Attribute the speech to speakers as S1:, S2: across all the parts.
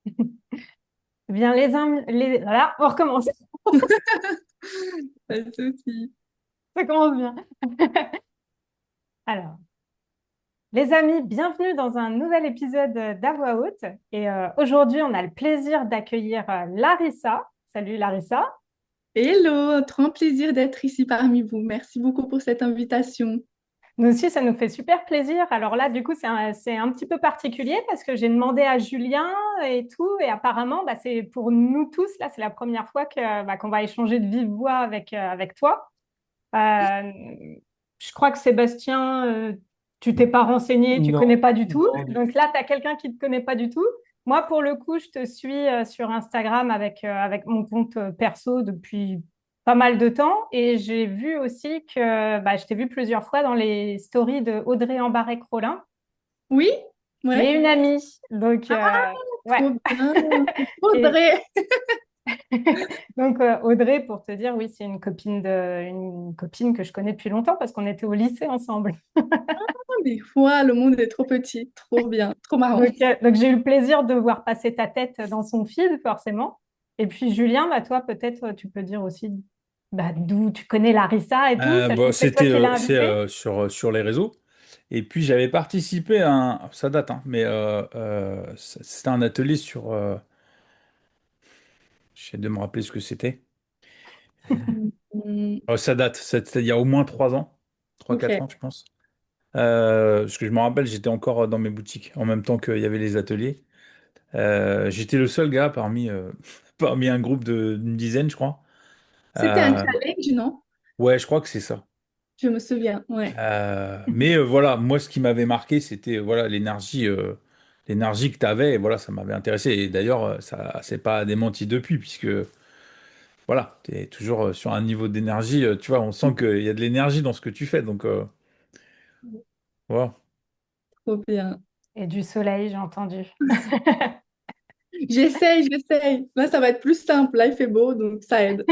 S1: Eh bien, voilà, on recommence.
S2: Pas de souci.
S1: Ça commence bien. Alors, les amis, bienvenue dans un nouvel épisode d'À voix haute. Et aujourd'hui, on a le plaisir d'accueillir Larissa. Salut Larissa.
S2: Hello, trop un plaisir d'être ici parmi vous. Merci beaucoup pour cette invitation.
S1: Nous aussi, ça nous fait super plaisir. Alors là, du coup, c'est un petit peu particulier parce que j'ai demandé à Julien et tout. Et apparemment, bah, c'est pour nous tous, là, c'est la première fois qu'on va échanger de vive voix avec toi. Euh, je crois que Sébastien, tu t'es pas renseigné, tu
S2: Non,
S1: connais pas du tout.
S2: non, du
S1: Donc là, tu as quelqu'un qui te connaît pas du tout. Moi, pour le coup, je te suis sur Instagram avec mon compte perso depuis pas mal de temps. Et j'ai vu aussi que bah, je t'ai vu plusieurs fois dans les stories de Audrey Embarek-Rollin,
S2: Oui,
S1: qui est
S2: ouais,
S1: une amie. Donc, ouais.
S2: trop bien.
S1: Et
S2: Audrey.
S1: donc, Audrey, pour te dire, oui, c'est une copine que je connais depuis longtemps parce qu'on était au lycée ensemble.
S2: Mais ouais, le monde est trop petit, trop bien, trop marrant.
S1: Donc, j'ai eu le plaisir de voir passer ta tête dans son feed, forcément. Et puis, Julien, bah, toi, peut-être, tu peux dire aussi bah, d'où tu connais Larissa et tout, sachant
S3: Bon,
S1: que c'est toi
S3: c'était
S1: qui l'as
S3: c'est
S1: invitée.
S3: sur les réseaux. Et puis j'avais participé à ça date, hein, mais c'était un atelier sur. J'essaie de me rappeler ce que c'était.
S2: Mm,
S3: Ça date, c'était il y a au moins 3 ans, trois
S2: ok.
S3: quatre ans, je pense. Parce que je me rappelle, j'étais encore dans mes boutiques en même temps qu'il y avait les ateliers. J'étais le seul gars parmi un groupe d'une dizaine, je crois.
S2: C'était un
S3: Euh,
S2: challenge, non?
S3: ouais, je crois que c'est ça.
S2: Je me souviens, ouais.
S3: Mais voilà, moi, ce qui m'avait marqué, c'était voilà l'énergie que tu avais. Et voilà, ça m'avait intéressé. Et d'ailleurs, ça c'est pas démenti depuis, puisque voilà, tu es toujours sur un niveau d'énergie. Tu vois, on sent qu'il y a de l'énergie dans ce que tu fais. Donc, voilà.
S2: Trop bien.
S1: Et du soleil, j'ai entendu.
S2: J'essaye. Là, ça va être plus simple. Là, il fait beau, donc ça aide.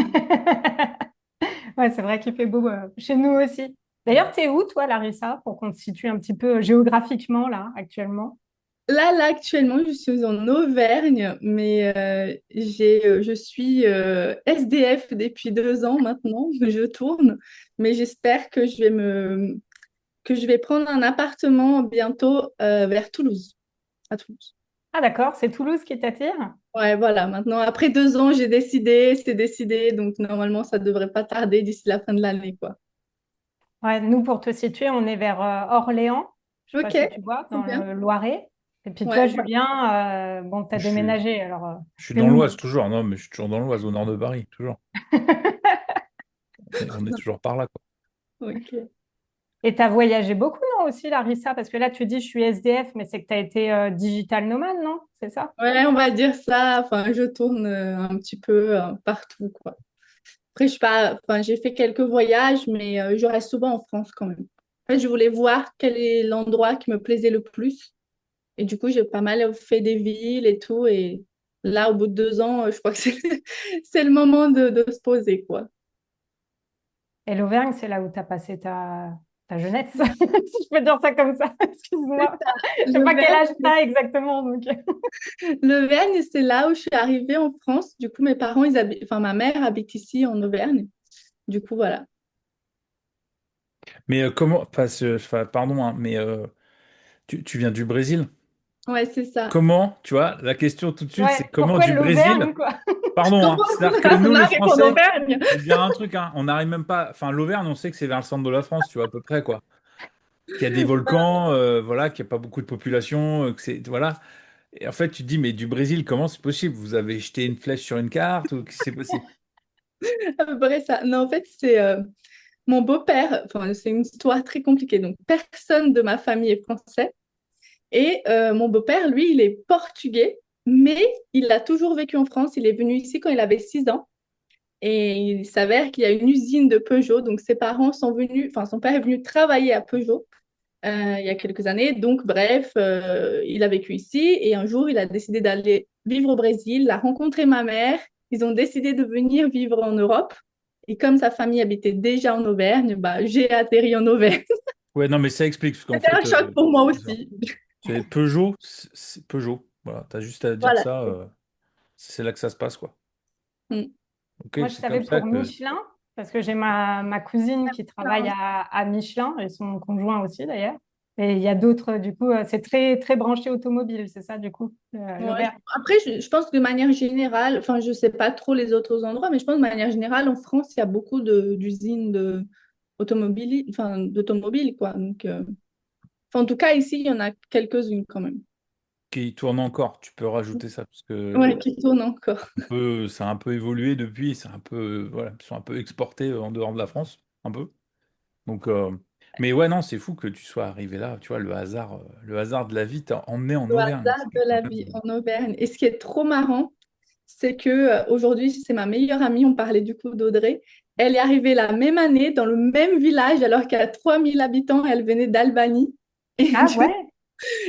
S1: Ouais, c'est vrai qu'il fait beau chez nous aussi. D'ailleurs, t'es où, toi, Larissa, pour qu'on te situe un petit peu géographiquement, là, actuellement?
S2: Là, actuellement, je suis en Auvergne, mais je suis SDF depuis 2 ans maintenant. Je tourne, mais j'espère que je vais prendre un appartement bientôt vers Toulouse, à Toulouse.
S1: Ah, d'accord, c'est Toulouse qui t'attire?
S2: Ouais, voilà. Maintenant, après 2 ans, c'est décidé, donc normalement, ça devrait pas tarder d'ici la fin de l'année, quoi.
S1: Ouais, nous, pour te situer, on est vers Orléans. Je sais pas
S2: Ok,
S1: si tu vois,
S2: trop
S1: dans
S2: bien.
S1: le Loiret. Et puis toi,
S2: Ouais,
S1: Julien, bon, tu as
S3: Je suis,
S1: déménagé, alors
S3: je suis
S1: t'es
S3: dans
S1: où?
S3: l'Oise toujours. Non, mais je suis toujours dans l'Oise, au nord de Paris, toujours. On est toujours par là, quoi.
S2: ok.
S1: Et tu as voyagé beaucoup, non, aussi, Larissa? Parce que là, tu dis, je suis SDF, mais c'est que tu as été digital nomade, non? C'est ça?
S2: Ouais, on va dire ça. Enfin, je tourne un petit peu partout, quoi. Après, je suis pas, enfin, j'ai fait quelques voyages, mais je reste souvent en France quand même. En fait, je voulais voir quel est l'endroit qui me plaisait le plus. Et du coup, j'ai pas mal fait des villes et tout. Et là, au bout de 2 ans, je crois que c'est c'est le moment de se poser, quoi.
S1: Et l'Auvergne, c'est là où tu as passé ta jeunesse, si je peux dire ça comme ça.
S2: C'est
S1: Excuse-moi.
S2: ça.
S1: Je sais pas quel âge tu
S2: L'Auvergne,
S1: as exactement. Donc...
S2: l'Auvergne, c'est là où je suis arrivée en France. Du coup, mes parents, ils habitent, enfin, ma mère habite ici en Auvergne. Du coup, voilà.
S3: Mais comment, enfin, pardon, hein, mais tu viens du Brésil?
S2: Ouais, c'est ça.
S3: Comment, tu vois, la question tout de suite, c'est
S1: Ouais,
S3: comment
S1: pourquoi
S3: du Brésil?
S1: l'Auvergne, quoi?
S3: Pardon, hein,
S2: Comment
S3: c'est-à-dire que nous,
S2: on
S3: les
S2: arrive en
S3: Français,
S2: Auvergne?
S3: je vais te dire un truc, hein, on n'arrive même pas. Enfin, l'Auvergne, on sait que c'est vers le centre de la France, tu vois, à peu près, quoi. Qu'il y a des volcans, voilà, qu'il n'y a pas beaucoup de population, que c'est. Voilà. Et en fait, tu te dis, mais du Brésil, comment c'est possible? Vous avez jeté une flèche sur une carte ou que c'est possible?
S2: À peu près ça. Non, en fait, c'est mon beau-père. Enfin, c'est une histoire très compliquée. Donc, personne de ma famille est français. Et mon beau-père, lui, il est portugais, mais il a toujours vécu en France. Il est venu ici quand il avait 6 ans. Et il s'avère qu'il y a une usine de Peugeot. Donc, ses parents sont venus, enfin, son père est venu travailler à Peugeot il y a quelques années. Donc, bref, il a vécu ici. Et un jour, il a décidé d'aller vivre au Brésil, a rencontré ma mère. Ils ont décidé de venir vivre en Europe. Et comme sa famille habitait déjà en Auvergne, bah, j'ai atterri en Auvergne.
S3: Ouais, non, mais ça explique, parce qu'en
S2: C'était un
S3: fait,
S2: choc pour moi aussi.
S3: c'est Peugeot, c'est Peugeot. Voilà, t'as juste à dire
S2: Voilà.
S3: ça, c'est là que ça se passe, quoi.
S2: Mm.
S3: Ok,
S1: Moi, je
S3: c'est comme
S1: savais
S3: ça
S1: pour
S3: que.
S1: Michelin, parce que j'ai ma cousine qui travaille à Michelin, et son conjoint aussi d'ailleurs. Et il y a d'autres, du coup, c'est très, très branché automobile, c'est ça, du coup,
S2: Ouais.
S1: l'Auvergne.
S2: Après, je pense que de manière générale, enfin, je sais pas trop les autres endroits, mais je pense que de manière générale, en France, il y a beaucoup d'usines d'automobiles, quoi. Donc, enfin, en tout cas, ici, il y en a quelques-unes quand même.
S3: Qui tourne encore, tu peux rajouter ça, parce
S2: Ouais,
S3: que
S2: qui tournent encore.
S3: ça a un peu évolué depuis, c'est un peu, voilà, ils sont un peu exportés en dehors de la France, un peu. Donc, mais ouais, non, c'est fou que tu sois arrivé là, tu vois, le hasard de la vie t'a emmené en
S2: Le
S3: Auvergne.
S2: hasard de la vie en Auvergne. Et ce qui est trop marrant, c'est que aujourd'hui, c'est ma meilleure amie, on parlait du coup d'Audrey. Elle est arrivée la même année dans le même village alors qu'elle a 3000 habitants, elle venait d'Albanie. Et,
S1: Ah
S2: du-
S1: ouais?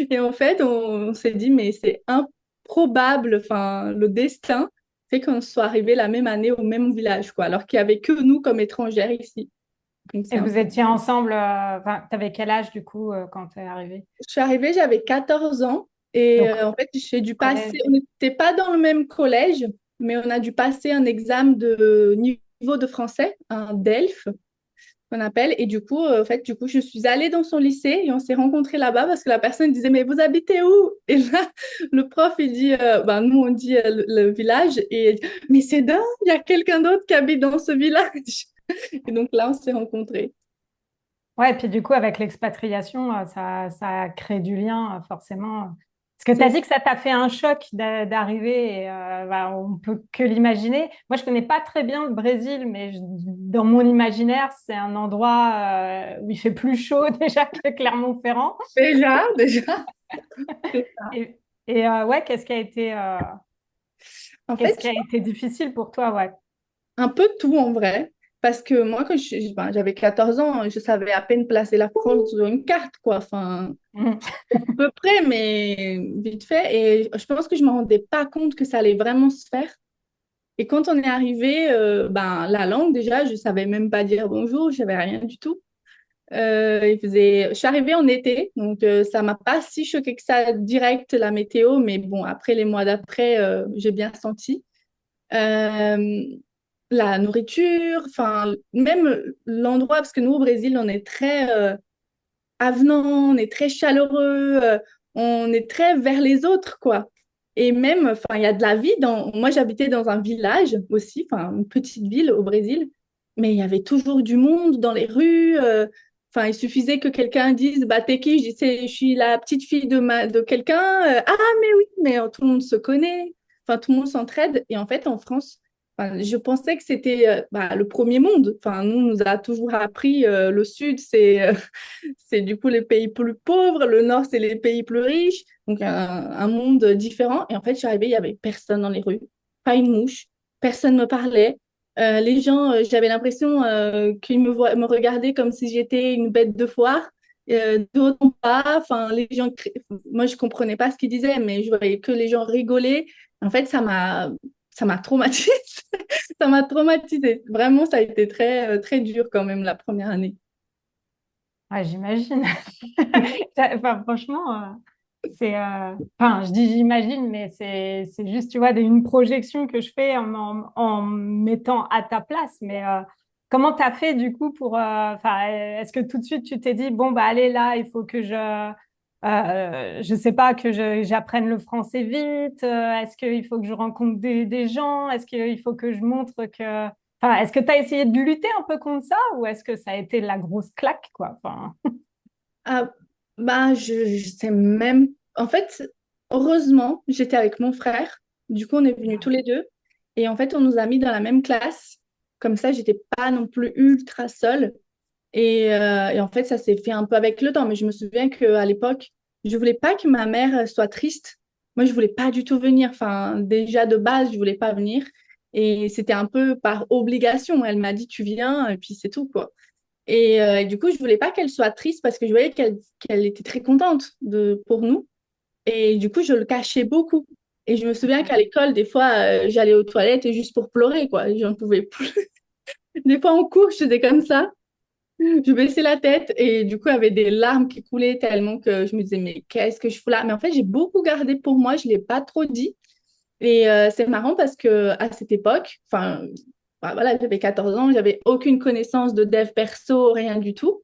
S2: et en fait, on s'est dit, mais c'est improbable, enfin, le destin fait qu'on soit arrivé la même année au même village, quoi, alors qu'il n'y avait que nous comme étrangères ici. Donc
S1: Et
S2: c'est un
S1: vous
S2: peu...
S1: étiez ensemble, enfin, t'avais quel âge, du coup, quand t'es arrivée?
S2: Je suis arrivée, j'avais 14 ans et
S1: Donc,
S2: en fait, j'ai dû passer,
S1: collège.
S2: on n'était pas dans le même collège, mais on a dû passer un examen de niveau de français, un DELF qu'on appelle. Et du coup, en fait, du coup, je suis allée dans son lycée et on s'est rencontrés là-bas parce que la personne disait, mais vous habitez où? Et là, le prof, il dit, ben, nous, on dit le village et il dit, mais c'est dingue, il y a quelqu'un d'autre qui habite dans ce village. Et donc là, on s'est rencontrés.
S1: Ouais, et puis du coup, avec l'expatriation, ça crée du lien, forcément. Parce que tu as
S2: C'est
S1: dit que ça t'a fait un choc d'arriver, et bah, on peut que l'imaginer. Moi, je connais pas très bien le Brésil, mais dans mon imaginaire, c'est un endroit où il fait plus chaud déjà que Clermont-Ferrand.
S2: déjà.
S1: Et, ouais,
S2: En
S1: qu'est-ce
S2: fait,
S1: qui a été difficile pour toi, ouais.
S2: un peu tout en vrai. Parce que moi, quand ben, j'avais 14 ans, je savais à peine placer la France sur une carte, quoi. Enfin,
S1: Mhm.
S2: à peu près, mais vite fait. Et je pense que je ne me rendais pas compte que ça allait vraiment se faire. Et quand on est arrivé, ben, la langue, déjà, je ne savais même pas dire bonjour, je savais rien du tout. Je suis arrivée en été, donc ça m'a pas si choqué que ça direct la météo, mais bon, après les mois d'après, j'ai bien senti. Euh, la nourriture, enfin, même l'endroit, parce que nous, au Brésil, on est très avenant, on est très chaleureux, on est très vers les autres, quoi. Et même, enfin, il y a de la vie dans... Moi, j'habitais dans un village aussi, enfin, une petite ville au Brésil, mais il y avait toujours du monde dans les rues. Enfin, il suffisait que quelqu'un dise, bah, t'es qui? Je dis, je suis la petite fille de quelqu'un. Ah, mais oui, mais tout le monde se connaît. Enfin, tout le monde s'entraide. Et en fait, en France, enfin, je pensais que c'était bah, le premier monde. Enfin, nous, on nous a toujours appris le Sud, c'est du coup les pays plus pauvres, le Nord, c'est les pays plus riches. Donc, un monde différent. Et en fait, je suis arrivée, il n'y avait personne dans les rues, pas une mouche, personne ne me parlait. Les gens, j'avais l'impression qu'ils me regardaient comme si j'étais une bête de foire. D'autres pas. Enfin, les gens, moi, je comprenais pas ce qu'ils disaient, mais je voyais que les gens rigolaient. En fait, ça m'a traumatisée. Ça m'a traumatisée. Vraiment, ça a été très, très dur quand même la première année.
S1: Ouais, j'imagine. Enfin, franchement, enfin, je dis j'imagine, mais c'est juste, tu vois, une projection que je fais en me mettant à ta place. Mais comment tu as fait du coup pour, enfin, est-ce que tout de suite tu t'es dit, bon, bah, allez là, il faut que je sais pas, j'apprenne le français vite. Est-ce qu'il faut que je rencontre des gens? Est-ce qu'il faut que je montre que, enfin, est-ce que tu as essayé de lutter un peu contre ça ou est-ce que ça a été la grosse claque, quoi? Enfin,
S2: Ah, bah, je sais même. En fait, heureusement, j'étais avec mon frère. Du coup, on est venus tous les deux. Et en fait, on nous a mis dans la même classe. Comme ça, j'étais pas non plus ultra seule. Et en fait, ça s'est fait un peu avec le temps. Mais je me souviens qu'à l'époque, je voulais pas que ma mère soit triste. Moi, je voulais pas du tout venir. Enfin, déjà de base, je voulais pas venir. Et c'était un peu par obligation. Elle m'a dit, tu viens, et puis c'est tout, quoi. Et du coup, je voulais pas qu'elle soit triste parce que je voyais qu'elle était très contente pour nous. Et du coup, je le cachais beaucoup. Et je me souviens qu'à l'école, des fois, j'allais aux toilettes juste pour pleurer, quoi. J'en pouvais plus. Des fois, en cours, je faisais comme ça. Je baissais la tête et du coup, il y avait des larmes qui coulaient tellement que je me disais, mais qu'est-ce que je fous là? Mais en fait, j'ai beaucoup gardé pour moi, je ne l'ai pas trop dit. Et c'est marrant parce que à cette époque, enfin, bah, voilà, j'avais 14 ans, j'avais aucune connaissance de dev perso, rien du tout.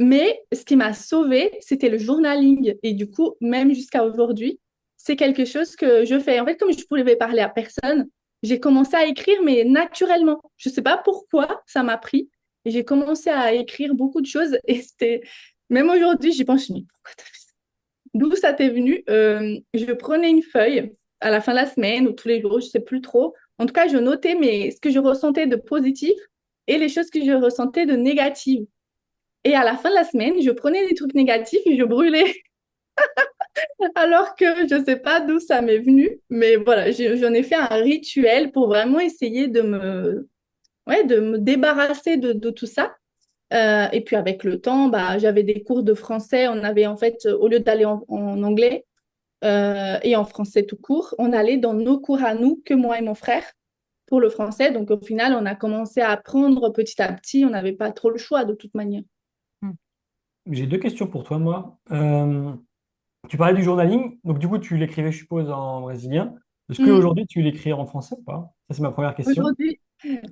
S2: Mais ce qui m'a sauvée, c'était le journaling. Et du coup, même jusqu'à aujourd'hui, c'est quelque chose que je fais. En fait, comme je ne pouvais parler à personne, j'ai commencé à écrire, mais naturellement. Je ne sais pas pourquoi ça m'a pris. Et j'ai commencé à écrire beaucoup de choses. Et c'était, même aujourd'hui, j'y pense, je me dis, pourquoi t'as fait ça? D'où ça t'est venu? Je prenais une feuille à la fin de la semaine ou tous les jours, je ne sais plus trop. En tout cas, je notais ce que je ressentais de positif et les choses que je ressentais de négatif. Et à la fin de la semaine, je prenais des trucs négatifs et je brûlais. Alors que je ne sais pas d'où ça m'est venu. Mais voilà, j'en ai fait un rituel pour vraiment essayer ouais, de me débarrasser de tout ça. Et puis avec le temps, bah, j'avais des cours de français. On avait en fait, au lieu d'aller en anglais et en français tout court, on allait dans nos cours à nous, que moi et mon frère, pour le français. Donc au final, on a commencé à apprendre petit à petit. On n'avait pas trop le choix de toute manière.
S4: J'ai deux questions pour toi, moi. Tu parlais du journaling, donc du coup, tu l'écrivais, je suppose, en brésilien. Est-ce
S2: Mm.
S4: qu'aujourd'hui, tu l'écris en français ou pas? Ça, c'est ma première question.
S2: Aujourd'hui,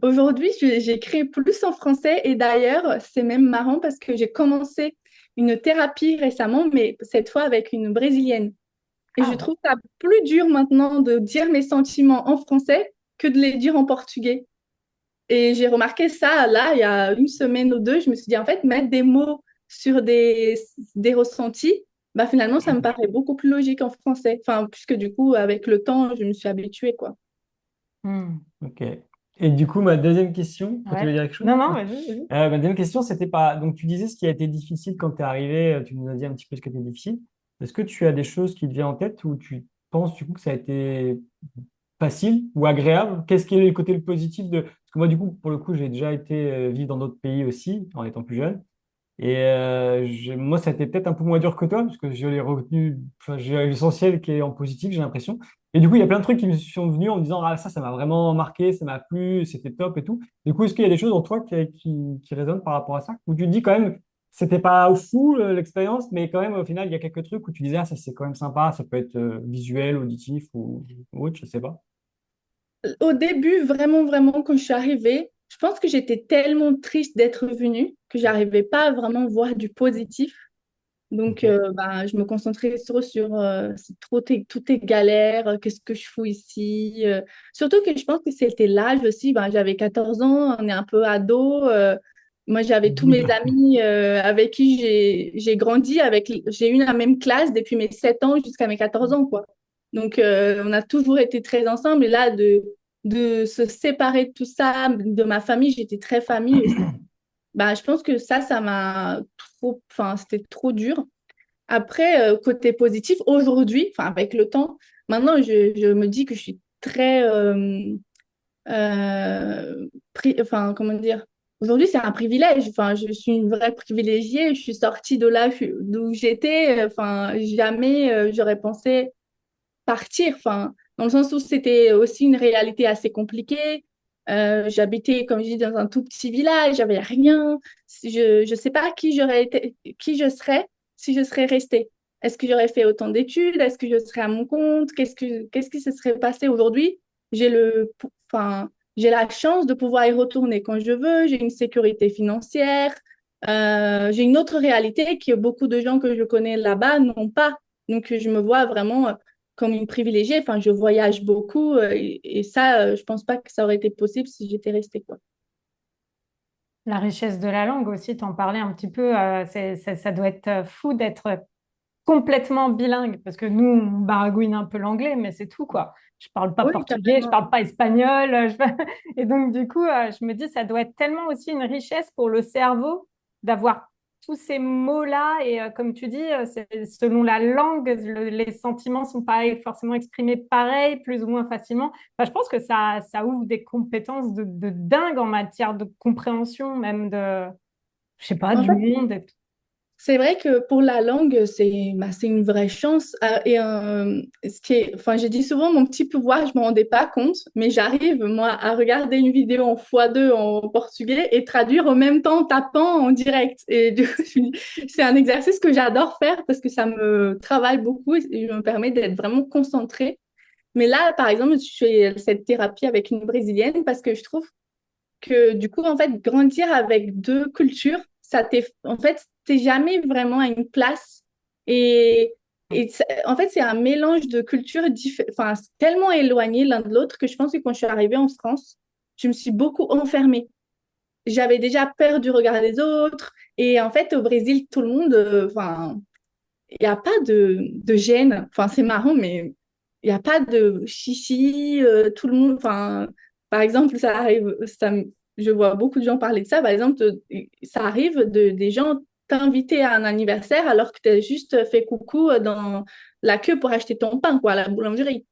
S2: aujourd'hui, j'écris plus en français et d'ailleurs, c'est même marrant parce que j'ai commencé une thérapie récemment, mais cette fois avec une brésilienne. Et je
S1: Ah,
S2: trouve ça plus dur maintenant de dire mes sentiments en français que de les dire en portugais. Et j'ai remarqué ça là, il y a une semaine ou deux, je me suis dit en fait, mettre des mots sur des ressentis, bah finalement, ça me paraît beaucoup plus logique en français. Enfin, puisque du coup, avec le temps, je me suis habituée, quoi.
S1: hmm.
S4: Ok. Et du coup, ma deuxième question, tu veux
S1: Ouais.
S4: dire quelque chose?
S1: Non, non, vas-y, vas-y.
S4: Ma deuxième question, c'était pas. Donc, tu disais ce qui a été difficile quand tu es arrivé, tu nous as dit un petit peu ce qui a été difficile. Est-ce que tu as des choses qui te viennent en tête ou tu penses du coup que ça a été facile ou agréable? Qu'est-ce qui est le côté le positif de. Parce que moi, du coup, pour le coup, j'ai déjà été vivre dans d'autres pays aussi, en étant plus jeune. Et moi, ça a été peut-être un peu moins dur que toi, parce que je l'ai retenu, enfin, j'ai l'essentiel qui est en positif, j'ai l'impression. Et du coup, il y a plein de trucs qui me sont venus en me disant, ah, ça m'a vraiment marqué, ça m'a plu, c'était top et tout. Du coup, est-ce qu'il y a des choses en toi qui résonnent par rapport à ça? Où tu te dis quand même, c'était pas fou l'expérience, mais quand même, au final, il y a quelques trucs où tu disais, ah, ça c'est quand même sympa, ça peut être visuel, auditif ou autre, je sais pas.
S2: Au début, vraiment, vraiment, quand je suis arrivée, je pense que j'étais tellement triste d'être venue que j'arrivais pas à vraiment voir du positif. Donc,
S4: Ok.
S2: bah, je me concentrais trop sur c'est trop, tout est galère, qu'est-ce que je fous ici. Surtout que je pense que c'était l'âge aussi, bah, j'avais 14 ans, on est un peu ado. Moi, j'avais tous mes
S4: Good.
S2: amis avec qui j'ai grandi, j'ai eu la même classe depuis mes 7 ans jusqu'à mes 14 ans, quoi. Donc, on a toujours été très ensemble. Et là, de se séparer de tout ça, de ma famille, j'étais très famille aussi. Bah, je pense que ça m'a trop, enfin, c'était trop dur. Après, côté positif, aujourd'hui, enfin, avec le temps, maintenant, je me dis que je suis très, enfin, comment dire, aujourd'hui, c'est un privilège. Enfin, je suis une vraie privilégiée. Je suis sortie de là d'où j'étais. Enfin, jamais j'aurais pensé partir. Enfin, dans le sens où c'était aussi une réalité assez compliquée. J'habitais, comme je dis, dans un tout petit village, j'avais rien. Je sais pas qui j'aurais été, qui je serais si je serais restée. Est-ce que j'aurais fait autant d'études? Est-ce que je serais à mon compte? Qu'est-ce qui se serait passé aujourd'hui? Enfin, j'ai la chance de pouvoir y retourner quand je veux. J'ai une sécurité financière. J'ai une autre réalité que beaucoup de gens que je connais là-bas n'ont pas. Donc, je me vois vraiment comme une privilégiée. Enfin, je voyage beaucoup et ça, je pense pas que ça aurait été possible si j'étais restée, quoi.
S1: La richesse de la langue aussi, t'en parlais un petit peu. Ça doit être fou d'être complètement bilingue, parce que nous, on baragouine un peu l'anglais, mais c'est tout, quoi. Je parle pas
S2: Oui,
S1: portugais, je
S2: carrément.
S1: parle pas espagnol. Et donc, du coup, je me dis, ça doit être tellement aussi une richesse pour le cerveau d'avoir tous ces mots-là. Et comme tu dis, selon la langue, les sentiments sont pas forcément exprimés pareil, plus ou moins facilement. Enfin, je pense que ça ouvre des compétences de dingue en matière de compréhension, même de, je sais pas,
S2: En
S1: du
S2: fait,
S1: monde. Et tout.
S2: C'est vrai que pour la langue, c'est une vraie chance. Enfin, je dis souvent mon petit pouvoir, je ne me rendais pas compte, mais j'arrive, moi, à regarder une vidéo en x2 en portugais et traduire en même temps en tapant en direct. Et du coup, c'est un exercice que j'adore faire parce que ça me travaille beaucoup et me permet d'être vraiment concentrée. Mais là, par exemple, je fais cette thérapie avec une Brésilienne parce que je trouve que du coup, en fait, grandir avec deux cultures, en fait, t'es jamais vraiment à une place. Et, en fait, c'est un mélange de cultures enfin, c'est tellement éloigné l'un de l'autre que je pense que quand je suis arrivée en France, je me suis beaucoup enfermée. J'avais déjà peur du regard des autres. Et en fait, au Brésil, tout le monde, enfin, il n'y a pas de gêne. Enfin, c'est marrant, mais il n'y a pas de chichi. Tout le monde, enfin, par exemple, ça arrive, je vois beaucoup de gens parler de ça. Par exemple, ça arrive des gens t'inviter à un anniversaire alors que tu as juste fait coucou dans la queue pour acheter ton pain, quoi, à la boulangerie.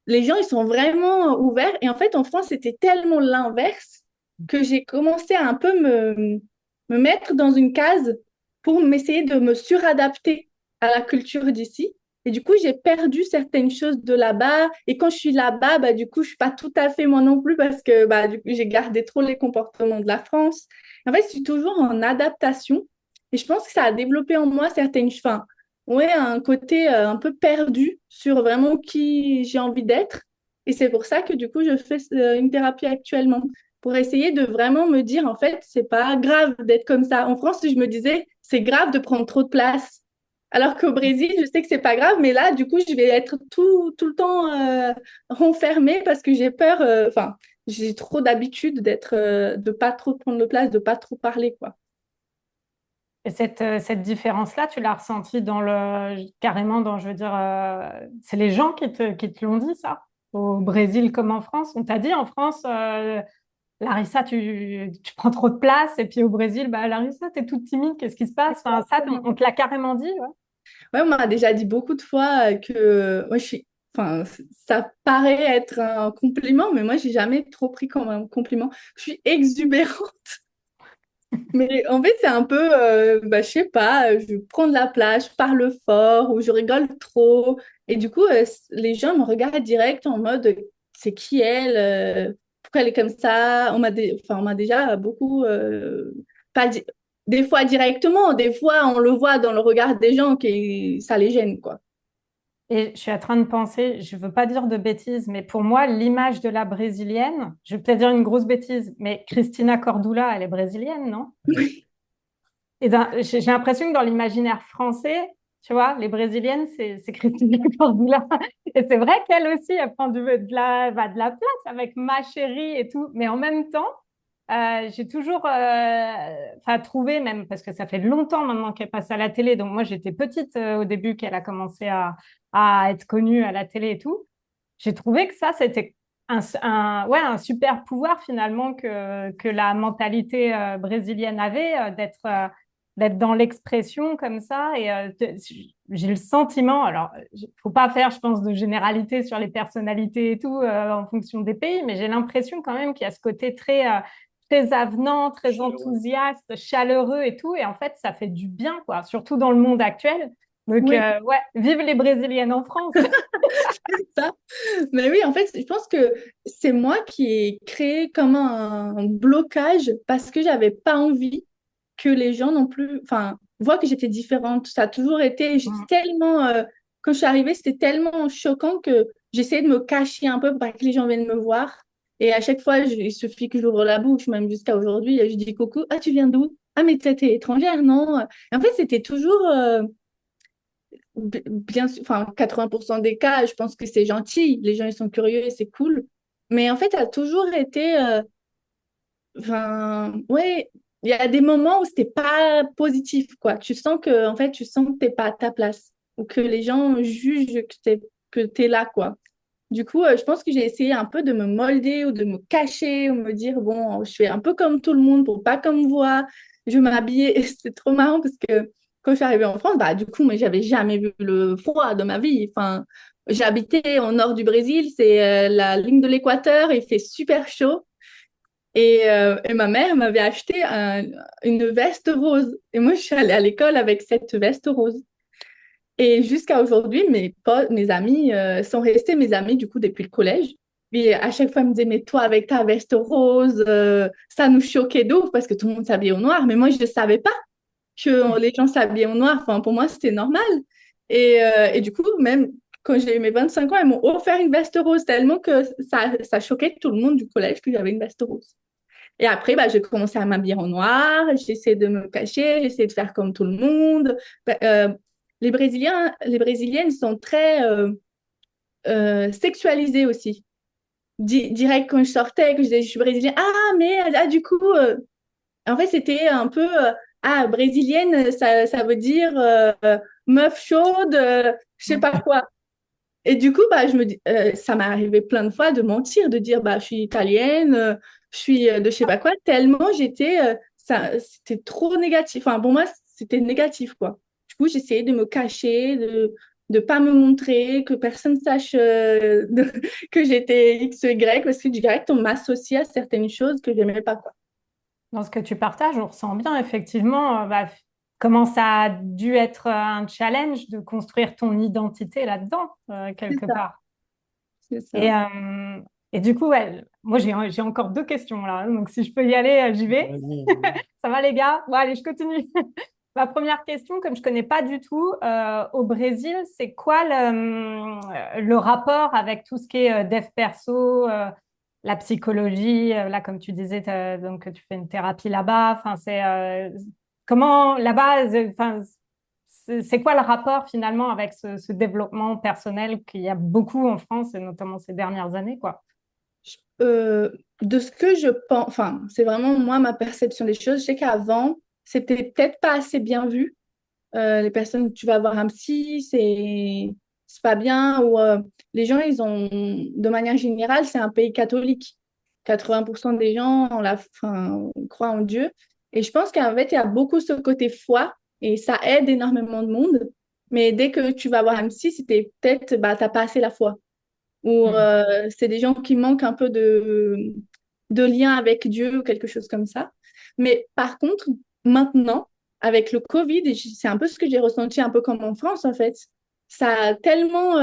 S2: Les gens, ils sont vraiment ouverts. Et en fait, en France, c'était tellement l'inverse que j'ai commencé à un peu me mettre dans une case pour m'essayer de me suradapter à la culture d'ici. Et du coup, j'ai perdu certaines choses de là-bas. Et quand je suis là-bas, bah, du coup, je suis pas tout à fait moi non plus parce que bah, du coup, j'ai gardé trop les comportements de la France. En fait, je suis toujours en adaptation. Et je pense que ça a développé en moi certaines, enfin, ouais, un côté un peu perdu sur vraiment qui j'ai envie d'être. Et c'est pour ça que du coup, je fais une thérapie actuellement pour essayer de vraiment me dire, en fait, c'est pas grave d'être comme ça. En France, je me disais, c'est grave de prendre trop de place. Alors qu'au Brésil, je sais que c'est pas grave, mais là, du coup, je vais être tout le temps renfermée parce que j'ai peur, enfin, j'ai trop d'habitude de pas trop prendre de place, de pas trop parler, quoi.
S1: Et cette différence-là, tu l'as ressentie carrément dans, je veux dire, c'est les gens qui te l'ont dit, ça? Au Brésil comme en France? On t'a dit en France, Larissa, tu prends trop de place, et puis au Brésil, bah, Larissa, t'es toute timide, qu'est-ce qui se passe? Enfin, ça, on te l'a carrément dit, ouais.
S2: Ouais, on m'a déjà dit beaucoup de fois que moi, enfin, ça paraît être un compliment, mais moi, j'ai jamais trop pris comme un compliment. Je suis exubérante. Mais en fait, c'est un peu, bah, je sais pas, je prends de la place, je parle fort ou je rigole trop. Et du coup, les gens me regardent direct en mode, c'est qui elle? Pourquoi elle est comme ça? Enfin, on m'a déjà beaucoup, pas di- des fois directement, des fois on le voit dans le regard des gens que ça les gêne, quoi.
S1: Et je suis en train de penser, je veux pas dire de bêtises, mais pour moi, l'image de la brésilienne, je vais peut-être dire une grosse bêtise, mais Cristina Cordula, elle est brésilienne, non? Et j'ai l'impression que dans l'imaginaire français, tu vois, les brésiliennes, c'est Cristina Cordula. Et c'est vrai qu'elle aussi, elle prend de la place avec Ma Chérie et tout. Mais en même temps, j'ai toujours enfin, trouvé, même parce que ça fait longtemps maintenant qu'elle passe à la télé. Donc moi, j'étais petite au début qu'elle a commencé à être connue à la télé et tout. J'ai trouvé que ça, c'était ouais, un super pouvoir finalement que la mentalité brésilienne avait, d'être dans l'expression comme ça. Et j'ai le sentiment, alors, il faut pas faire, je pense, de généralité sur les personnalités et tout en fonction des pays, mais j'ai l'impression quand même qu'il y a ce côté très avenant, très enthousiaste, chaleureux et tout. Et en fait, ça fait du bien, quoi, surtout dans le monde actuel. Donc,
S2: Oui,
S1: ouais, vive les Brésiliennes en France.
S2: ça. Mais oui, en fait, je pense que c'est moi qui ai créé comme un blocage parce que j'avais pas envie que les gens non plus, enfin, voient que j'étais différente. Ça a toujours été, j'étais
S1: Mm.
S2: tellement, quand je suis arrivée, c'était tellement choquant que j'essayais de me cacher un peu pour pas que les gens viennent me voir. Et à chaque fois, il suffit que j'ouvre la bouche, même jusqu'à aujourd'hui, je dis coucou, ah, tu viens d'où? Ah, mais t'es étrangère, non? Et en fait, c'était toujours, bien sûr, enfin, 80% des cas, je pense que c'est gentil. Les gens, ils sont curieux et c'est cool. Mais en fait, ça a toujours été, enfin, ouais, il y a des moments où c'était pas positif, quoi. Tu sens que, en fait, tu sens que t'es pas à ta place ou que les gens jugent que t'es là, quoi. Du coup, je pense que j'ai essayé un peu de me molder ou de me cacher ou me dire, bon, je fais un peu comme tout le monde pour pas qu'on me voit. Je m'habillais, et c'est trop marrant parce que quand je suis arrivée en France, bah, du coup, moi, j'avais jamais vu le froid de ma vie. Enfin, j'habitais au nord du Brésil, c'est la ligne de l'équateur, il fait super chaud. Et ma mère m'avait acheté une veste rose. Et moi, je suis allée à l'école avec cette veste rose. Et jusqu'à aujourd'hui, mes amis sont restés mes amis du coup depuis le collège. Et à chaque fois, ils me disaient, mais toi, avec ta veste rose, ça nous choquait d'où parce que tout le monde s'habillait au noir. Mais moi, je ne savais pas que les gens s'habillaient au noir. Enfin, pour moi, c'était normal. Et du coup, même quand j'ai eu mes 25 ans, ils m'ont offert une veste rose tellement que ça choquait tout le monde du collège que j'avais une veste rose. Et après, bah, j'ai commencé à m'habiller en noir, j'essaie de me cacher, j'essaie de faire comme tout le monde. Bah, les Brésiliennes sont très sexualisées aussi. Direct quand je sortais, que je disais je suis brésilienne, ah mais du coup, en fait c'était un peu brésilienne, ça veut dire meuf chaude, je sais pas quoi. Et du coup, bah, ça m'est arrivé plein de fois de mentir, de dire bah, je suis italienne, je suis de je sais pas quoi, tellement c'était trop négatif. Enfin, pour moi, c'était négatif, quoi. Du coup, j'essayais de me cacher, de ne pas me montrer, que personne sache que j'étais X ou Y, parce que direct, on m'associait à certaines choses que je n'aimais pas, quoi.
S1: Dans ce que tu partages, on ressent bien effectivement comment ça a dû être un challenge de construire ton identité là-dedans,
S2: C'est
S1: quelque
S2: ça,
S1: part.
S2: c'est
S1: Et,
S2: ça.
S1: et du coup, ouais, moi, j'ai encore deux questions là. Donc, si je peux y aller, j'y vais.
S4: Vas-y.
S1: Ça va, les gars? Bon, allez, je continue. Ma première question, comme je connais pas du tout, au Brésil, c'est quoi le rapport avec tout ce qui est dev perso, la psychologie? Là, comme tu disais, donc tu fais une thérapie là-bas. Enfin, comment là-bas, enfin, c'est quoi le rapport finalement avec ce développement personnel qu'il y a beaucoup en France et notamment ces dernières années, quoi?
S2: Euh, de ce que je pense, enfin, c'est vraiment moi ma perception des choses. Je sais qu'avant, c'était peut-être pas assez bien vu. Les personnes, tu vas voir un psy, c'est pas bien. Ou les gens, ils ont, de manière générale, c'est un pays catholique. 80% des gens enfin, croient en Dieu. Et je pense qu'en fait, il y a beaucoup ce côté foi et ça aide énormément de monde. Mais dès que tu vas voir un psy, c'était peut-être, bah, t'as pas assez la foi ou
S1: Hmm.
S2: c'est des gens qui manquent un peu de lien avec Dieu ou quelque chose comme ça. Mais par contre, maintenant, avec le Covid, et c'est un peu ce que j'ai ressenti un peu comme en France en fait, ça a tellement,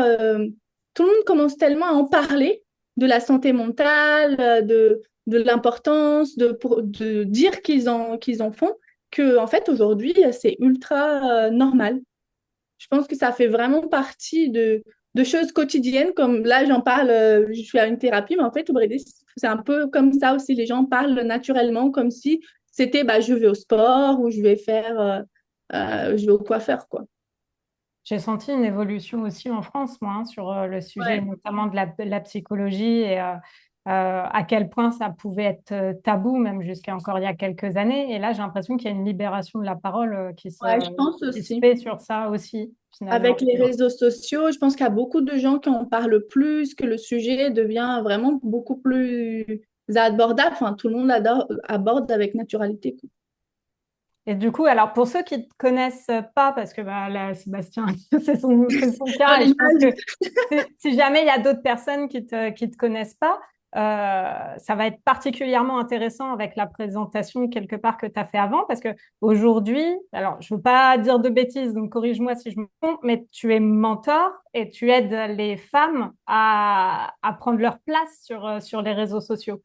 S2: tout le monde commence tellement à en parler de la santé mentale, de l'importance, de dire qu'ils en font, que en fait aujourd'hui, c'est ultra normal. Je pense que ça fait vraiment partie de choses quotidiennes, comme là, j'en parle, je suis à une thérapie, mais en fait, au Brésil, c'est un peu comme ça aussi. Les gens parlent naturellement, comme si c'était bah, je vais au sport ou je vais au coiffeur, quoi.
S1: J'ai senti une évolution aussi en France, moi, hein, sur le sujet
S2: Ouais.
S1: notamment de la psychologie et à quel point ça pouvait être tabou, même jusqu'à encore il y a quelques années. Et là, j'ai l'impression qu'il y a une libération de la parole
S2: Ouais, je pense
S1: qui se
S2: aussi.
S1: fait sur ça aussi,
S2: Avec
S1: finalement.
S2: les réseaux sociaux, je pense qu'il y a beaucoup de gens qui en parlent plus, que le sujet devient vraiment beaucoup plus abordable. Enfin, tout le monde aborde avec naturalité, quoi.
S1: Et du coup, alors pour ceux qui ne te connaissent pas, parce que bah, là, Sébastien, c'est son
S2: Dans
S1: cas, et je pense
S2: l'image.
S1: que si jamais il y a d'autres personnes qui te connaissent pas, ça va être particulièrement intéressant avec la présentation quelque part que tu as fait avant, parce que aujourd'hui, alors je ne veux pas dire de bêtises, donc corrige-moi si je me trompe, mais tu es mentor et tu aides les femmes à prendre leur place sur les réseaux sociaux.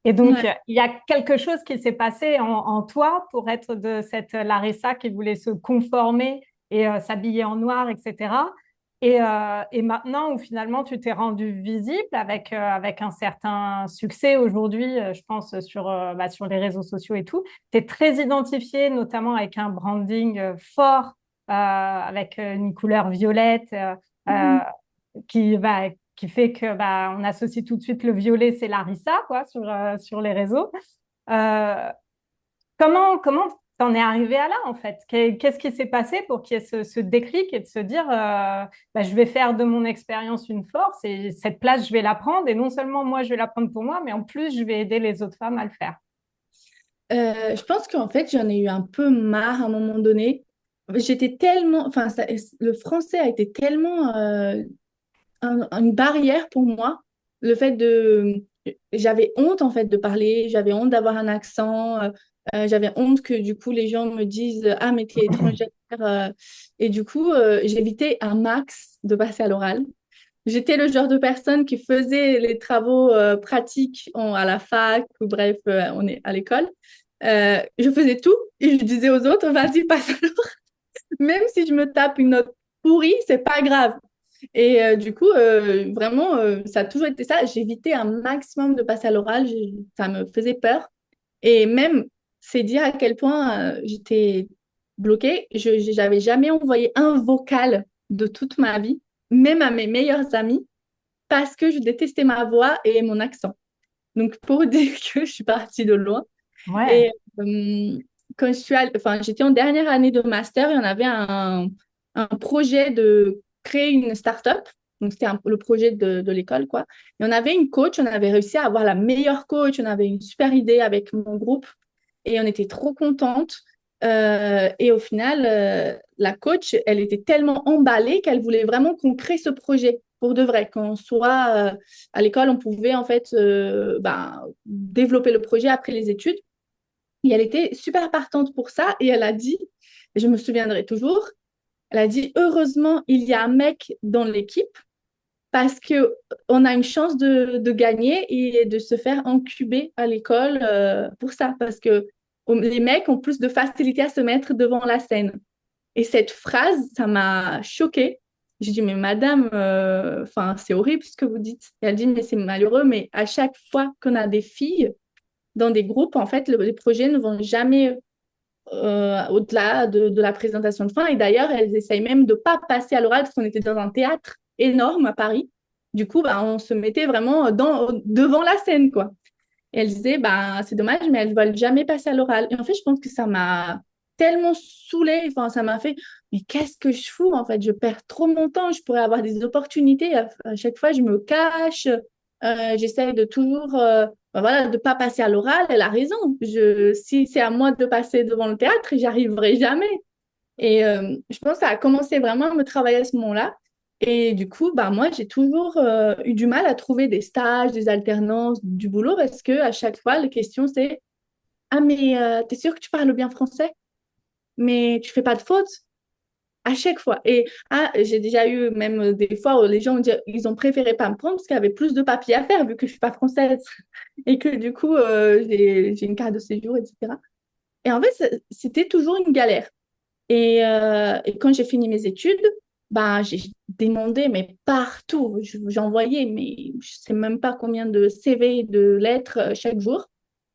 S1: Et donc,
S2: Ouais.
S1: il y a quelque chose qui s'est passé en toi pour être de cette Larissa qui voulait se conformer et s'habiller en noir, etc. Et maintenant, où finalement, tu t'es rendu visible avec un certain succès aujourd'hui, je pense, sur les réseaux sociaux et tout. Tu es très identifié, notamment avec un branding fort, avec une couleur violette. Euh,
S2: Mhm.
S1: qui fait que bah, on associe tout de suite le violet, c'est Larissa, quoi, sur les réseaux. Euh, comment t'en es arrivé à là, en fait? Qu'est-ce qui s'est passé pour qu'il y ait ce déclic et de se dire, bah, je vais faire de mon expérience une force et cette place, je vais la prendre. Et non seulement moi, je vais la prendre pour moi, mais en plus, je vais aider les autres femmes à le faire.
S2: Je pense qu'en fait, j'en ai eu un peu marre à un moment donné. J'étais tellement, enfin, le français a été tellement une barrière pour moi. Le fait de, j'avais honte en fait de parler, j'avais honte d'avoir un accent, j'avais honte que du coup les gens me disent ah mais t'es étrangère et du coup j'évitais un max de passer à l'oral. J'étais le genre de personne qui faisait les travaux pratiques à la fac ou bref on est à l'école. Je faisais tout et je disais aux autres vas-y passe à l'oral. Même si je me tape une note pourrie, c'est pas grave. Et du coup, vraiment, ça a toujours été ça. J'évitais un maximum de passer à l'oral. Ça me faisait peur. Et même, c'est dire à quel point j'étais bloquée. J'avais jamais envoyé un vocal de toute ma vie, même à mes meilleurs amis, parce que je détestais ma voix et mon accent. Donc, pour dire que je suis partie de loin.
S1: Ouais.
S2: Et quand enfin, j'étais en dernière année de master et on avait un projet de créer une start-up. Donc, c'était le projet de l'école, quoi. Et on avait une coach, on avait réussi à avoir la meilleure coach, on avait une super idée avec mon groupe et on était trop contente. Et au final, la coach, elle était tellement emballée qu'elle voulait vraiment qu'on crée ce projet pour de vrai. Qu'on soit à l'école, on pouvait en fait développer le projet après les études. Et elle était super partante pour ça. Et elle a dit, et je me souviendrai toujours, elle a dit, heureusement, il y a un mec dans l'équipe parce que on a une chance de gagner et de se faire incuber à l'école pour ça. Parce que les mecs ont plus de facilité à se mettre devant la scène. Et cette phrase, ça m'a choquée. J'ai dit, mais madame, enfin, c'est horrible ce que vous dites. Et elle dit, mais c'est malheureux, mais à chaque fois qu'on a des filles, dans des groupes, en fait, les projets ne vont jamais au-delà de la présentation de fin. Et d'ailleurs, elles essayent même de ne pas passer à l'oral parce qu'on était dans un théâtre énorme à Paris. Du coup, bah, on se mettait vraiment devant la scène, quoi. Et elle disait, bah, c'est dommage, mais elles ne veulent jamais passer à l'oral. Et en fait, je pense que ça m'a tellement saoulée, enfin, ça m'a fait, mais qu'est-ce que je fous, en fait, je perds trop mon temps, je pourrais avoir des opportunités, à chaque fois, je me cache, j'essaie de toujours, voilà, de pas passer à l'oral, elle a raison, si c'est à moi de passer devant le théâtre, j'y arriverai jamais. Et je pense que ça a commencé vraiment à me travailler à ce moment-là. Et du coup, bah, moi, j'ai toujours eu du mal à trouver des stages, des alternances, du boulot parce que à chaque fois, la question c'est ah, mais t'es sûr que tu parles bien français? Mais tu fais pas de fautes? À chaque fois. Et ah, j'ai déjà eu même des fois où les gens ils ont préféré pas me prendre parce qu'il y avait plus de papiers à faire vu que je suis pas française et que du coup, j'ai une carte de séjour, etc. Et en fait, c'était toujours une galère. Et quand j'ai fini mes études, bah, j'ai demandé, mais partout. J'envoyais, mais je sais même pas combien de CV, de lettres chaque jour.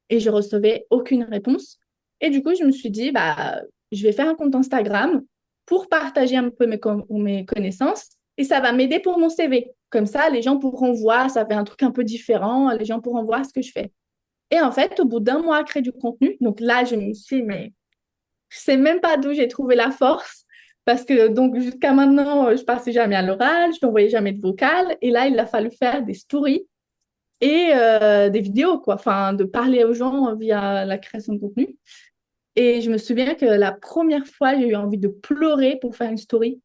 S2: Et je recevais aucune réponse. Et du coup, je me suis dit, bah, je vais faire un compte Instagram pour partager un peu mes connaissances. Et ça va m'aider pour mon CV. Comme ça, les gens pourront voir, ça fait un truc un peu différent. Les gens pourront voir ce que je fais. Et en fait, au bout d'un mois à créer du contenu, donc là, je me suis, mais je sais même pas d'où j'ai trouvé la force parce que donc jusqu'à maintenant, je passais jamais à l'oral, je n'envoyais jamais de vocal. Et là, il a fallu faire des stories et des vidéos, quoi. Enfin, de parler aux gens via la création de contenu. Et je me souviens que la première fois, j'ai eu envie de pleurer pour faire une story.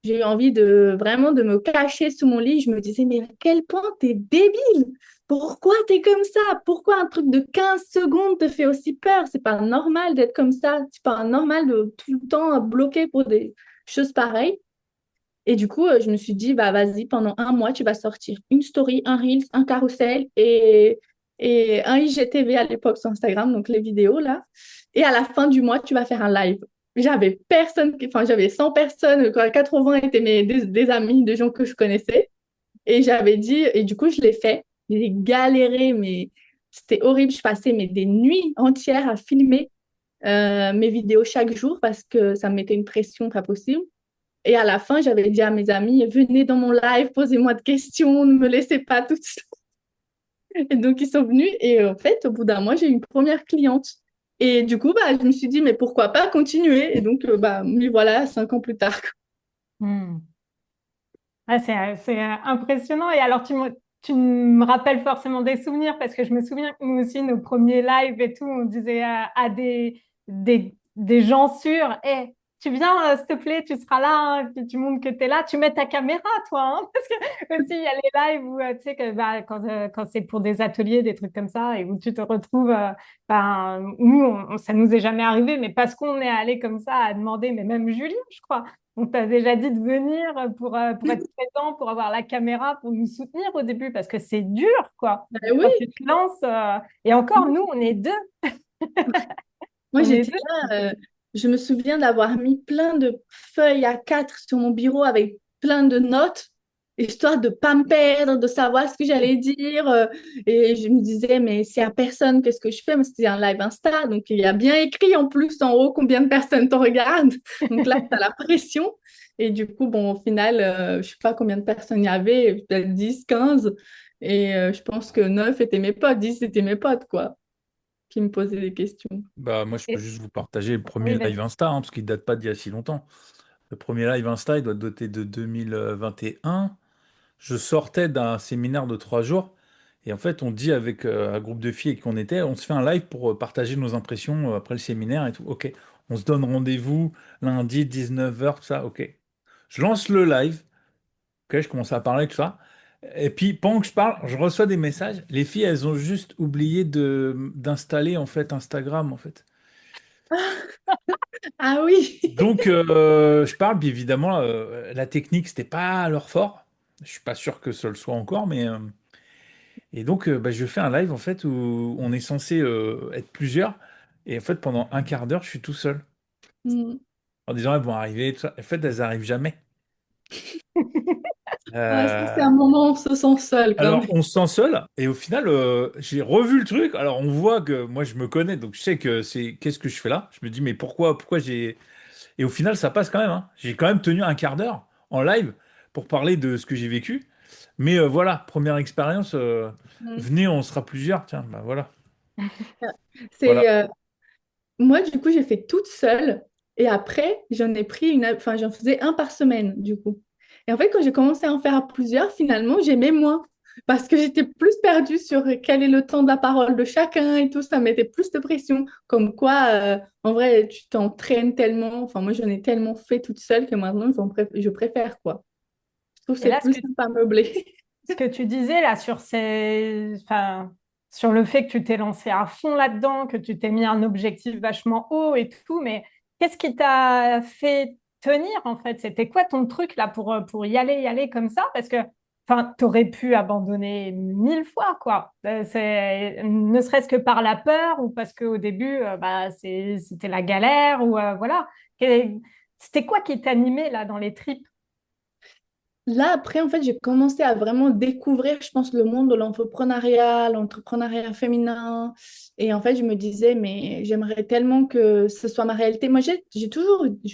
S2: J'ai eu envie de vraiment de me cacher sous mon lit. Je me disais, mais à quel point t'es débile! Pourquoi t'es comme ça? Pourquoi un truc de 15 secondes te fait aussi peur? C'est pas normal d'être comme ça. C'est pas normal de tout le temps bloquer pour des choses pareilles. Et du coup, je me suis dit, bah vas-y, pendant un mois, tu vas sortir une story, un Reels, un carrousel et un IGTV à l'époque sur Instagram, donc les vidéos là. Et à la fin du mois, tu vas faire un live. J'avais personne, enfin j'avais 100 personnes, quoi, 80 étaient des amis, des gens que je connaissais. Et j'avais dit, et du coup, je l'ai fait. J'ai galéré, mais c'était horrible. Je passais des nuits entières à filmer mes vidéos chaque jour parce que ça me mettait une pression pas possible. Et à la fin, j'avais dit à mes amis, venez dans mon live, posez-moi de questions, ne me laissez pas toute seule. Et donc, ils sont venus. Et en fait, au bout d'un mois, j'ai eu une première cliente. Et du coup, bah, je me suis dit, mais pourquoi pas continuer? Et donc, bah, me voilà, 5 ans plus tard.
S1: Hmm. Ah, c'est impressionnant. Et alors, tu me rappelles forcément des souvenirs parce que je me souviens que nous aussi, nos premiers lives et tout, on disait à des gens sûrs, hey, tu viens, s'il te plaît, tu seras là, hein, puis tu montres que tu es là, tu mets ta caméra, toi, hein, parce que aussi, il y a les lives où, tu sais, que, bah, quand c'est pour des ateliers, des trucs comme ça, et où tu te retrouves, ben, nous, ça nous est jamais arrivé, mais parce qu'on est allé comme ça à demander, mais même Julien, je crois, on t'a déjà dit de venir pour être présent, pour avoir la caméra, pour nous soutenir au début, parce que c'est dur, quoi.
S2: Ben oui,
S1: Quand tu te lances, et encore, nous, on est deux.
S2: moi
S1: On est
S2: j'étais
S1: deux.
S2: là, je me souviens d'avoir mis plein de feuilles A4 sur mon bureau avec plein de notes, histoire de pas me perdre, de savoir ce que j'allais dire. Et je me disais, mais s'il y a personne, qu'est-ce que je fais? Mais c'était un live Insta, donc il y a bien écrit en plus en haut combien de personnes te regardent. Donc là, tu as la pression. Et du coup, bon, au final, je sais pas combien de personnes il y avait, peut-être 10, 15. Et je pense que 9 étaient mes potes, 10 étaient mes potes, quoi, qui me posaient des questions.
S3: Bah, moi, je peux
S1: Et-
S3: juste vous partager le
S1: oui,
S3: premier live
S1: vas-y.
S3: Insta, hein, parce qu'il date pas d'il y a si longtemps. Le premier live Insta, il doit dater de 2021. Je sortais d'un séminaire de 3 jours. Et en fait, on dit avec un groupe de filles qu'on était, on se fait un live pour partager nos impressions après le séminaire et tout. Ok, on se donne rendez-vous lundi 19h, tout ça. Ok. Je lance le live. Ok, je commence à parler, tout ça. Et puis, pendant que je parle, je reçois des messages. Les filles, elles ont juste oublié d'installer en fait Instagram en fait.
S2: Ah oui!
S3: Donc, je parle, bien évidemment, la technique, c'était pas leur fort. Je suis pas sûr que ce le soit encore, mais et donc, bah, je fais un live en fait où on est censé être plusieurs, et en fait, pendant un quart d'heure, je suis tout seul.
S2: Mm.
S3: En disant, elles vont arriver, tout ça. En fait, elles arrivent jamais.
S2: Ah, ça, c'est
S3: Euh,
S2: un moment où on se sent seul quand
S3: alors,
S2: même.
S3: on se sent seul, et au final, j'ai revu le truc. Alors, on voit que moi, je me connais, donc je sais que c'est qu'est-ce que je fais là. Je me dis, mais pourquoi j'ai. Et au final, ça passe quand même, hein. J'ai quand même tenu un quart d'heure en live pour parler de ce que j'ai vécu. Mais voilà, première expérience.
S2: Mm.
S3: Venez, on sera plusieurs. Tiens, bah voilà. Voilà.
S2: C'est, moi, du coup, j'ai fait toute seule. Et après, j'en ai pris enfin, j'en faisais un par semaine, du coup. Et en fait, quand j'ai commencé à en faire à plusieurs, finalement, j'aimais moins. Parce que j'étais plus perdue sur quel est le temps de la parole de chacun et tout. Ça mettait plus de pression. Comme quoi, en vrai, tu t'entraînes tellement. Enfin, moi, j'en ai tellement fait toute seule que maintenant, je préfère, quoi. Je trouve que
S1: Et
S2: c'est
S1: là,
S2: plus sympa meublé.
S1: ce que tu disais là sur enfin, sur le fait que tu t'es lancé à fond là-dedans, que tu t'es mis un objectif vachement haut et tout, mais qu'est-ce qui t'a fait tenir en fait? C'était quoi ton truc là pour y aller comme ça? Parce que, enfin, t'aurais pu abandonner 1000 fois, quoi. Ne serait-ce que par la peur ou parce qu'au début, bah, c'était la galère ou voilà. C'était quoi qui t'animait là dans les tripes?
S2: Là, après, en fait, j'ai commencé à vraiment découvrir, je pense, le monde de l'entrepreneuriat, l'entrepreneuriat féminin. Et en fait, je me disais, mais j'aimerais tellement que ce soit ma réalité. Moi, je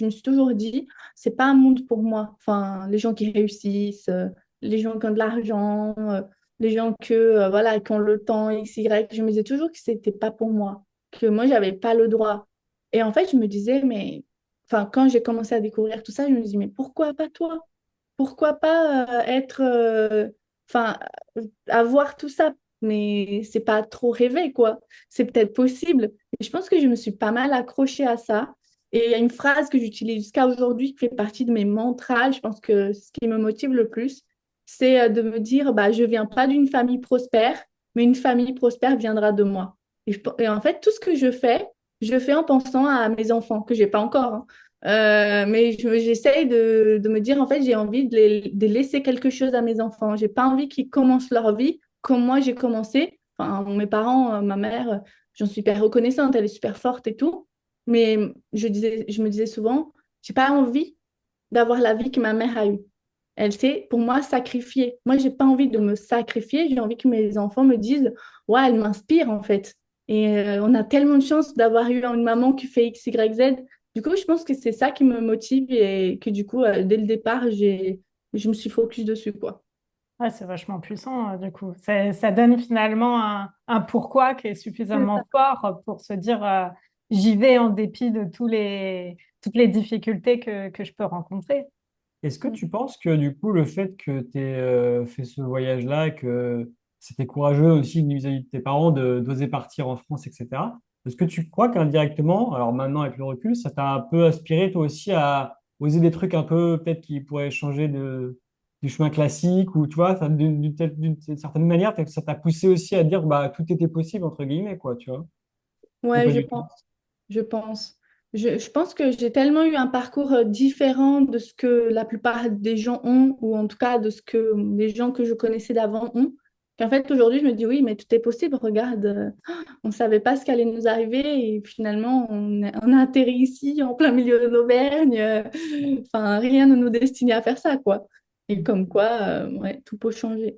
S2: me suis toujours dit, c'est pas un monde pour moi. Enfin, les gens qui réussissent, les gens qui ont de l'argent, les gens voilà, qui ont le temps, X, Y. Je me disais toujours que c'était pas pour moi, que moi, j'avais pas le droit. Et en fait, je me disais, mais, enfin, quand j'ai commencé à découvrir tout ça, je me dis, mais pourquoi pas toi? Pourquoi pas enfin, avoir tout ça, mais c'est pas trop rêvé, quoi. C'est peut-être possible. Et je pense que je me suis pas mal accrochée à ça. Et il y a une phrase que j'utilise jusqu'à aujourd'hui qui fait partie de mes mantras. Je pense que ce qui me motive le plus, c'est de me dire, bah, je viens pas d'une famille prospère, mais une famille prospère viendra de moi. Et en fait, tout ce que je fais en pensant à mes enfants, que j'ai pas encore, hein. Mais j'essaye de me dire, en fait, j'ai envie de laisser quelque chose à mes enfants. J'ai pas envie qu'ils commencent leur vie comme moi j'ai commencé. Enfin, mes parents, ma mère, j'en suis hyper reconnaissante, elle est super forte et tout. Mais je me disais souvent, j'ai pas envie d'avoir la vie que ma mère a eue. Elle s'est, pour moi, sacrifiée. Moi, j'ai pas envie de me sacrifier. J'ai envie que mes enfants me disent, ouais, elle m'inspire, en fait. Et on a tellement de chance d'avoir eu une maman qui fait X, Y, Z. Du coup, je pense que c'est ça qui me motive et que du coup, dès le départ, je me suis focus dessus, quoi.
S1: Ouais, c'est vachement puissant, du coup. Ça donne finalement un pourquoi qui est
S2: C'est ça.
S1: suffisamment fort pour se dire j'y vais en dépit de toutes les difficultés que je peux rencontrer.
S4: Est-ce que tu penses que du coup, le fait que tu aies fait ce voyage-là, que c'était courageux aussi vis-à-vis de tes parents d'oser partir en France, etc., Est-ce que tu crois qu'indirectement, alors maintenant avec le recul, ça t'a un peu aspiré toi aussi à oser des trucs un peu peut-être qui pourraient changer du chemin classique ou tu vois, d'une certaine manière, peut-être que ça t'a poussé aussi à dire bah tout était possible entre guillemets quoi, tu vois, ou
S2: Ouais,
S4: pas
S2: je
S4: du tout?
S2: pense. Je pense. Je pense que j'ai tellement eu un parcours différent de ce que la plupart des gens ont, ou en tout cas de ce que les gens que je connaissais d'avant ont, qu'en fait aujourd'hui je me dis oui, mais tout est possible. Regarde, on ne savait pas ce qui allait nous arriver et finalement on a atterri ici en plein milieu de l'Auvergne. Enfin, rien ne nous destinait à faire ça, quoi. Et comme quoi, ouais, tout peut changer.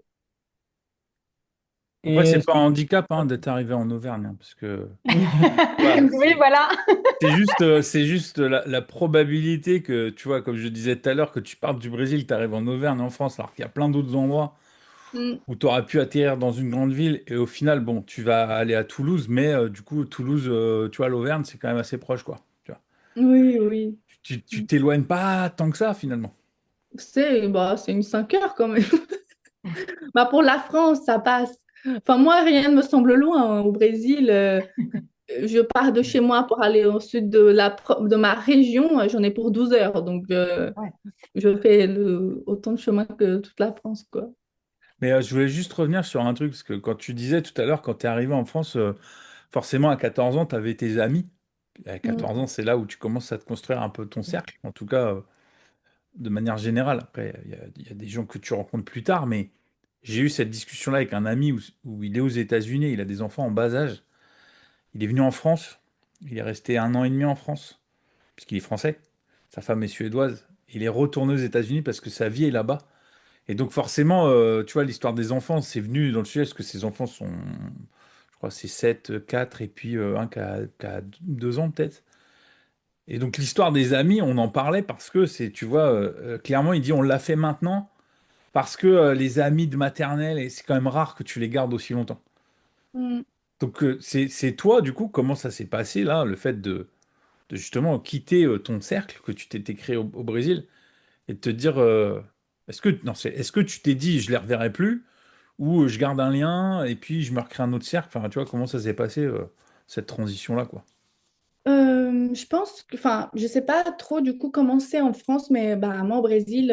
S3: Après,
S4: Et
S3: c'est
S4: est-ce
S3: pas
S4: que
S3: un handicap hein, d'être arrivé en Auvergne, hein, parce que voilà,
S1: Oui, voilà.
S3: c'est juste la probabilité que, tu vois, comme je disais tout à l'heure, que tu partes du Brésil, tu arrives en Auvergne, en France, alors qu'il y a plein d'autres endroits
S2: Mm.
S3: où tu aurais pu atterrir dans une grande ville, et au final, bon, tu vas aller à Toulouse, mais du coup, Toulouse, tu vois, l'Auvergne, c'est quand même assez proche, quoi. Tu vois.
S2: Oui, oui.
S3: Tu t'éloignes pas tant que ça, finalement.
S2: C'est une 5 heures quand même. Bah, pour la France, ça passe. Enfin, moi, rien ne me semble loin. Au Brésil, je pars de chez moi pour aller au sud de ma région. J'en ai pour 12 heures. Donc,
S1: Ouais.
S2: je fais autant de chemin que toute la France, quoi.
S3: Mais je voulais juste revenir sur un truc, parce que quand tu disais tout à l'heure, quand tu es arrivé en France, forcément à 14 ans, tu avais tes amis. À
S2: Mm.
S3: 14 ans, c'est là où tu commences à te construire un peu ton cercle, en tout cas de manière générale. Après, il y a des gens que tu rencontres plus tard, mais j'ai eu cette discussion-là avec un ami où il est aux États-Unis, il a des enfants en bas âge. Il est venu en France, il est resté 1 an et demi en France, puisqu'il est français. Sa femme est suédoise. Il est retourné aux États-Unis parce que sa vie est là-bas. Et donc forcément, tu vois, l'histoire des enfants, c'est venu dans le sujet, parce que ses enfants sont, je crois, c'est 7 4 et puis un qui a 2 ans peut-être. Et donc l'histoire des amis, on en parlait parce que c'est, tu vois, clairement, il dit on l'a fait maintenant parce que les amis de maternelle, et c'est quand même rare que tu les gardes aussi longtemps.
S2: Mm.
S3: Donc c'est toi, du coup, comment ça s'est passé là, le fait de justement quitter ton cercle que tu t'étais créé au Brésil et de te dire, est-ce que, non, est-ce que tu t'es dit je les reverrai plus ou je garde un lien et puis je me recrée un autre cercle, enfin tu vois, comment ça s'est passé cette transition-là, quoi.
S2: Je pense que, enfin, je sais pas trop du coup comment c'est en France, mais bah, moi au Brésil,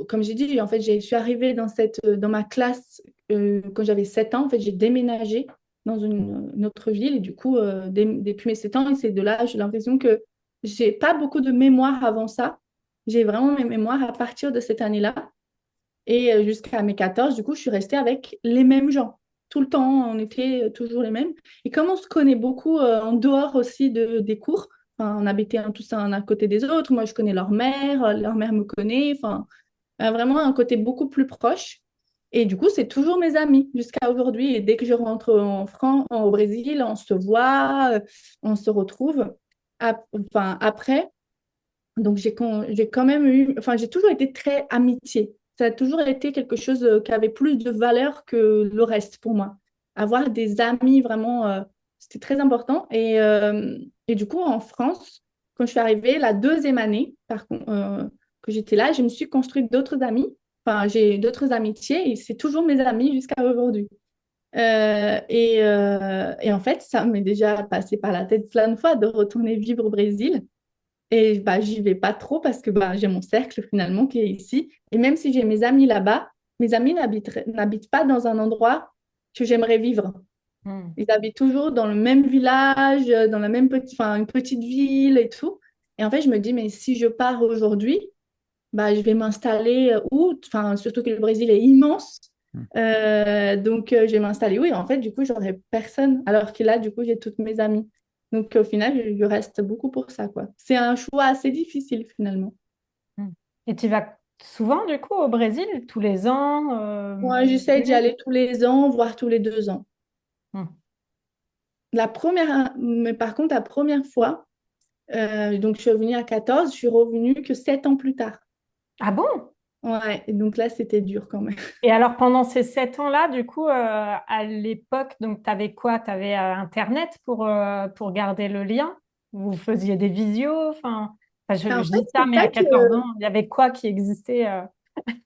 S2: comme j'ai dit, en fait, je suis arrivée dans ma classe quand j'avais 7 ans. En fait, j'ai déménagé dans une autre ville et du coup, depuis mes 7 ans, et c'est de là, j'ai l'impression que j'ai pas beaucoup de mémoire avant ça. J'ai vraiment mes mémoires à partir de cette année-là. Et jusqu'à mes 14, du coup, je suis restée avec les mêmes gens. Tout le temps, on était toujours les mêmes. Et comme on se connaît beaucoup en dehors aussi des cours, enfin, on habitait tous un à côté des autres. Moi, je connais leur mère me connaît. Enfin, vraiment un côté beaucoup plus proche. Et du coup, c'est toujours mes amis jusqu'à aujourd'hui. Et dès que je rentre en France, au Brésil, on se voit, on se retrouve. Enfin, après. Donc, j'ai quand même eu, enfin, j'ai toujours été très amitié. Ça a toujours été quelque chose qui avait plus de valeur que le reste pour moi. Avoir des amis, vraiment, c'était très important. Et du coup, en France, quand je suis arrivée la deuxième année, par contre, que j'étais là, je me suis construite d'autres amis. Enfin, j'ai d'autres amitiés et c'est toujours mes amis jusqu'à aujourd'hui. Et en fait, ça m'est déjà passé par la tête plein de fois de retourner vivre au Brésil. Et bah, j'y vais pas trop parce que bah, j'ai mon cercle finalement qui est ici. Et même si j'ai mes amis là-bas, mes amis n'habitent pas dans un endroit que j'aimerais vivre.
S1: Hmm.
S2: Ils habitent toujours dans le même village, dans la même enfin, une petite ville et tout. Et en fait, je me dis, mais si je pars aujourd'hui, bah, je vais m'installer où? Enfin, surtout que le Brésil est immense.
S3: Hmm.
S2: Donc, je vais m'installer où? Et en fait, du coup, j'aurai personne. Alors que là, du coup, j'ai toutes mes amies. Donc, au final, je reste beaucoup pour ça, quoi. C'est un choix assez difficile, finalement.
S1: Hmm. Et tu vas souvent, du coup, au Brésil, tous les ans
S2: Moi, j'essaie d'y aller tous les ans, voire tous les 2 ans.
S1: Hmm.
S2: Mais par contre, la première fois, donc je suis revenue à 14, je suis revenue que 7 ans plus tard.
S1: Ah bon?
S2: Ouais, et donc là, c'était dur quand même.
S1: Et alors, pendant ces 7 ans-là, du coup, à l'époque, donc, tu avais quoi? Tu avais Internet pour garder le lien? Vous faisiez des visios? Enfin,
S2: En
S1: je
S2: fait,
S1: dis ça,
S2: c'est
S1: mais
S2: pas
S1: à
S2: que
S1: 14 ans, il y avait quoi qui existait?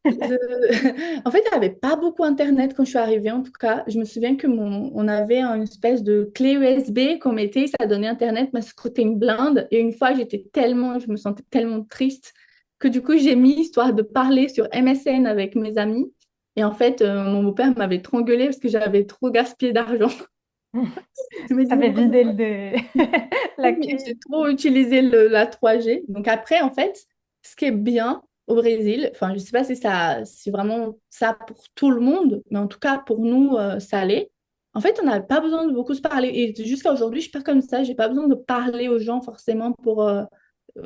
S2: En fait, il n'y avait pas beaucoup Internet quand je suis arrivée, en tout cas. Je me souviens que on avait une espèce de clé USB qu'on mettait, ça donnait Internet, mais c'était une blinde. Et une fois, je me sentais tellement triste que du coup, j'ai mis, histoire de parler sur MSN avec mes amis. Et en fait, mon beau-père m'avait trop engueulée parce que j'avais trop gaspillé d'argent. Je me dis,
S1: Ça
S2: mais
S1: fait
S2: pourquoi
S1: vider la clé.
S2: j'ai trop utilisé la 3G. Donc après, en fait, ce qui est bien au Brésil, enfin, je sais pas si ça, si vraiment ça pour tout le monde, mais en tout cas pour nous, ça allait. En fait, on n'avait pas besoin de beaucoup se parler. Et jusqu'à aujourd'hui, je suis pas comme ça. J'ai pas besoin de parler aux gens forcément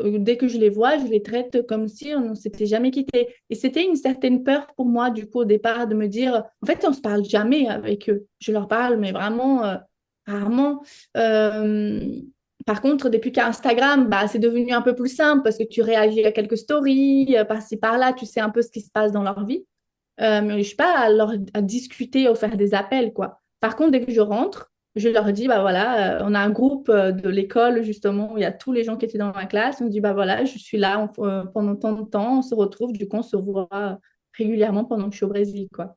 S2: dès que je les vois, je les traite comme si on ne s'était jamais quitté. Et c'était une certaine peur pour moi, du coup, au départ, de me dire, en fait, on se parle jamais avec eux. Je leur parle, mais vraiment rarement. Euh, Par contre, depuis qu'Instagram, bah, c'est devenu un peu plus simple parce que tu réagis à quelques stories, par-ci, par-là, tu sais un peu ce qui se passe dans leur vie. Mais je ne suis pas à discuter ou faire des appels, quoi. Par contre, dès que je rentre, je leur dis, bah voilà, on a un groupe de l'école, justement, où il y a tous les gens qui étaient dans ma classe. On dit, bah voilà, je suis là pendant tant de temps, on se retrouve, du coup, on se voit régulièrement pendant que je suis au Brésil, quoi.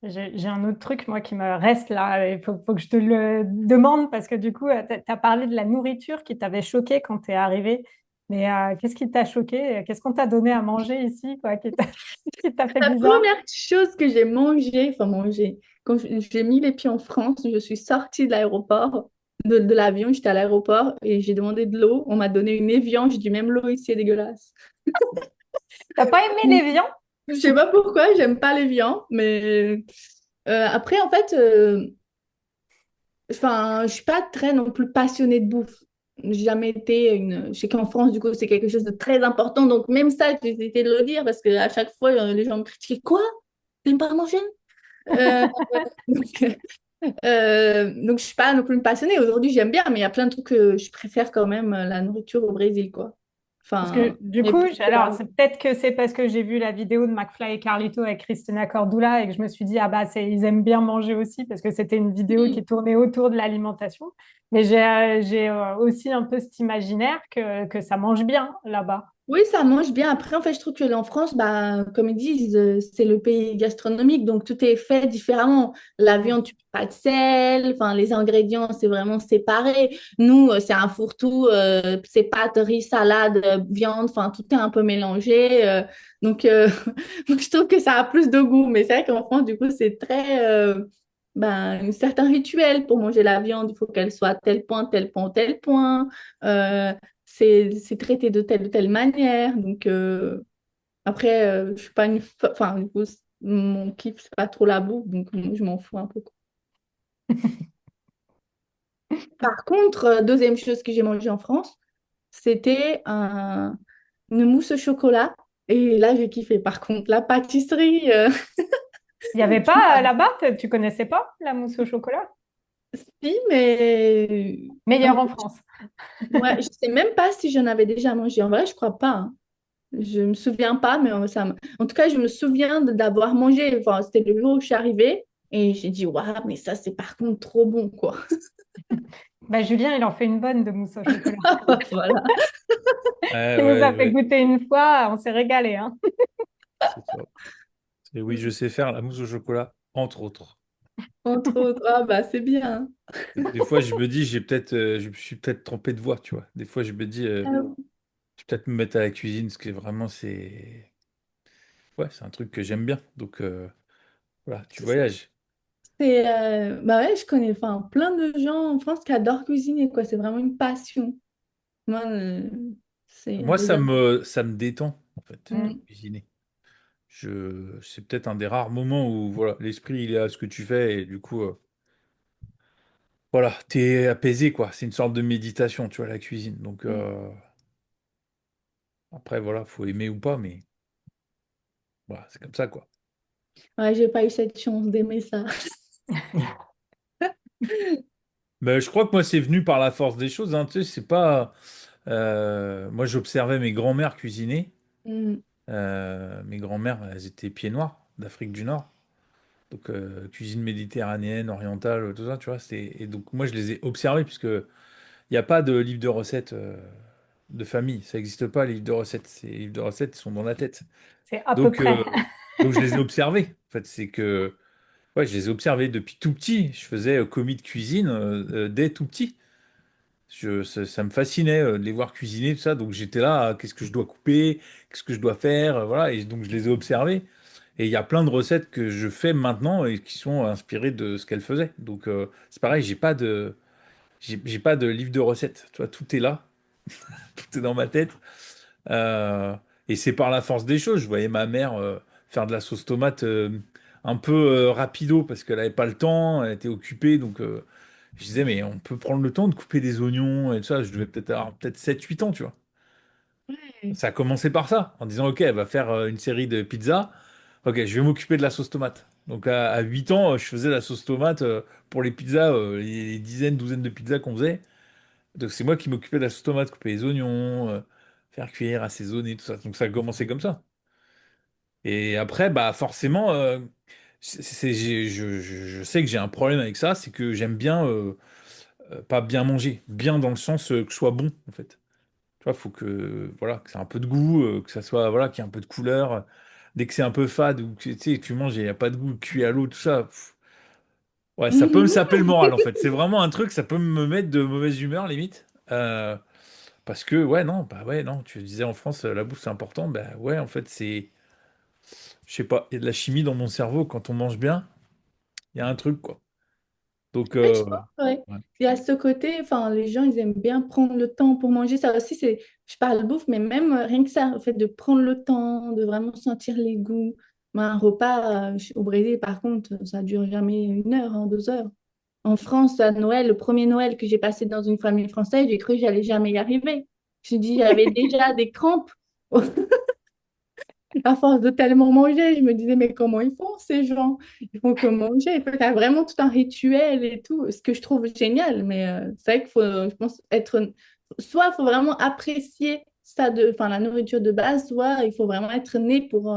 S1: J'ai un autre truc, moi, qui me reste là. Il faut que je te le demande parce que du coup, tu as parlé de la nourriture qui t'avait choqué quand tu es arrivé. Mais qu'est-ce qui t'a choqué? Qu'est-ce qu'on t'a donné à manger ici, quoi, qui t'a fait
S2: La
S1: bizarre?
S2: première chose que j'ai mangée, enfin mangée, quand j'ai mis les pieds en France, je suis sortie de l'aéroport, de l'avion, j'étais à l'aéroport et j'ai demandé de l'eau. On m'a donné une Evian, j'ai dit même l'eau ici est dégueulasse.
S1: T'as pas aimé les viandes?
S2: Je sais pas pourquoi, j'aime pas l'Evian, mais après en fait, enfin, je suis pas très non plus passionnée de bouffe. J'ai jamais été une. Je sais qu'en France, du coup, c'est quelque chose de très important. Donc, même ça, j'ai essayé de le dire parce qu'à chaque fois, les gens me critiquaient. Quoi? T'aimes pas manger? Euh, donc, donc, je suis pas non plus une passionnée. Aujourd'hui, j'aime bien, mais il y a plein de trucs que je préfère quand même la nourriture au Brésil, quoi.
S1: Parce que
S2: Enfin,
S1: du
S2: mais
S1: coup,
S2: plus que
S1: alors
S2: là.
S1: c'est peut-être que c'est parce que j'ai vu la vidéo de McFly et Carlito avec Christina Cordula et que je me suis dit, ah bah, ils aiment bien manger aussi parce que c'était une vidéo qui
S2: Oui.
S1: tournait autour de l'alimentation. Mais j'ai aussi un peu cet imaginaire que ça mange bien là-bas.
S2: Oui, ça mange bien. Après, en fait, je trouve que en France, bah, comme ils disent, c'est le pays gastronomique, donc tout est fait différemment. La viande, tu peux pas de sel, enfin, les ingrédients, c'est vraiment séparé. Nous, c'est un fourre-tout, c'est pâtes, riz, salade, viande, enfin, tout est un peu mélangé. Donc, donc, je trouve que ça a plus de goût. Mais c'est vrai qu'en France, du coup, c'est très, ben, un certain rituel pour manger la viande. Il faut qu'elle soit à tel point, tel point, tel point. Euh, c'est traité de telle manière. Donc, après, je suis pas une. Enfin, du coup, mon kiff, c'est pas trop la bouffe, donc moi, je m'en fous un peu, quoi. Par contre, deuxième chose que j'ai mangé en France, c'était une mousse au chocolat. Et là, j'ai kiffé. Par contre, la pâtisserie,
S1: Il n'y avait pas là-bas, tu connaissais pas la mousse au chocolat?
S2: si, mais
S1: Meilleure en France.
S2: ouais, je sais même pas si j'en avais déjà mangé. En vrai, je crois pas, hein. Je me souviens pas, mais en tout cas, je me souviens d'avoir mangé. Enfin, c'était le jour où je suis arrivée et j'ai dit, waouh, mais ça, c'est par contre trop bon, quoi.
S1: Bah, Julien, il en fait une bonne de mousse au chocolat.
S2: Voilà.
S3: Ouais,
S1: Il nous a
S3: ouais,
S1: fait
S3: ouais,
S1: goûter une fois, on s'est régalé, hein.
S3: c'est ça. Oui, je sais faire la mousse au chocolat, entre autres.
S2: Entre autres, ah bah c'est bien.
S3: Des fois, je me dis, je me suis peut-être trompé de voie, tu vois. Des fois, je me dis,
S2: Ah,
S3: je vais peut-être me mettre à la cuisine, parce que vraiment, ouais, c'est un truc que j'aime bien. Donc, voilà, tu voyages.
S2: bah ouais, je connais enfin, plein de gens en France qui adorent cuisiner, quoi. C'est vraiment une passion. Moi,
S3: Moi,
S2: j'aime.
S3: ça me détend, en fait,
S2: Mm.
S3: cuisiner. C'est peut-être un des rares moments où, voilà, l'esprit, il est à ce que tu fais, et du coup, voilà, t'es apaisé, quoi. C'est une sorte de méditation, tu vois, la cuisine. Donc, après, voilà, faut aimer ou pas, mais voilà, c'est comme ça, quoi.
S2: Ouais, j'ai pas eu cette chance d'aimer ça.
S3: Ben, je crois que moi, c'est venu par la force des choses, hein. Tu sais, c'est pas. Moi, j'observais mes grands-mères cuisiner.
S2: Mm.
S3: Mes grands-mères, elles étaient pieds noirs d'Afrique du Nord. Donc, cuisine méditerranéenne, orientale, tout ça, tu vois. Et donc, moi, je les ai observés, puisque il n'y a pas de livre de recettes. de famille. Ça n'existe pas, les livres de recettes. Ces livres de recettes, ils sont dans la tête.
S1: C'est à peu
S3: Donc,
S1: près.
S3: donc je les ai observés. En fait, c'est que ouais, je les ai observés depuis tout petit. Je faisais commis de cuisine dès tout petit. Ça me fascinait de les voir cuisiner, tout ça. Donc j'étais là, qu'est-ce que je dois couper, qu'est-ce que je dois faire, voilà. Et donc je les ai observés. Et il y a plein de recettes que je fais maintenant et qui sont inspirées de ce qu'elle faisait. Donc c'est pareil, j'ai pas de livre de recettes. Tu vois, tout est là, tout est dans ma tête. Euh, et c'est par la force des choses. Je voyais ma mère faire de la sauce tomate un peu rapido parce qu'elle avait pas le temps, elle était occupée. Donc je disais, mais on peut prendre le temps de couper des oignons et tout ça. Je devais peut-être avoir peut-être 7 8 ans, tu vois.
S2: Ouais.
S3: Ça a commencé par ça, en disant, OK, elle va faire une série de pizzas. OK, je vais m'occuper de la sauce tomate. Donc à 8 ans, je faisais la sauce tomate pour les pizzas, les dizaines, douzaines de pizzas qu'on faisait. Donc c'est moi qui m'occupais de la sauce tomate, couper les oignons, faire cuire, assaisonner, tout ça. Donc ça a commencé comme ça. Et après, bah forcément, je sais que j'ai un problème avec ça, c'est que j'aime bien pas bien manger, bien dans le sens que ce soit bon en fait. Tu vois, faut que voilà, que ça ait un peu de goût, que ça soit voilà, qu'il y ait un peu de couleur. Dès que c'est un peu fade ou que tu sais, tu manges et il n'y a pas de goût, cuit à l'eau, tout ça. Ouais, ça peut me saper le moral en fait. C'est vraiment un truc, ça peut me mettre de mauvaise humeur limite. Parce que ouais, non, bah ouais, non, tu disais en France, la bouffe c'est important. Bah ouais, en fait, je sais pas, il y a de la chimie dans mon cerveau quand on mange bien, il y a un truc quoi. Donc,
S2: Ouais, je pense, ouais.
S3: ouais.
S2: Il y a ce côté, enfin, les gens, ils aiment bien prendre le temps pour manger. Ça aussi, je parle bouffe, mais même rien que ça, le fait de prendre le temps, de vraiment sentir les goûts. Mais un repas au Brésil, par contre, ça dure jamais 1 heure, 2 heures. En France, à Noël, le premier Noël que j'ai passé dans une famille française, j'ai cru que j'allais jamais y arriver. Je me suis dit, j'avais déjà des crampes. À force de tellement manger, je me disais, mais comment ils font ces gens? Ils font que manger. Il faut faire vraiment tout un rituel et tout, ce que je trouve génial. Mais c'est vrai qu'il faut, je pense, soit il faut vraiment apprécier ça enfin, la nourriture de base, soit il faut vraiment être né pour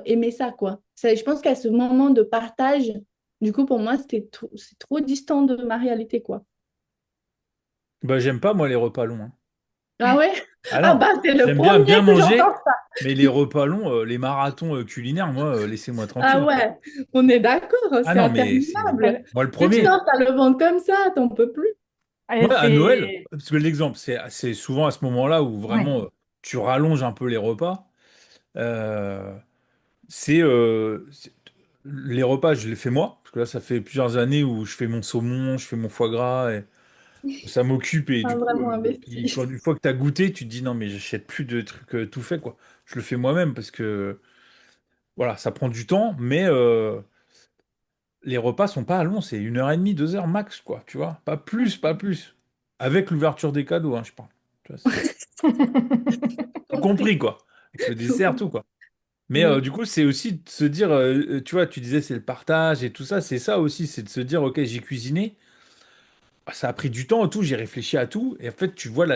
S2: aimer ça, quoi. Je pense qu'à ce moment de partage, du coup, pour moi, c'est trop distant de ma réalité, quoi.
S3: Bah j'aime pas moi les repas longs, hein.
S2: Ah ouais?
S3: Ah
S2: Ah
S3: non,
S2: bah, c'est le
S3: j'aime bien
S2: premier
S3: bien
S2: que j'entends
S3: manger,
S2: ça.
S3: mais les repas longs, les marathons culinaires, moi, laissez-moi
S2: Ah
S3: tranquille.
S2: ouais, on est d'accord,
S3: Ah
S2: c'est
S3: non, mais c'est
S2: interminable.
S3: moi le
S2: Que tu
S3: premier.
S2: commences à le vendre comme ça, t'en peux plus.
S3: Moi, à Noël,
S1: C'est...
S3: parce que l'exemple, c'est souvent à ce moment-là où
S1: Ouais.
S3: vraiment tu rallonges un peu les repas. Euh, les repas, je les fais moi, parce que là, ça fait plusieurs années où je fais mon saumon, je fais mon foie gras, et ça m'occupe. Et
S2: Pas
S3: du coup,
S2: vraiment
S3: puis
S2: investi.
S3: une fois que tu as goûté, tu te dis non, mais j'achète plus de trucs tout faits, quoi. Je le fais moi-même parce que voilà, ça prend du temps, mais les repas sont pas longs, c'est 1 h 30, 2 heures max, quoi, tu vois. Pas plus, pas plus. Avec l'ouverture des cadeaux, hein, je parle. Tu vois, c'est tout
S2: Compris.
S3: compris, quoi. Avec le dessert, tout, quoi. Mais
S2: Mm.
S3: du coup, c'est aussi de se dire, tu vois, tu disais c'est le partage et tout ça, c'est ça aussi, c'est de se dire, ok, j'ai cuisiné, ah, ça a pris du temps et tout, j'ai réfléchi à tout, et en fait, tu vois,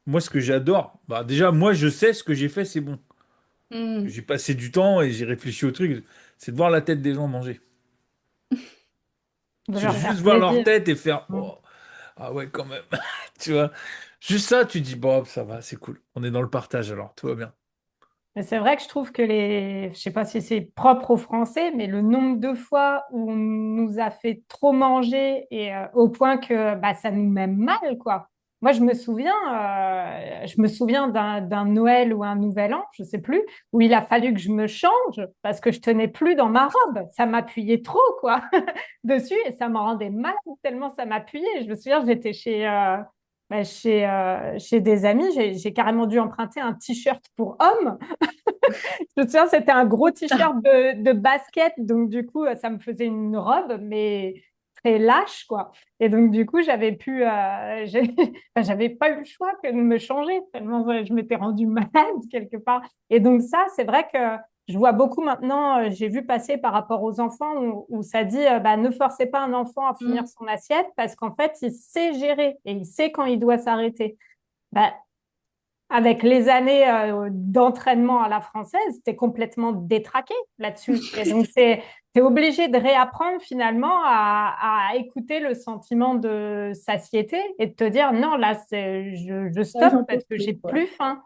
S3: moi, ce que j'adore, bah, déjà, moi, je sais ce que j'ai fait, c'est bon.
S2: Mm.
S3: J'ai passé du temps et j'ai réfléchi au truc, c'est de voir la tête des gens manger.
S1: De
S3: C'est
S1: leur
S3: juste
S1: faire
S3: voir leur
S1: plaisir.
S3: tête et faire, oh, ah ouais, quand même. Tu vois, juste ça, tu dis, bon, ça va, c'est cool. On est dans le partage alors, tout va bien.
S1: Mais c'est vrai que je trouve que je sais pas si c'est propre aux Français, mais le nombre de fois où on nous a fait trop manger et au point que bah, ça nous met mal, quoi. Moi, je me souviens d'un Noël ou un Nouvel An, je sais plus, où il a fallu que je me change parce que je tenais plus dans ma robe. Ça m'appuyait trop, quoi, dessus et ça me rendait mal tellement ça m'appuyait. Je me souviens, j'étais chez des amis, j'ai carrément dû emprunter un t-shirt pour homme. Je me souviens, c'était un gros t-shirt de basket, donc du coup, ça me faisait une robe, mais très lâche, quoi. Et donc, du coup, enfin, j'avais pas eu le choix que de me changer, tellement je m'étais rendue malade quelque part. Et donc, ça, c'est vrai que je vois beaucoup maintenant, j'ai vu passer par rapport aux enfants où ça dit, bah, ne forcez pas un enfant à finir
S2: Mm.
S1: son assiette parce qu'en fait, il sait gérer et il sait quand il doit s'arrêter. Bah, avec les années d'entraînement à la française, t'es complètement détraqué là-dessus. Et donc, es obligé de réapprendre finalement à écouter le sentiment de satiété et de te dire non, là, je
S2: Ouais,
S1: stoppe
S2: j'en peux
S1: parce que j'ai
S2: plus, quoi.
S1: plus faim.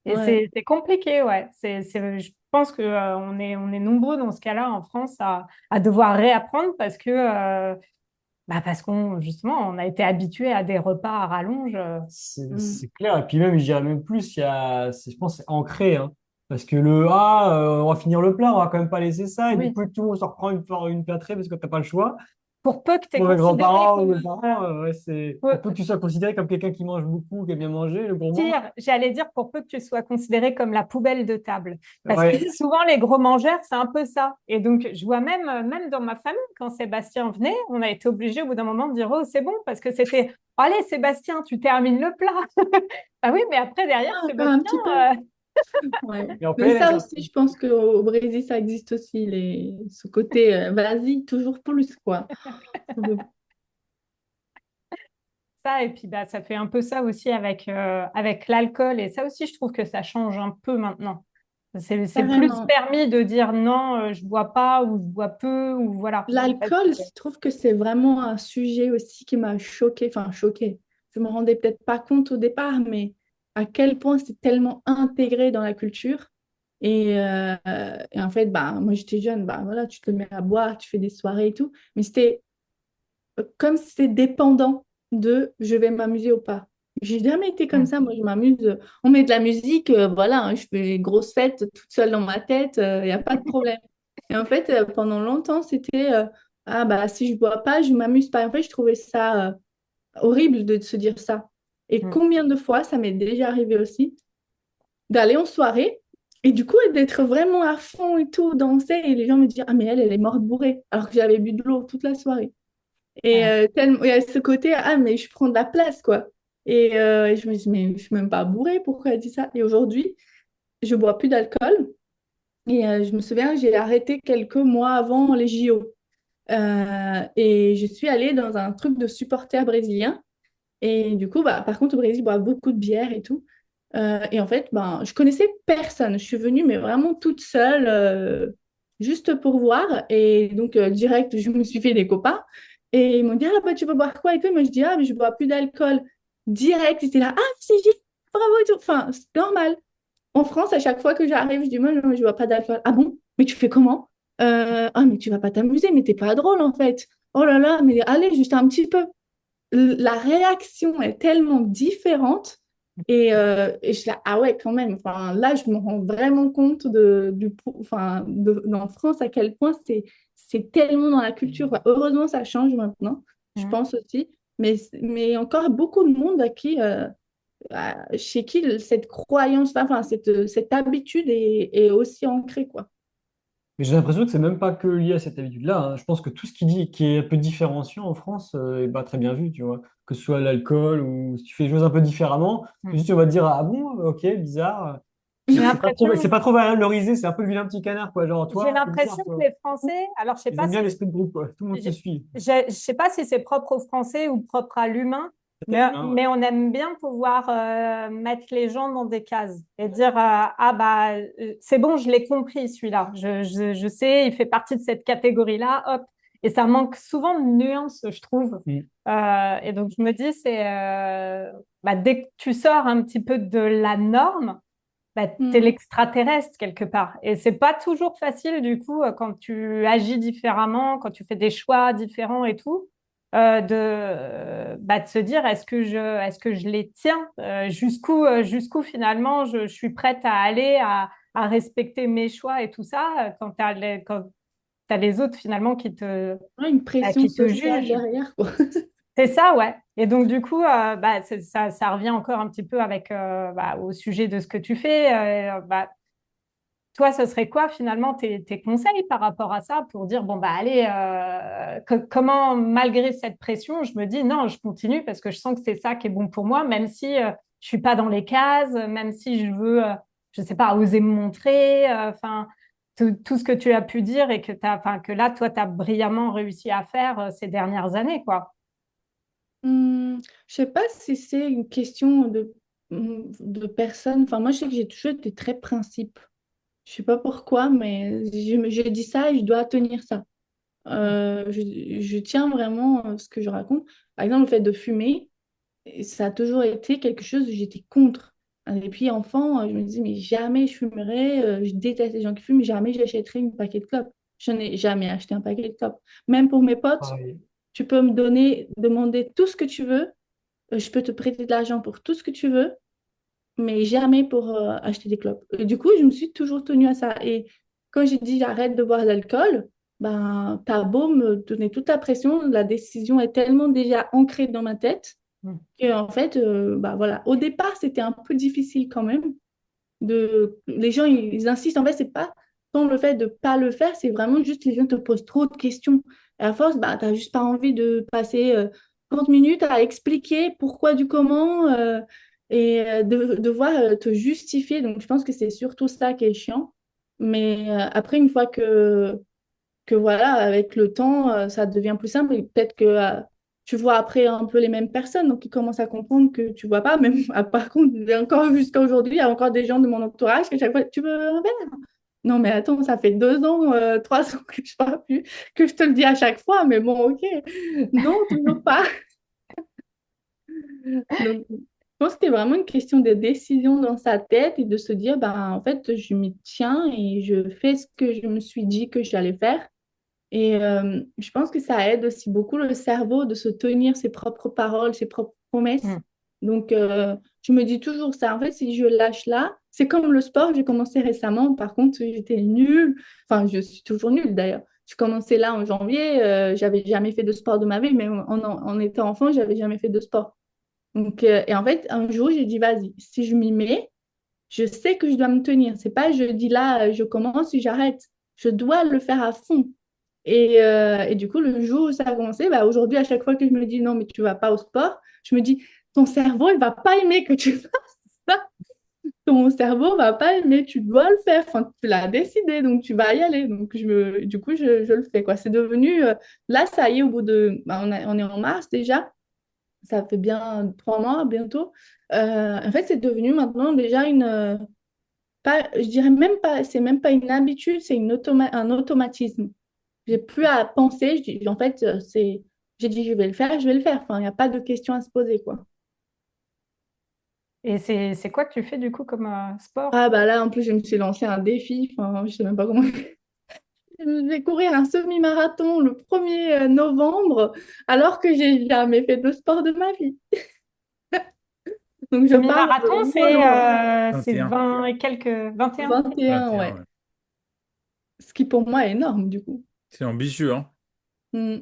S1: Et
S2: Ouais.
S1: c'est compliqué, ouais. Je pense que, on est nombreux dans ce cas-là en France à devoir réapprendre parce qu'on, justement, on a été habitué à des repas à rallonge.
S2: Mm.
S4: C'est clair. Et puis même, je dirais même plus, je pense que c'est ancré, hein. Parce que on va finir le plat, on va quand même pas laisser ça. Et du
S1: Oui.
S4: coup, tout le monde se reprend une plâtrée parce que t'as pas le choix.
S1: Pour peu que tu es
S4: Pour mes
S1: considéré
S4: grands-parents ou
S1: comme
S4: mes parents, ouais, pour peu que tu sois considéré comme quelqu'un qui mange beaucoup, qui aime bien manger, le gourmand.
S1: j'allais dire pour peu que tu sois considéré comme la poubelle de table. Parce que
S4: Ouais.
S1: souvent, les gros mangeurs, c'est un peu ça. Et donc, je vois même dans ma famille, quand Sébastien venait, on a été obligé au bout d'un moment de dire, oh, c'est bon, parce que c'était, allez, Sébastien, tu termines le plat. Ah oui, mais après, derrière,
S2: Ah, encore un
S1: Sébastien,
S2: petit peu.
S1: euh,
S2: Ouais.
S4: Et en
S2: Mais
S4: PLS,
S2: ça
S4: hein.
S2: aussi, je pense qu'au Brésil, ça existe aussi, ce côté, vas-y, toujours plus, quoi. On veut-
S1: ça, et puis bah, ça fait un peu ça aussi avec l'alcool. Et ça aussi, je trouve que ça change un peu maintenant. C'est plus
S2: Carrément.
S1: permis de dire non, je bois pas ou je bois peu ou voilà. Parce
S2: L'alcool,
S1: que-
S2: je trouve que c'est vraiment un sujet aussi qui m'a choquée, enfin choquée. Je me rendais peut-être pas compte au départ, mais à quel point c'est tellement intégré dans la culture. Et en fait, bah, moi j'étais jeune, bah, voilà, tu te mets à boire, tu fais des soirées et tout, mais c'était comme si c'était dépendant de je vais m'amuser ou pas. J'ai jamais été comme
S1: Mm.
S2: ça, moi je m'amuse. On met de la musique, voilà, hein, je fais des grosses fêtes toute seule dans ma tête, il n'y a pas de problème. Et en fait, pendant longtemps, c'était ah bah si je bois pas, je m'amuse pas. En fait, je trouvais ça horrible de se dire ça. Et
S1: Mm.
S2: combien de fois, ça m'est déjà arrivé aussi, d'aller en soirée et du coup d'être vraiment à fond et tout, danser, et les gens me disent ah mais elle est morte bourrée, alors que j'avais bu de l'eau toute la soirée. Et
S1: Ouais.
S2: tellement, il y a ce côté, ah, mais je prends de la place, quoi. Et je me dis, mais je suis même pas bourrée, pourquoi elle dit ça? Et aujourd'hui, je bois plus d'alcool. Et je me souviens, j'ai arrêté quelques mois avant les JO. Et je suis allée dans un truc de supporters brésiliens. Et du coup, bah, par contre, au Brésil, ils boivent beaucoup de bière et tout. Et en fait, ben, je connaissais personne. Je suis venue, mais vraiment toute seule, juste pour voir. Et donc, direct, je me suis fait des copains. Et ils m'ont dit, ah, bah, tu veux boire quoi? Et puis, moi, je dis, ah, mais je bois plus d'alcool. Direct, ils étaient là, ah, c'est génial, bravo et tout. Enfin, c'est normal. En France, à chaque fois que j'arrive, je dis, moi, non, je bois pas d'alcool. Ah bon? Mais tu fais comment? Ah, mais tu vas pas t'amuser, mais t'es pas drôle, en fait. Oh là là, mais allez, juste un petit peu. La réaction est tellement différente. Et je suis là, ah ouais, quand même. Enfin, là, je me rends vraiment compte en France, à quel point c'est tellement dans la culture. Enfin, heureusement, ça change maintenant, je
S1: Mm.
S2: pense aussi. Mais encore beaucoup de monde chez qui cette croyance, enfin, cette habitude est aussi ancrée, quoi.
S4: Mais j'ai l'impression que c'est même pas que lié à cette habitude-là, hein. Je pense que tout ce qui est un peu différenciant en France est pas très bien vu, tu vois. Que ce soit l'alcool ou si tu fais les choses un peu différemment, tout de
S1: Mm.
S4: suite on va te dire ah bon, ok, bizarre.
S1: J'ai
S4: C'est
S1: l'impression,
S4: pas trop valorisé, c'est un peu le vilain petit canard, quoi. Genre
S1: j'ai
S4: toi, c'est bizarre,
S1: l'impression que
S4: toi.
S1: les Français, alors je sais
S4: Ils
S1: pas
S4: aiment bien
S1: si
S4: l'esprit de groupe, quoi. Tout le monde
S1: Je
S4: se suit.
S1: je sais pas si c'est propre aux Français ou propre à l'humain,
S4: Peut-être humain, ouais.
S1: mais on aime bien pouvoir mettre les gens dans des cases et dire ah bah c'est bon, je l'ai compris celui-là, je sais, il fait partie de cette catégorie-là, hop. Et ça manque souvent de nuances, je trouve.
S4: Mm.
S1: Et donc je me dis dès que tu sors un petit peu de la norme, bah, t'es
S2: Mhm.
S1: l'extraterrestre quelque part. Et c'est pas toujours facile du coup quand tu agis différemment, quand tu fais des choix différents et tout, de se dire est-ce que je les tiens jusqu'où finalement je suis prête à aller à respecter mes choix et tout ça quand t'as les autres finalement
S2: Ouais, une pression
S1: qui te
S2: sociale
S1: jugent.
S2: derrière, quoi.
S1: C'est ça, ouais. Et donc, du coup, ça revient encore un petit peu au sujet de ce que tu fais. Toi, ce serait quoi finalement tes conseils par rapport à ça pour dire, bon, bah allez, comment, malgré cette pression, je me dis, non, je continue parce que je sens que c'est ça qui est bon pour moi, même si je suis pas dans les cases, même si je veux, je sais pas, oser me montrer, enfin, tout ce que tu as pu dire et que là, toi, tu as brillamment réussi à faire ces dernières années, quoi.
S2: Je sais pas si c'est une question de personne. Enfin, moi, je sais que j'ai toujours été très principe. Je sais pas pourquoi, mais je dis ça et je dois tenir ça. Je tiens vraiment ce que je raconte. Par exemple, le fait de fumer, et ça a toujours été quelque chose que j'étais contre. Et puis, enfant, je me disais, mais jamais je fumerai. Je déteste les gens qui fument. Jamais j'achèterai une paquet de clopes. Je n'ai jamais acheté un paquet de clopes. Même pour mes potes,
S4: Pareil.
S2: tu peux me demander tout ce que tu veux. Je peux te prêter de l'argent pour tout ce que tu veux, mais jamais pour acheter des clopes. Et du coup, je me suis toujours tenue à ça. Et quand j'ai dit j'arrête de boire de l'alcool, ben, t'as beau me donner toute la pression, la décision est tellement déjà ancrée dans ma tête
S1: Mm.
S2: que, en fait, bah, voilà. Au départ, c'était un peu difficile quand même. Les gens, ils insistent. En fait, c'est pas tant le fait de pas le faire, c'est vraiment juste les gens te posent trop de questions. Et à force, bah, t'as juste pas envie de passer 30 minutes à expliquer pourquoi du comment et de devoir te justifier. Donc, je pense que c'est surtout ça qui est chiant. Mais après, une fois que voilà, avec le temps, ça devient plus simple. Et peut-être que tu vois après un peu les mêmes personnes, donc ils commencent à comprendre que tu vois pas. Même, par contre, encore jusqu'à aujourd'hui, il y a encore des gens de mon entourage qui à chaque fois, tu veux un verre? Non, mais attends, ça fait 2 ans, 3 ans que je parle plus, que je te le dis à chaque fois, mais bon, ok. Non, toujours pas. Donc, je pense que c'est vraiment une question de décision dans sa tête et de se dire, ben, en fait, je m'y tiens et je fais ce que je me suis dit que j'allais faire. Et je pense que ça aide aussi beaucoup le cerveau de se tenir ses propres paroles, ses propres promesses.
S1: Mm.
S2: Donc, je me dis toujours ça. En fait, si je lâche là, c'est comme le sport, j'ai commencé récemment. Par contre, j'étais nulle. Enfin, je suis toujours nulle d'ailleurs. Je commençais là en janvier. J'avais jamais fait de sport de ma vie, mais en étant enfant, j'avais jamais fait de sport. Donc, et en fait, un jour, j'ai dit, vas-y, si je m'y mets, je sais que je dois me tenir. C'est pas je dis là, je commence et j'arrête. Je dois le faire à fond. Et du coup, le jour où ça a commencé, bah, aujourd'hui, à chaque fois que je me dis non, mais tu vas pas au sport, je me dis ton cerveau, il va pas aimer que tu fasses ça. Ton cerveau va pas aimer, tu dois le faire. Enfin, tu l'as décidé, donc tu vas y aller. Donc, du coup, je le fais, quoi. C'est devenu, là, ça y est, au bout de, bah, on est en mars déjà, ça fait bien 3 mois bientôt. En fait, c'est devenu maintenant déjà pas, je dirais même pas, c'est même pas une habitude, c'est un automatisme. J'ai plus à penser. En fait, j'ai dit, je vais le faire, je vais le faire. Enfin, il n'y a pas de question à se poser, quoi.
S1: Et c'est quoi que tu fais du coup comme sport?
S2: Ah, bah là, en plus, je me suis lancé un défi. Enfin, je sais même pas comment. Je vais courir un semi-marathon le 1er novembre, alors que j'ai jamais fait de sport de ma vie. Donc, je pars
S1: Semi-marathon,
S2: loin, loin.
S1: c'est
S3: 21.
S1: 20 et quelques, 21.
S2: 21,
S3: 21,
S2: ouais.
S3: ouais.
S2: Ce qui pour moi est énorme, du coup.
S3: C'est ambitieux, hein.
S2: Mm.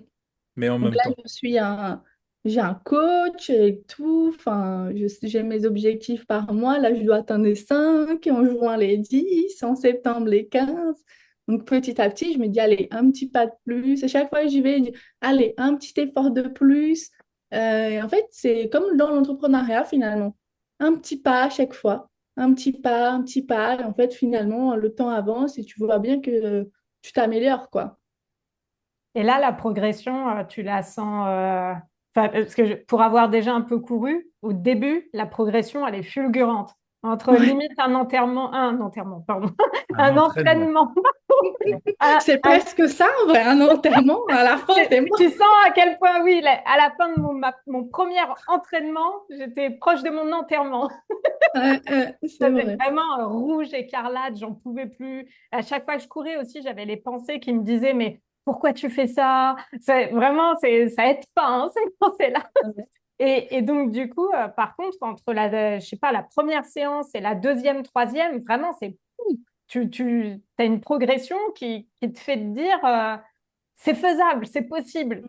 S3: Mais en
S2: Donc
S3: même
S2: là,
S3: temps.
S2: j'ai un coach et tout. Enfin, j'ai mes objectifs par mois. Là, je dois atteindre les 5, en juin les 10, en septembre les 15. Donc petit à petit, je me dis, allez, un petit pas de plus. Et chaque fois que j'y vais, je dis, allez, un petit effort de plus. Et en fait, c'est comme dans l'entrepreneuriat finalement. Un petit pas à chaque fois. Un petit pas, un petit pas. Et en fait, finalement, le temps avance et tu vois bien que tu t'améliores, quoi.
S1: Et là, la progression, tu la sens. Enfin, parce que pour avoir déjà un peu couru, au début, la progression, elle est fulgurante. Entre
S2: Ouais.
S1: limite un enterrement, pardon,
S3: Un
S1: un
S3: entraînement.
S1: entraînement. un-
S2: C'est
S1: un-
S2: presque ça, en vrai, un enterrement. À la fin, c'est mort.
S1: tu sens à quel point, oui, à la fin de mon premier entraînement, j'étais proche de mon enterrement.
S2: C'est
S1: J'avais
S2: vrai.
S1: vraiment rouge, écarlate, j'en pouvais plus. À chaque fois que je courais aussi, j'avais les pensées qui me disaient, mais pourquoi tu fais ça? Ça aide pas, hein, ces pensées-là. Et donc, du coup, par contre, entre je sais pas, la première séance et la deuxième, troisième, vraiment, c'est fou. Tu as une progression qui te fait te dire, c'est faisable, c'est possible.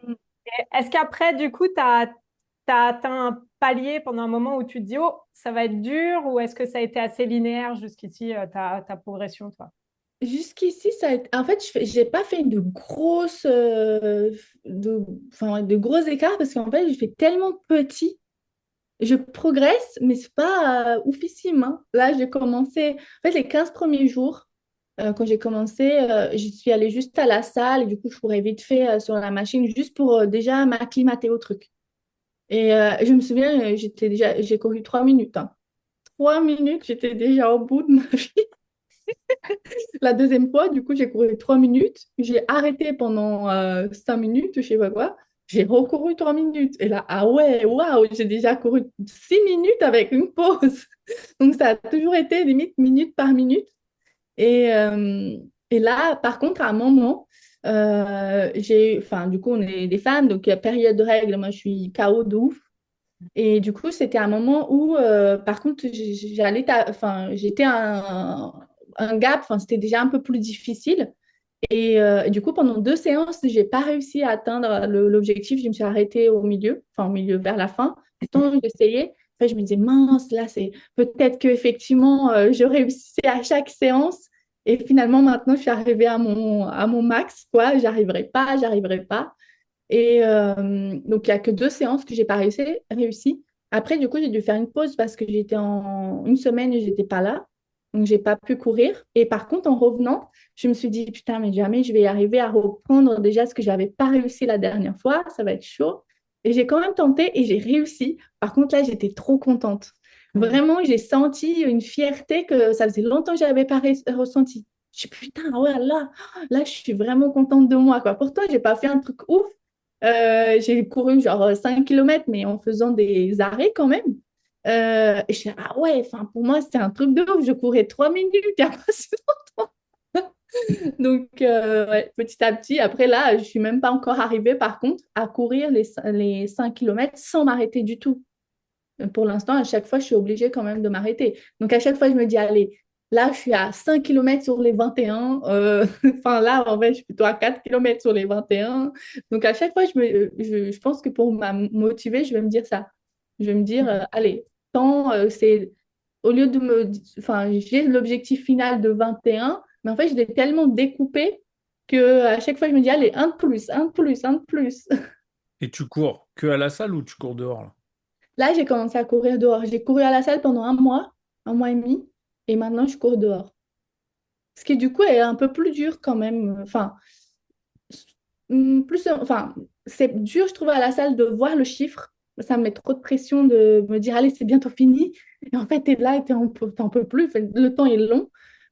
S1: Est-ce qu'après, du coup, tu as atteint un palier pendant un moment où tu te dis, oh, ça va être dur, ou est-ce que ça a été assez linéaire jusqu'ici, ta progression, toi?
S2: Jusqu'ici, en fait, j'ai pas fait enfin, de gros écarts parce qu'en fait, je fais tellement petit. Je progresse, mais c'est pas oufissime, hein. Là, j'ai commencé, en fait, les 15 premiers jours, quand j'ai commencé, je suis allée juste à la salle et du coup, je courais vite fait sur la machine juste pour déjà m'acclimater au truc. Et je me souviens, j'ai couru 3 minutes, hein. 3 minutes, j'étais déjà au bout de ma vie. La deuxième fois, du coup, j'ai couru 3 minutes. J'ai arrêté pendant 5 minutes, je sais pas quoi. J'ai recouru 3 minutes. Et là, ah ouais, waouh, j'ai déjà couru 6 minutes avec une pause. Donc, ça a toujours été limite minute par minute. Et, euh, et là, par contre, à un moment, enfin, du coup, on est des femmes, donc période de règles, moi, je suis KO de ouf. Et du coup, c'était un moment où, par contre, enfin, j'étais un gap, enfin, c'était déjà un peu plus difficile. Et du coup, pendant 2 séances, j'ai pas réussi à atteindre l'objectif. Je me suis arrêtée au milieu, enfin, au milieu vers la fin. Pourtant, j'essayais. Enfin, je me disais, mince, là, c'est peut-être qu'effectivement, je réussissais à chaque séance. Et finalement, maintenant, je suis arrivée à mon max, quoi. J'arriverai pas. Donc, il n'y a que 2 séances que j'ai pas réussi. Après, du coup, j'ai dû faire une pause parce que j'étais en une semaine et j'étais pas là. Donc, j'ai pas pu courir. Et par contre, en revenant, je me suis dit, putain, mais jamais je vais arriver à reprendre déjà ce que j'avais pas réussi la dernière fois. Ça va être chaud. Et j'ai quand même tenté et j'ai réussi. Par contre, là, j'étais trop contente.
S1: Mm.
S2: Vraiment, j'ai senti une fierté que ça faisait longtemps que je n'avais pas ressenti. Je suis putain, ouais, là, je suis vraiment contente de moi, quoi. Pourtant, j'ai pas fait un truc ouf. J'ai couru genre 5 kilomètres, mais en faisant des arrêts quand même. Et je suis ah ouais, enfin, pour moi, c'était un truc de ouf. Je courais 3 minutes, il y a pas si longtemps. Donc, ouais, petit à petit, après là, je suis même pas encore arrivée, par contre, à courir les 5 kilomètres sans m'arrêter du tout. Pour l'instant, à chaque fois, je suis obligée quand même de m'arrêter. Donc, à chaque fois, je me dis, allez, là, je suis à 5 kilomètres sur les 21. Enfin, là, en fait, je suis plutôt à 4 kilomètres sur les 21. Donc, à chaque fois, je pense que pour me motiver, je vais me dire ça. Je vais me dire, allez, tant, au lieu de enfin, j'ai l'objectif final de 21, mais en fait, je l'ai tellement découpé que à chaque fois, je me dis, allez, un de plus, un de plus, un de plus.
S3: Et tu cours que à la salle ou tu cours dehors là?
S2: Là, j'ai commencé à courir dehors. J'ai couru à la salle pendant un mois et demi, et maintenant je cours dehors. Ce qui du coup est un peu plus dur quand même. Enfin, enfin, c'est dur, je trouve, à la salle de voir le chiffre. Ça me met trop de pression de me dire, allez, c'est bientôt fini. Et en fait, tu es là et t'en peux plus. Enfin, le temps est long.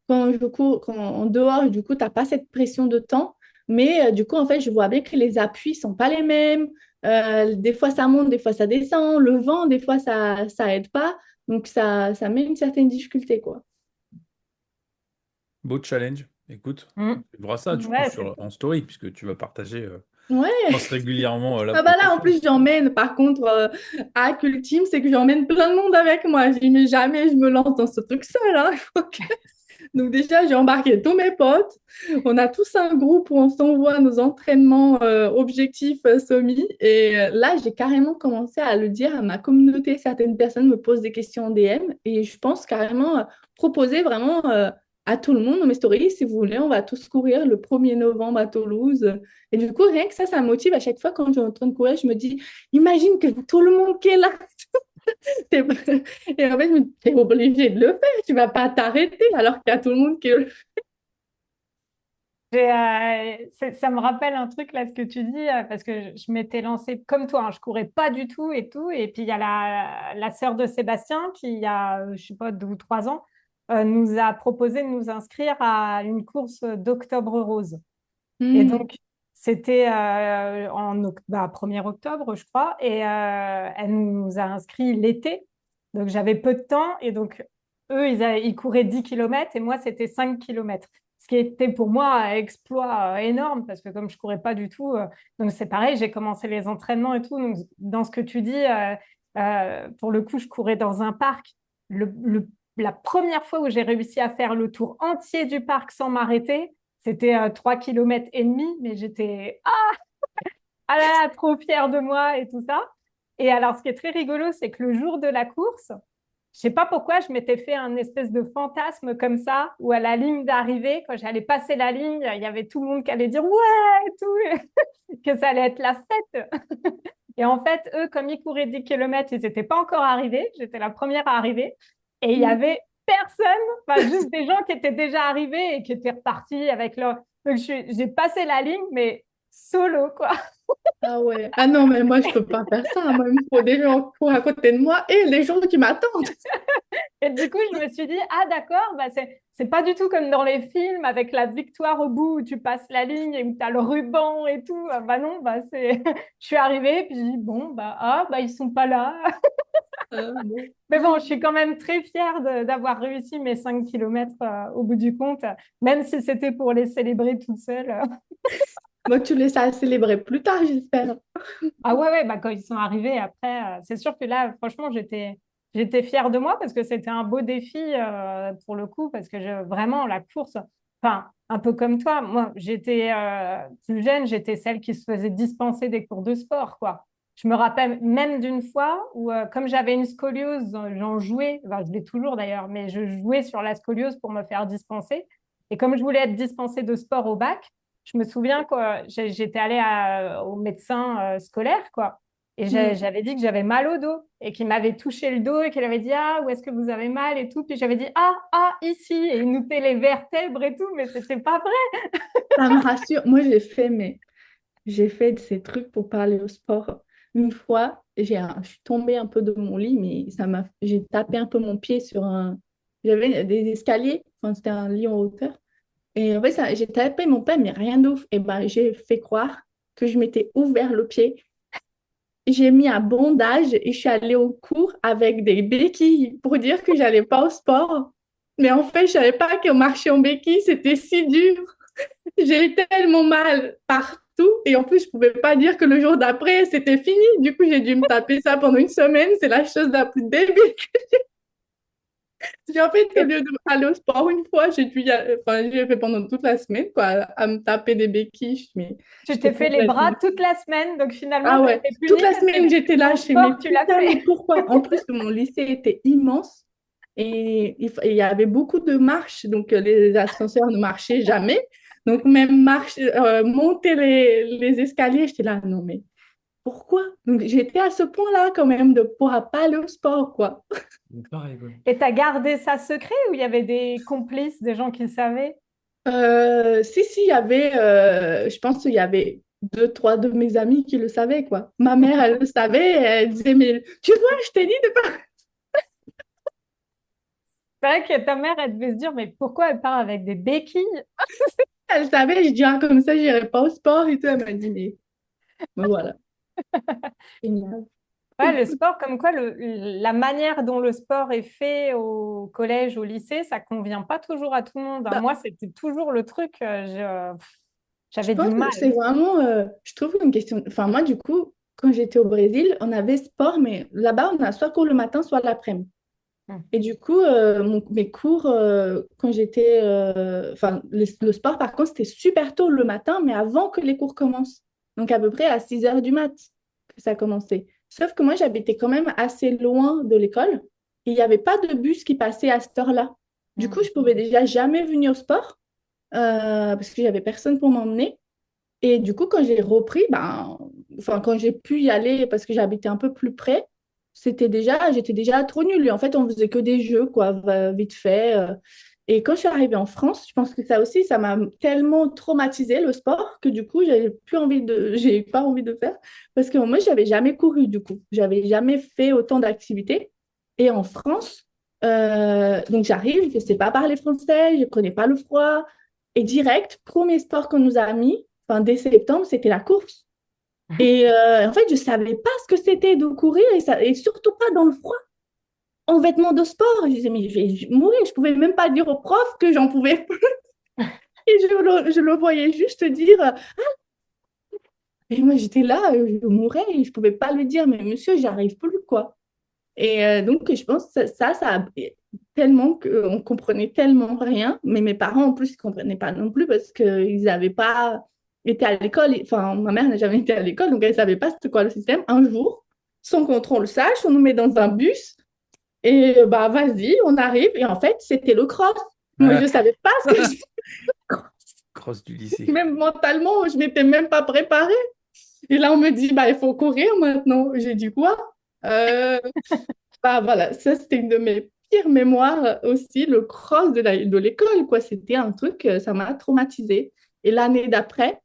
S2: Quand je cours, quand en dehors, du coup, tu n'as pas cette pression de temps. Mais du coup, en fait, je vois bien que les appuis sont pas les mêmes. Des fois, ça monte, des fois, ça descend. Le vent, des fois, ça aide pas. Donc, ça met une certaine difficulté, quoi.
S3: Beau challenge. Écoute,
S1: Mm.
S3: tu verras ça du coup
S1: Ouais, c'est
S3: en story puisque tu vas partager, je
S2: Ouais.
S3: pense régulièrement la
S2: Ah bah là, en
S3: progression.
S2: plus, j'emmène, par contre, hack ultime, c'est que j'emmène plein de monde avec moi. Je dis, mais jamais je me lance dans ce truc seul, hein. Donc déjà, j'ai embarqué tous mes potes. On a tous un groupe où on s'envoie nos entraînements objectifs semi. Et là, j'ai carrément commencé à le dire à ma communauté. Certaines personnes me posent des questions en DM et je pense carrément proposer vraiment à tout le monde dans mes stories, si vous voulez, on va tous courir le 1er novembre à Toulouse. Et du coup, rien que ça me motive à chaque fois quand je suis en train de courir. Je me dis, imagine que tout le monde qui est là. T'es- Et en fait, tu es obligé de le faire. Tu vas pas t'arrêter alors qu'il y a tout le monde qui le fait.
S1: ça me rappelle un truc là, ce que tu dis, parce que je m'étais lancée comme toi, hein, je courais pas du tout et tout. Et puis il y a la sœur de Sébastien qui, il y a, je sais pas, 2 ou 3 ans, nous a proposé de nous inscrire à une course d'Octobre Rose. Et
S2: Hmm.
S1: donc, c'était 1er octobre, je crois, et elle nous a inscrits l'été. Donc, j'avais peu de temps, et donc, eux, ils couraient 10 kilomètres et moi, c'était 5 kilomètres. Ce qui était pour moi un exploit énorme, parce que comme je courais pas du tout, donc c'est pareil, j'ai commencé les entraînements et tout. Donc, dans ce que tu dis, pour le coup, je courais dans un parc. La première fois où j'ai réussi à faire le tour entier du parc sans m'arrêter, c'était 3,5 km, mais j'étais ah là là, trop fière de moi et tout ça. Et alors, ce qui est très rigolo, c'est que le jour de la course, je sais pas pourquoi, je m'étais fait un espèce de fantasme comme ça, où à la ligne d'arrivée, quand j'allais passer la ligne, il y avait tout le monde qui allait dire ouais et tout, que ça allait être la fête. Et en fait, eux, comme ils couraient 10 kilomètres, ils n'étaient pas encore arrivés. J'étais la première à arriver. Et il y avait personne, enfin, juste des gens qui étaient déjà arrivés et qui étaient repartis avec leur. Donc, j'ai passé la ligne, mais solo, quoi.
S2: Ah ouais. Ah non, mais moi, je peux pas faire ça. Moi, il me faut des gens pour à côté de moi et les gens qui m'attendent.
S1: Et du coup, je me suis dit, ah d'accord, bah c'est pas du tout comme dans les films avec la victoire au bout où tu passes la ligne et où tu as le ruban et tout. Ah, bah non, bah c'est... je suis arrivée puis je dis, bon, bah, ah, bah ils sont pas là.
S2: Bon.
S1: Mais bon, je suis quand même très fière d'avoir réussi mes 5 kilomètres au bout du compte, même si c'était pour les célébrer toute seule.
S2: Moi, tu laisses ça célébrer plus tard, j'espère.
S1: Ah ouais, ouais, bah quand ils sont arrivés après, c'est sûr que là, franchement, j'étais fière de moi parce que c'était un beau défi pour le coup, parce que vraiment, la course, enfin, un peu comme toi, moi, j'étais plus jeune, j'étais celle qui se faisait dispenser des cours de sport, quoi. Je me rappelle même d'une fois où, comme j'avais une scoliose, j'en jouais, enfin, je l'ai toujours d'ailleurs, mais je jouais sur la scoliose pour me faire dispenser. Et comme je voulais être dispensée de sport au bac, je me souviens que j'étais allée au médecin scolaire, quoi. Et
S2: Mm.
S1: j'avais dit que j'avais mal au dos et qu'il m'avait touché le dos et qu'il avait dit, ah, où est-ce que vous avez mal et tout. Puis j'avais dit, ah, ah, ici. Et il notait les vertèbres et tout, mais c'était pas vrai.
S2: Ça me rassure. Moi, j'ai fait de ces trucs pour parler au sport. Une fois, je suis tombée un peu de mon lit, mais j'ai tapé un peu mon pied sur un. J'avais des escaliers, enfin, c'était un lit en hauteur. Et en fait, j'ai tapé mon pied, mais rien d'ouf. Et ben, j'ai fait croire que je m'étais ouvert le pied. J'ai mis un bandage et je suis allée au cours avec des béquilles pour dire que j'allais pas au sport. Mais en fait, je savais pas que marcher en béquilles, c'était si dur. J'ai eu tellement mal partout. Et en plus, je pouvais pas dire que le jour d'après, c'était fini. Du coup, j'ai dû me taper ça pendant une semaine. C'est la chose la plus débile. J'ai en fait, au lieu d'aller au sport une fois, enfin, j'ai fait pendant toute la semaine, quoi, à me taper des béquilles. Mais
S1: Tu
S2: j'étais
S1: t'es fait les
S2: complètement.
S1: bras toute la semaine, donc finalement,
S2: Ah
S1: tu as
S2: ouais,
S1: été
S2: toute
S1: punie
S2: la
S1: parce que
S2: semaine, j'étais là.
S1: ton
S2: Je fais, mais
S1: sport, tu l'as
S2: putain, mais
S1: fait.
S2: pourquoi? En plus, mon lycée était immense et il y avait beaucoup de marches, donc les ascenseurs ne marchaient jamais. Donc, même monter les escaliers, j'étais là, non, mais pourquoi? Donc, j'étais à ce point-là quand même de pouvoir pas aller au sport, quoi.
S4: Pareil, quoi.
S1: Et tu as gardé ça secret ou il y avait des complices, des gens qui savaient?
S2: Si, il y avait, je pense qu'il y avait deux, trois de mes amis qui le savaient, quoi. Ma mère, elle le savait, elle disait, mais tu vois, je t'ai dit de pas.
S1: C'est vrai que ta mère, elle devait se dire, mais pourquoi elle part avec des béquilles?
S2: Elle savait, je dis, ah, comme ça, j'irai pas au sport et tout. Elle m'a dit, mais voilà. Génial.
S1: Ouais, le sport, comme quoi la manière dont le sport est fait au collège, au lycée, ça convient pas toujours à tout le monde, hein.
S2: Bah,
S1: Moi, c'était toujours le truc,
S2: je
S1: j'avais du
S2: pense que
S1: mal.
S2: c'est vraiment, je trouve une question. Enfin, moi, du coup, quand j'étais au Brésil, on avait sport, mais là-bas, on a soit cours le matin, soit l'après-midi.
S1: Hmm.
S2: Et du coup, mes cours, quand j'étais. Enfin, le sport, par contre, c'était super tôt le matin, mais avant que les cours commencent. Donc, à peu près à 6 heures du mat que ça commençait. Sauf que moi, j'habitais quand même assez loin de l'école. Et il n'y avait pas de bus qui passait à cette heure-là. Du coup,
S1: Hmm.
S2: je pouvais déjà jamais venir au sport parce que j'avais personne pour m'emmener. Et du coup, quand j'ai repris, ben, enfin, quand j'ai pu y aller parce que j'habitais un peu plus près, j'étais déjà trop nulle. Et en fait, on faisait que des jeux, quoi, vite fait. Et quand je suis arrivée en France, je pense que ça aussi, ça m'a tellement traumatisé le sport que du coup, j'ai pas envie de faire parce que moi, j'avais jamais couru du coup, j'avais jamais fait autant d'activités. Et en France, donc j'arrive, je sais pas parler français, je connais pas le froid. Et direct, premier sport qu'on nous a mis, enfin, dès septembre, c'était la course. Et en fait, je ne savais pas ce que c'était de courir et surtout pas dans le froid, en vêtements de sport. Je disais, mais je vais mourir. Je ne pouvais même pas dire au prof que j'en pouvais plus. Et je le voyais juste dire. Et moi, j'étais là, je mourais et je ne pouvais pas lui dire, mais monsieur, j'arrive plus, quoi. Et donc, je pense que ça a tellement qu'on comprenait tellement rien. Mais mes parents, en plus, ils ne comprenaient pas non plus parce qu'ils n'avaient pas été à l'école. Enfin, ma mère n'a jamais été à l'école, donc elle ne savait pas c'était quoi le système. Un jour, sans qu'on le sache, on nous met dans un bus et bah, vas-y, on arrive. Et en fait, c'était le cross. Moi, je ne savais pas ce que c'était.
S3: Cross du lycée.
S2: Même mentalement, je ne m'étais même pas préparée. Et là, on me dit, bah, il faut courir maintenant. J'ai dit quoi? Euh, Bah, voilà, ça c'était une de mes pires mémoires aussi, le cross de l'école, quoi. C'était un truc, ça m'a traumatisée. Et l'année d'après,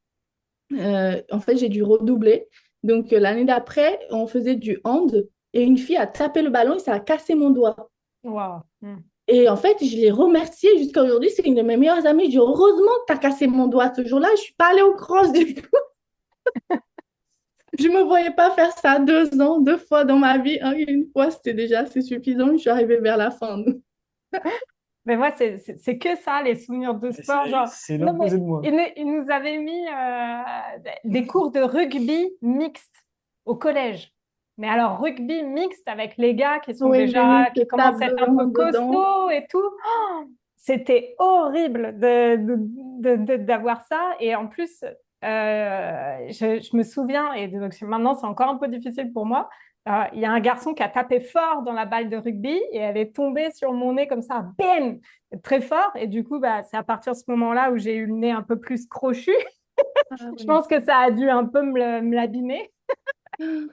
S2: en fait, j'ai dû redoubler. Donc l'année d'après, on faisait du hand et une fille a tapé le ballon et ça a cassé mon doigt.
S1: Wow. Mm.
S2: Et en fait, je l'ai remercié jusqu'à aujourd'hui. C'est une de mes meilleures amies. Je dis, heureusement que tu as cassé mon doigt ce jour-là. Je suis pas allée au cross du coup. Je me voyais pas faire ça 2 ans, 2 fois dans ma vie. Une fois, c'était déjà assez suffisant. Je suis arrivée vers la fin.
S1: Mais moi, c'est que ça, les souvenirs de
S4: C'est
S1: sport. Genre,
S4: c'est
S1: non,
S4: l'opposé
S1: mais
S4: de moi.
S1: il nous avait mis des cours de rugby mixte au collège. Mais alors, rugby mixte avec les gars qui sont
S2: Oui, les
S1: déjà,
S2: mecs
S1: qui commencent à être un
S2: table
S1: peu
S2: ronde dedans.
S1: costauds et tout. Oh, c'était horrible d'avoir ça. Et en plus, je me souviens, et donc maintenant, c'est encore un peu difficile pour moi. Il y a un garçon qui a tapé fort dans la balle de rugby et elle est tombée sur mon nez comme ça, bam, très fort. Et du coup, bah, c'est à partir de ce moment-là où j'ai eu le nez un peu plus crochu.
S2: Ah
S1: Je
S2: oui.
S1: pense que ça a dû un peu me l'abîmer.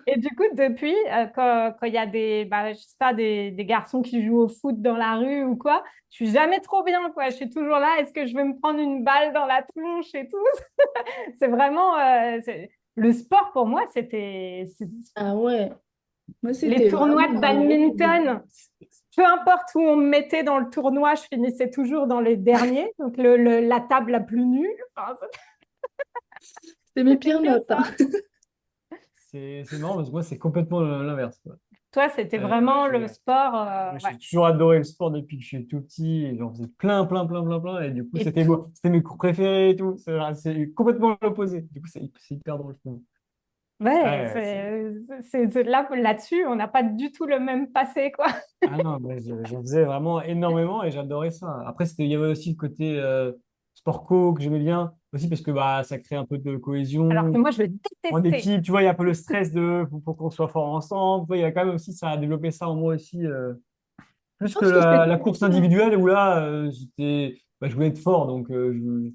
S1: Et du coup, depuis, quand il y a bah, je sais pas, des garçons qui jouent au foot dans la rue ou quoi, je suis jamais trop bien, quoi. Je suis toujours là, est-ce que je vais me prendre une balle dans la tronche et tout? C'est vraiment... le sport, pour moi,
S2: Ah ouais. Moi,
S1: les
S2: c'était
S1: tournois
S2: vraiment
S1: de
S2: un gros hobby.
S1: badminton. Peu importe où on me mettait dans le tournoi, je finissais toujours dans les derniers, donc la table la plus nulle. Enfin,
S2: C'était mes
S1: c'était
S2: pires
S1: que
S2: notes,
S1: ça.
S2: hein.
S4: C'est marrant parce que moi, c'est complètement l'inverse, quoi.
S1: Toi, c'était vraiment le
S4: J'ai
S1: sport. Ouais.
S4: j'ai toujours adoré le sport depuis que je suis tout petit. Et j'en faisais plein, plein, plein, plein, plein. Et du coup,
S1: Et
S4: c'était
S1: tout.
S4: moi, c'était mes cours préférés et tout. C'est complètement l'opposé. Du coup, c'est hyper drôle, je trouve.
S1: Ouais,
S4: Ouais,
S1: là-dessus, on n'a pas du tout le même passé, quoi.
S4: ah non, mais j'en faisais vraiment énormément et j'adorais ça. Après, il y avait aussi le côté sport co que j'aimais bien, aussi parce que bah, ça crée un peu de
S1: Alors que
S4: cohésion.
S1: moi, je le
S4: En
S1: détestais.
S4: équipe, tu vois, il y a un peu le stress faut qu'on soit fort ensemble. Tu vois, il y a quand même aussi, ça a développé ça en moi aussi.
S2: Je
S4: Plus que
S2: pense que c'est
S4: la course
S2: bien.
S4: individuelle où là, je voulais être fort, donc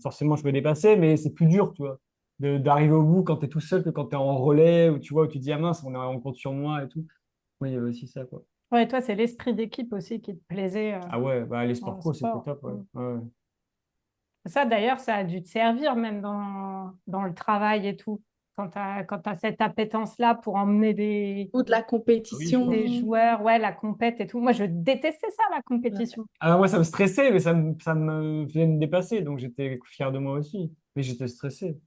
S4: forcément, je me dépassais, mais c'est plus dur, tu vois, d'arriver au bout quand tu es tout seul que quand tu es en relais, où tu vois, où tu te dis, ah mince, on compte sur moi et tout. Oui, il y avait aussi ça, quoi.
S1: Ouais, toi, c'est l'esprit d'équipe aussi qui te plaisait
S4: Ah ouais, bah, les
S1: dans
S4: sports
S1: le
S4: co, c'était
S1: sport.
S4: top, ouais.
S1: Mm.
S4: Ouais, ouais.
S1: Ça, d'ailleurs, ça a dû te servir même dans le travail et tout. Quand tu cette appétence-là pour emmener
S2: Ou de la
S4: Ah oui, je
S1: des
S4: pense.
S2: compétition.
S1: joueurs, ouais, la compète et tout. Moi, je détestais ça, la compétition.
S4: Alors moi, ça me stressait, mais ça me faisait me dépasser, donc j'étais fier de moi aussi. Mais j'étais stressé.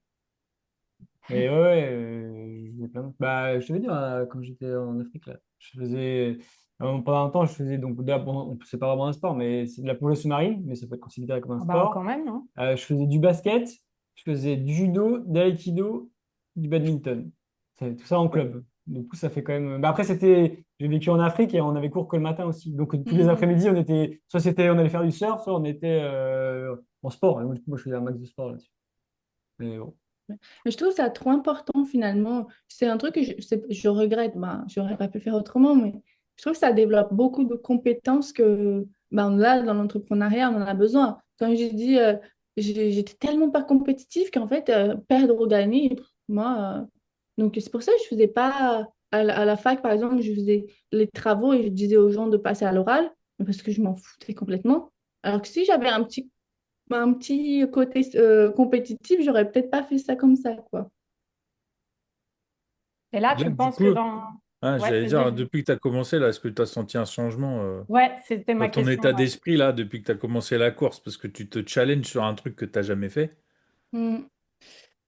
S4: Mais ouais, ouais, je faisais bah, je te vais dire, quand j'étais en Afrique, là, je faisais. Pendant un temps, je faisais donc, bon, c'est pas vraiment un sport, mais c'est de la plongée sous-marine, mais ça peut être considéré comme un
S1: Ah bah, quand
S4: sport.
S1: même, non?
S4: Je faisais du basket, je faisais du judo, de l'aïkido, du badminton. C'est tout ça en club. Du coup, ça fait quand même. Bah, après, j'ai vécu en Afrique et on avait cours que le matin aussi. Donc, tous les
S2: Mhm.
S4: après-midi, on allait faire du surf, soit on était en sport. Et moi, du coup, moi, je faisais un max de sport là-dessus. Mais bon.
S2: Mais je trouve ça trop important finalement. C'est un truc que je regrette. Ben, j'aurais pas pu faire autrement, mais je trouve que ça développe beaucoup de compétences que ben, là, dans l'entrepreneuriat, on en a besoin. Comme j'ai dit, j'étais tellement pas compétitive qu'en fait, perdre ou gagner, moi. Donc, c'est pour ça que je faisais pas. À la fac, par exemple, je faisais les travaux et je disais aux gens de passer à l'oral, mais parce que je m'en foutais complètement. Alors que si j'avais un petit côté compétitif, j'aurais peut-être pas fait ça comme ça, quoi.
S1: Et là,
S3: Là,
S1: tu
S3: du
S1: penses
S3: coup,
S1: que dans...
S3: hein,
S1: Ouais,
S3: j'allais
S1: vas-y.
S3: dire, depuis que tu as commencé, là, est-ce que tu as senti un changement
S1: Ouais, c'était
S3: dans
S1: ma
S3: ton
S1: question,
S3: état
S1: ouais.
S3: d'esprit, là, depuis que tu as commencé la course? Parce que tu te challenges sur un truc que tu n'as jamais fait.
S2: Mm.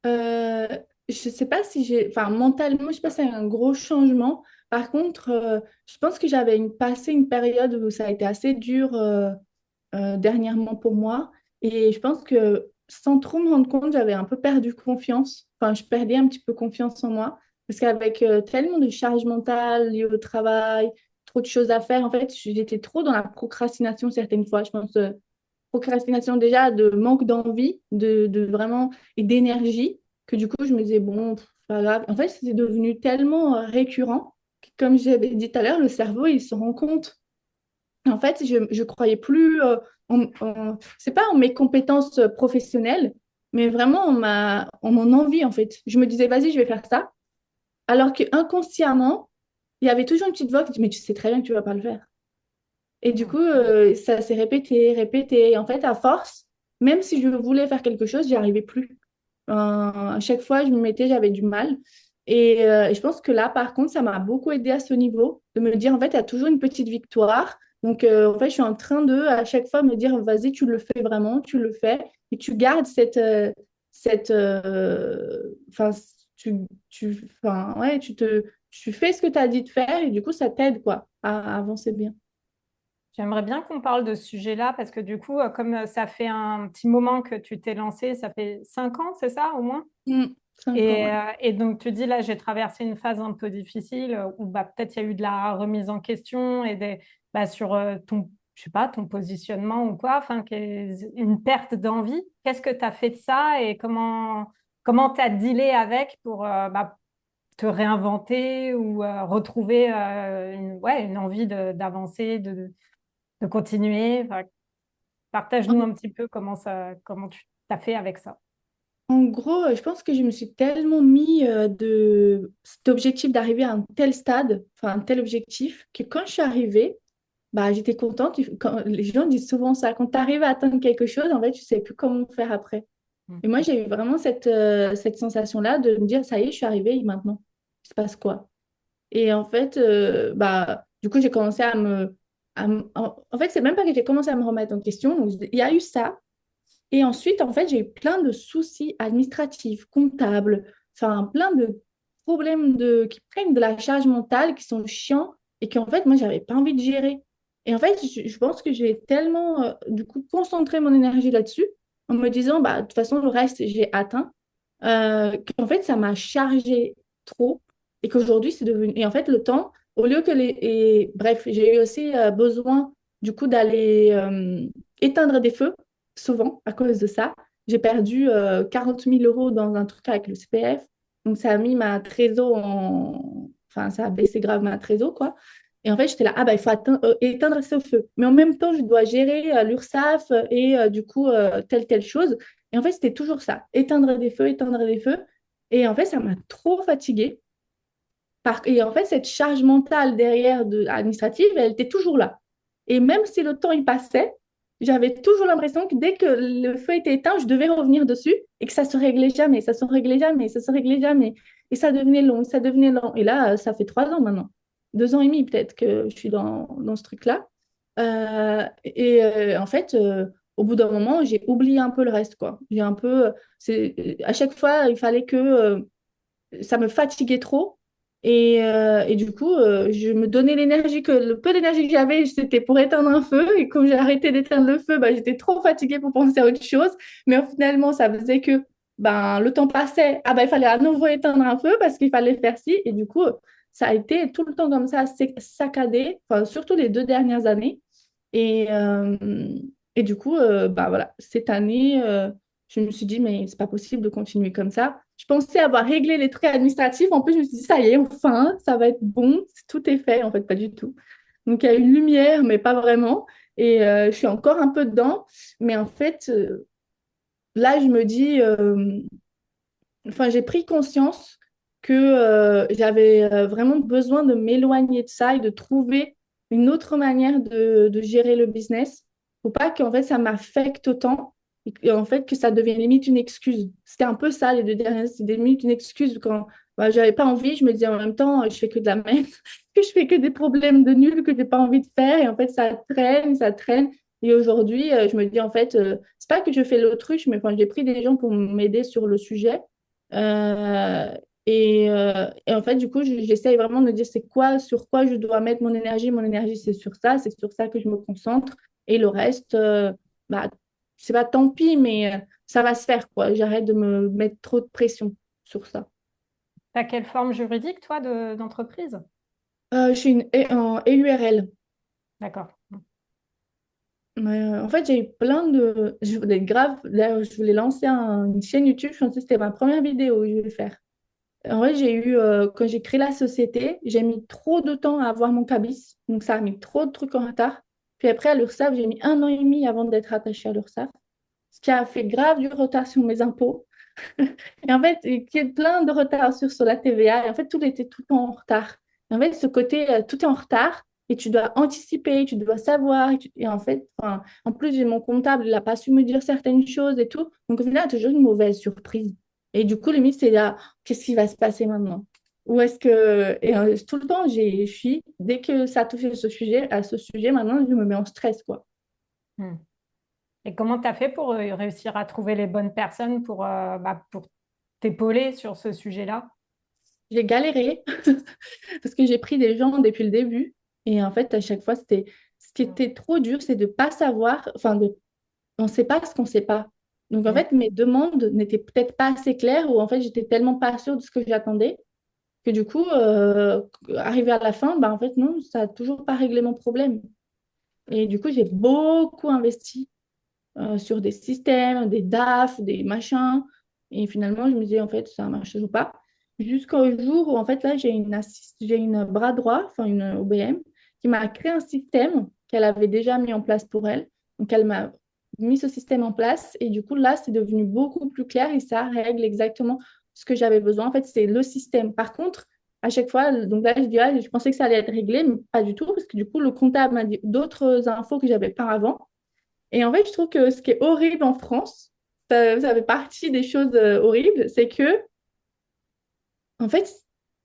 S2: Euh, je sais pas si j'ai, enfin mentalement, je sais pas si c'est un gros changement. Par contre, je pense que j'avais passé une période où ça a été assez dur dernièrement pour moi. Et je pense que sans trop me rendre compte, j'avais un peu perdu confiance. Enfin, je perdais un petit peu confiance en moi. Parce qu'avec tellement de charge mentale liée au travail, trop de choses à faire, en fait, j'étais trop dans la procrastination certaines fois. Je pense procrastination déjà de manque d'envie, de vraiment, et d'énergie, que du coup, je me disais, bon, pff, pas grave. En fait, c'était devenu tellement récurrent que, comme j'avais dit tout à l'heure, le cerveau, il se rend compte. En fait, je croyais plus c'est pas en mes compétences professionnelles, mais vraiment en mon envie, en fait. Je me disais, vas-y, je vais faire ça. Alors que inconsciemment, il y avait toujours une petite voix qui dit, mais tu sais très bien que tu vas pas le faire. Et du coup, ça s'est répété, répété. Et en fait, à force, même si je voulais faire quelque chose, j'y arrivais plus. À chaque fois, je me mettais, j'avais du mal. Et je pense que là, par contre, ça m'a beaucoup aidé à ce niveau, de me dire, en fait, il y a toujours une petite victoire. Donc, en fait, je suis en train de, à chaque fois, me dire, vas-y, tu le fais vraiment, tu le fais, et tu gardes enfin, enfin, ouais, tu fais ce que tu as dit de faire, et du coup, ça t'aide, quoi, à avancer bien.
S1: J'aimerais bien qu'on parle de ce sujet-là parce que du coup, comme ça fait un petit moment que tu t'es lancé, ça fait 5 ans, c'est ça, au moins?
S2: 5 ans,
S1: Et,
S2: ouais.
S1: euh, et donc, tu dis là, j'ai traversé une phase un peu difficile où bah, peut-être il y a eu de la remise en question et sur ton, je sais pas, ton positionnement ou quoi, enfin, une perte d'envie. Qu'est-ce que tu as fait de ça et comment tu as dealé avec pour te réinventer ou retrouver une envie d'avancer, de continuer? Enfin, partage-nous un petit peu comment tu t'as fait avec ça.
S2: En gros, je pense que je me suis tellement mis de cet objectif d'arriver à un tel stade, enfin un tel objectif, que quand je suis arrivée, bah, j'étais contente. Les gens disent souvent ça, quand tu arrives à atteindre quelque chose, en fait, tu sais plus comment faire après. Et moi, j'ai eu vraiment cette sensation-là de me dire, ça y est, je suis arrivée, et maintenant, il se passe quoi? Et en fait, bah, du coup, j'ai commencé en fait, c'est même pas que j'ai commencé à me remettre en question. Donc, il y a eu ça. Et ensuite, en fait, j'ai eu plein de soucis administratifs, comptables, enfin, plein de problèmes qui prennent de la charge mentale, qui sont chiants et qu'en fait, moi, j'avais pas envie de gérer. Et en fait, je pense que j'ai tellement, du coup, concentré mon énergie là-dessus en me disant, bah, de toute façon, le reste, j'ai atteint, qu'en fait, ça m'a chargé trop et qu'aujourd'hui, c'est devenu. Et en fait, le temps, au lieu que les. Et bref, j'ai eu aussi besoin, du coup, d'aller éteindre des feux souvent à cause de ça. J'ai perdu 40 000 euros dans un truc avec le CPF. Donc, ça a mis ma trésor en. Enfin, ça a baissé grave ma trésor, quoi. Et en fait, j'étais là, ah bah, il faut éteindre ce feu. Mais en même temps, je dois gérer l'URSSAF et du coup, telle chose. Et en fait, c'était toujours ça, éteindre des feux, éteindre des feux. Et en fait, ça m'a trop fatiguée. Et en fait, cette charge mentale derrière administrative, elle était toujours là. Et même si le temps y passait, j'avais toujours l'impression que dès que le feu était éteint, je devais revenir dessus et que ça se réglait jamais, ça se réglait jamais, ça se réglait jamais. Et ça devenait long, ça devenait long. Et là, ça fait 3 ans maintenant, 2 ans et demi peut-être que je suis dans ce truc-là. En fait, au bout d'un moment, j'ai oublié un peu le reste, quoi. J'ai un peu, à chaque fois, il fallait que ça me fatiguait trop. Et du coup, je me donnais l'énergie le peu d'énergie que j'avais, c'était pour éteindre un feu. Et quand j'ai arrêté d'éteindre le feu, bah, j'étais trop fatiguée pour penser à autre chose. Mais finalement, ça faisait que ben, le temps passait. Ah, ben, il fallait à nouveau éteindre un feu parce qu'il fallait faire ci. Et du coup, ça a été tout le temps comme ça, saccadé, enfin, surtout les 2 dernières années. Et, euh, et du coup, bah, voilà, cette année, je me suis dit, mais c'est pas possible de continuer comme ça. Je pensais avoir réglé les trucs administratifs. En plus, je me suis dit, ça y est, enfin, ça va être bon. Tout est fait. En fait, pas du tout. Donc, il y a une lumière, mais pas vraiment. Et je suis encore un peu dedans. Mais en fait, là, je me dis, enfin, j'ai pris conscience que j'avais vraiment besoin de m'éloigner de ça et de trouver une autre manière de gérer le business. Faut pas qu'en fait ça m'affecte autant et en fait que ça devienne limite une excuse. C'était un peu ça les 2 dernières, c'était limite une excuse quand bah, j'avais pas envie, je me disais en même temps, je fais que de la merde, que je fais que des problèmes de nul que j'ai pas envie de faire et en fait ça traîne, ça traîne. Et aujourd'hui, je me dis en fait, c'est pas que je fais l'autruche, mais enfin, j'ai pris des gens pour m'aider sur le sujet. Euh, et en fait, du coup, j'essaye vraiment de me dire c'est quoi, sur quoi je dois mettre mon énergie. Mon énergie, c'est sur ça que je me concentre. Et le reste, bah, c'est pas tant pis, mais ça va se faire, quoi. J'arrête de me mettre trop de pression sur ça.
S1: T'as quelle forme juridique, toi, d'entreprise?
S2: Je suis en EURL.
S1: D'accord.
S2: Mais, en fait, j'ai eu plein de. Je voulais grave. D'ailleurs, je voulais lancer une chaîne YouTube. Je pensais que c'était ma première vidéo que je vais faire. En vrai, quand j'ai créé la société, j'ai mis trop de temps à avoir mon cabis. Donc, ça a mis trop de trucs en retard. Puis après, à l'URSSAF, j'ai mis 1 an et demi avant d'être attachée à l'URSSAF. Ce qui a fait grave du retard sur mes impôts. Et en fait, il y a plein de retard sur la TVA. Et en fait, tout était tout le temps en retard. Et en fait, ce côté, tout est en retard. Et tu dois anticiper, tu dois savoir. Et en fait, enfin, en plus, j'ai mon comptable, il n'a pas su me dire certaines choses et tout. Donc, au final, il y a toujours une mauvaise surprise. Et du coup, limite, c'est là, qu'est-ce qui va se passer maintenant? Ou est-ce que... Et tout le temps, dès que ça touche à ce sujet, maintenant, je me mets en stress, quoi.
S1: Hmm. Et comment tu as fait pour réussir à trouver les bonnes personnes pour t'épauler sur ce sujet-là?
S2: J'ai galéré parce que j'ai pris des gens depuis le début. Et en fait, à chaque fois, c'était... Ce qui était trop dur, c'est de pas savoir, on ne sait pas ce qu'on ne sait pas. Donc, en
S1: Hmm.
S2: fait, mes demandes n'étaient peut-être pas assez claires ou en fait, j'étais tellement pas sûre de ce que j'attendais que du coup, arrivé à la fin, bah, en fait, non, ça n'a toujours pas réglé mon problème. Et du coup, j'ai beaucoup investi sur des systèmes, des DAF, des machins. Et finalement, je me disais, en fait, ça ne marche toujours pas. Jusqu'au jour où, en fait, là, j'ai une bras droit, enfin une OBM, qui m'a créé un système qu'elle avait déjà mis en place pour elle. Donc, elle m'a mis ce système en place. Et du coup, là, c'est devenu beaucoup plus clair et ça règle exactement ce que j'avais besoin. En fait, c'est le système. Par contre, à chaque fois, donc là, je dis, ah, je pensais que ça allait être réglé, mais pas du tout, parce que du coup, le comptable m'a dit d'autres infos que j'avais pas avant. Et en fait, je trouve que ce qui est horrible en France, ça fait partie des choses horribles, c'est que, en fait,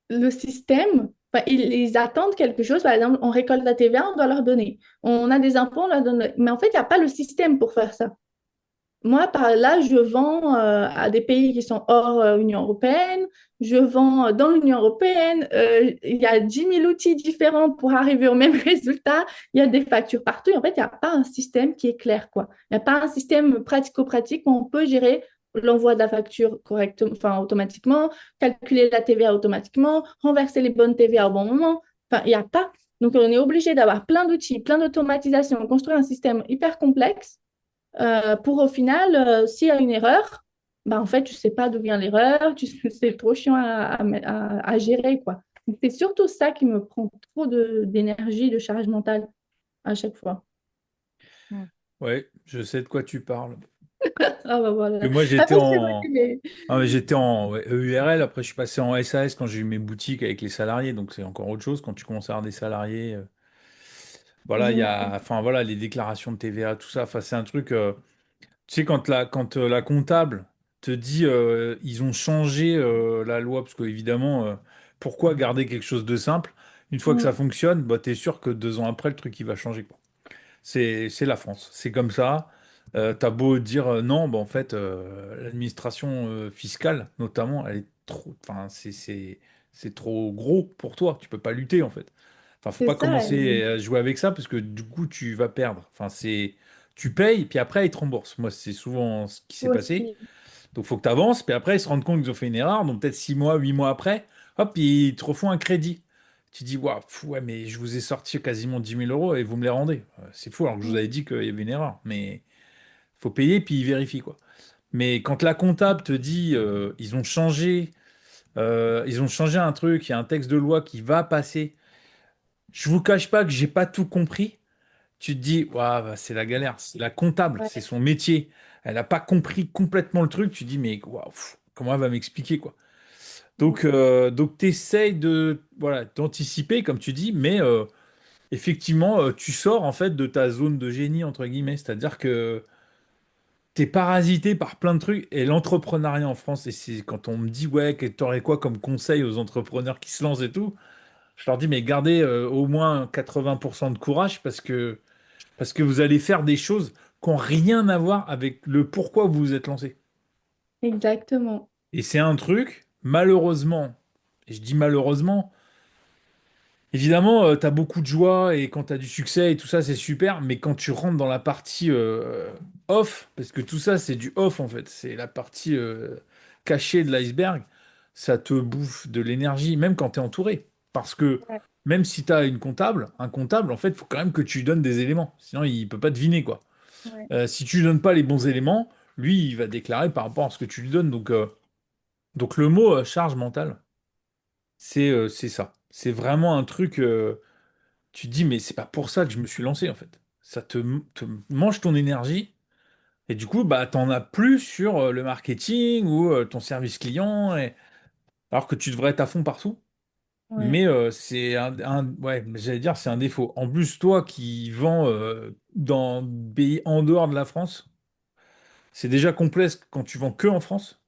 S2: le système, enfin, ils attendent quelque chose. Par exemple, on récolte la TVA, on doit leur donner. On a des impôts, on leur donne. Mais en fait, il n'y a pas le système pour faire ça. Moi, par là, je vends à des pays qui sont hors Union européenne. Je vends dans l'Union européenne. Il y a 10 000 outils différents pour arriver au même résultat. Il y a des factures partout. Et en fait, il n'y a pas un système qui est clair, quoi. Il n'y a pas un système pratico-pratique où on peut gérer l'envoi de la facture correctement, enfin, automatiquement, calculer la TVA automatiquement, renverser les bonnes TVA au bon moment. Enfin, il n'y a pas. Donc, on est obligé d'avoir plein d'outils, plein d'automatisation, construire un système hyper complexe pour au final, s'il y a une erreur, bah, en fait, tu sais pas d'où vient l'erreur, c'est trop chiant à gérer, quoi. Donc, c'est surtout ça qui me prend trop d'énergie, de charge mentale à chaque fois.
S1: Hmm.
S3: Ouais, je sais de quoi tu parles.
S2: Ah bah
S3: Que
S2: voilà.
S3: moi, j'étais
S2: Après, je sais pas
S3: en,
S2: mais...
S3: ah, mais j'étais en ouais, EURL, après je suis passé en SAS quand j'ai eu mes boutiques avec les salariés, donc c'est encore autre chose quand tu commences à avoir des salariés. Voilà, il y a,
S2: J'imagine.
S3: enfin voilà, les déclarations de TVA, tout ça, enfin c'est un truc. Tu sais, quand la comptable te dit ils ont changé la loi, parce qu'évidemment, pourquoi garder quelque chose de simple? Une fois que ça
S2: Mm.
S3: fonctionne, bah, t'es sûr que 2 ans après, le truc il va changer, quoi. C'est la France, c'est comme ça. T'as beau dire non, bah, en fait, l'administration fiscale, notamment, elle est trop, enfin, c'est trop gros pour toi. Tu peux pas lutter, en fait. Enfin, faut
S2: C'est
S3: pas
S2: ça.
S3: commencer à jouer avec ça parce que du coup, tu vas perdre. Enfin, tu payes, puis après, ils te remboursent. Moi, c'est souvent ce qui s'est passé.
S2: Aussi.
S3: Donc, faut que tu avances, puis après, ils se rendent compte qu'ils ont fait une erreur. Donc, peut-être 6 mois, 8 mois après, hop, ils te refont un crédit. Tu dis, waouh, ouais, mais je vous ai sorti quasiment 10 000 € et vous me les rendez. C'est fou, alors que je vous
S2: Mm.
S3: avais dit qu'il y avait une erreur. Mais faut payer, puis ils vérifient, quoi. Mais quand la comptable te dit, ils ont changé un truc, il y a un texte de loi qui va passer, je vous cache pas que j'ai pas tout compris. Tu te dis, waouh, bah, c'est la galère, c'est la comptable, c'est
S2: Ouais,
S3: son métier. Elle n'a pas compris complètement le truc. Tu te dis, mais waouh, comment elle va m'expliquer, quoi.
S2: mm.
S3: Donc tu essayes voilà, d'anticiper, comme tu dis, mais effectivement, tu sors en fait de ta zone de génie, entre guillemets. C'est-à-dire que t'es parasité par plein de trucs. Et l'entrepreneuriat en France, et c'est quand on me dit, ouais, que t'aurais quoi comme conseil aux entrepreneurs qui se lancent et tout, je leur dis, mais gardez au moins 80% de courage parce que vous allez faire des choses qui n'ont rien à voir avec le pourquoi vous vous êtes lancé.
S2: Exactement.
S3: Et c'est un truc, malheureusement, et je dis malheureusement, évidemment, tu as beaucoup de joie et quand tu as du succès et tout ça, c'est super, mais quand tu rentres dans la partie off, parce que tout ça, c'est du off en fait, c'est la partie cachée de l'iceberg, ça te bouffe de l'énergie, même quand tu es entouré. Parce que
S2: Ouais,
S3: même si tu as un comptable, en fait, il faut quand même que tu lui donnes des éléments, sinon il peut pas deviner quoi.
S2: ouais.
S3: Si tu lui donnes pas les bons éléments, lui, il va déclarer par rapport à ce que tu lui donnes. Donc le mot charge mentale, c'est ça. C'est vraiment un truc. Tu te dis, mais c'est pas pour ça que je me suis lancé, en fait. Ça te mange ton énergie, et du coup, bah, t'en as plus sur le marketing ou ton service client, alors que tu devrais être à fond partout.
S2: Ouais.
S3: Mais c'est ouais, j'allais dire, c'est un défaut. En plus, toi qui vends dans des pays en dehors de la France, c'est déjà complexe quand tu vends que en France.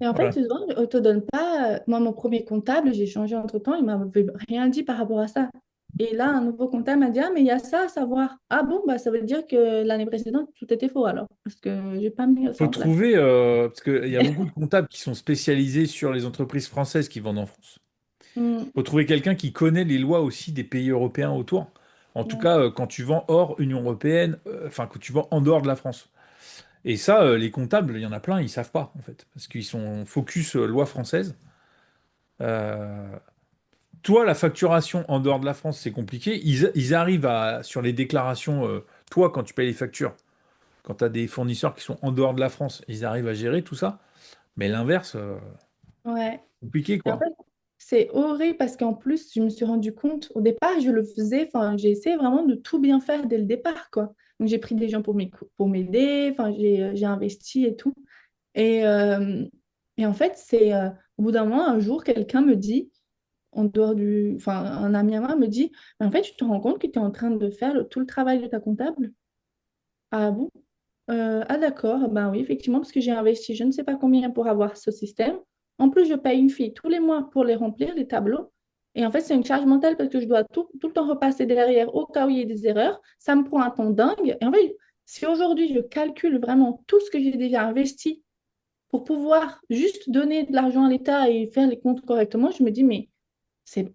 S2: Et en fait,
S3: Voilà.
S2: souvent, on ne te donne pas. Moi, mon premier comptable, j'ai changé entre-temps, il m'avait rien dit par rapport à ça. Et là, un nouveau comptable m'a dit, ah, mais il y a ça à savoir. Ah bon, bah, ça veut dire que l'année précédente, tout était faux alors, parce que j'ai pas mis ça
S3: Faut
S2: en place.
S3: trouver, parce qu'il y a beaucoup de comptables qui sont spécialisés sur les entreprises françaises qui vendent en France.
S2: Mm,
S3: Faut trouver quelqu'un qui connaît les lois aussi des pays européens autour. En tout
S2: ouais.
S3: cas, quand tu vends hors Union européenne, enfin, quand tu vends en dehors de la France. Et ça, les comptables, il y en a plein, ils savent pas, en fait, parce qu'ils sont focus loi française. Euh, Toi, la facturation en dehors de la France, c'est compliqué. Ils arrivent à, sur les déclarations, toi, quand tu payes les factures, quand tu as des fournisseurs qui sont en dehors de la France, ils arrivent à gérer tout ça. Mais l'inverse,
S2: Ouais.
S3: compliqué,
S2: Et en
S3: quoi.
S2: fait, c'est horrible parce qu'en plus, je me suis rendu compte, au départ, je le faisais, enfin, j'ai essayé vraiment de tout bien faire dès le départ, quoi. Donc, j'ai pris des gens pour m'aider, enfin, j'ai investi et tout. Et, euh, et en fait, au bout d'un moment, un jour, quelqu'un me dit, en dehors enfin, un ami à moi me dit, mais en fait, tu te rends compte que tu es en train de faire tout le travail de ta comptable? Ah bon? Ah d'accord, ben oui, effectivement, parce que j'ai investi je ne sais pas combien pour avoir ce système. En plus, je paye une fille tous les mois pour les remplir, les tableaux. Et en fait, c'est une charge mentale parce que je dois tout le temps repasser derrière au cas où il y ait des erreurs. Ça me prend un temps dingue. Et en fait, si aujourd'hui je calcule vraiment tout ce que j'ai déjà investi pour pouvoir juste donner de l'argent à l'État et faire les comptes correctement, je me dis, mais c'est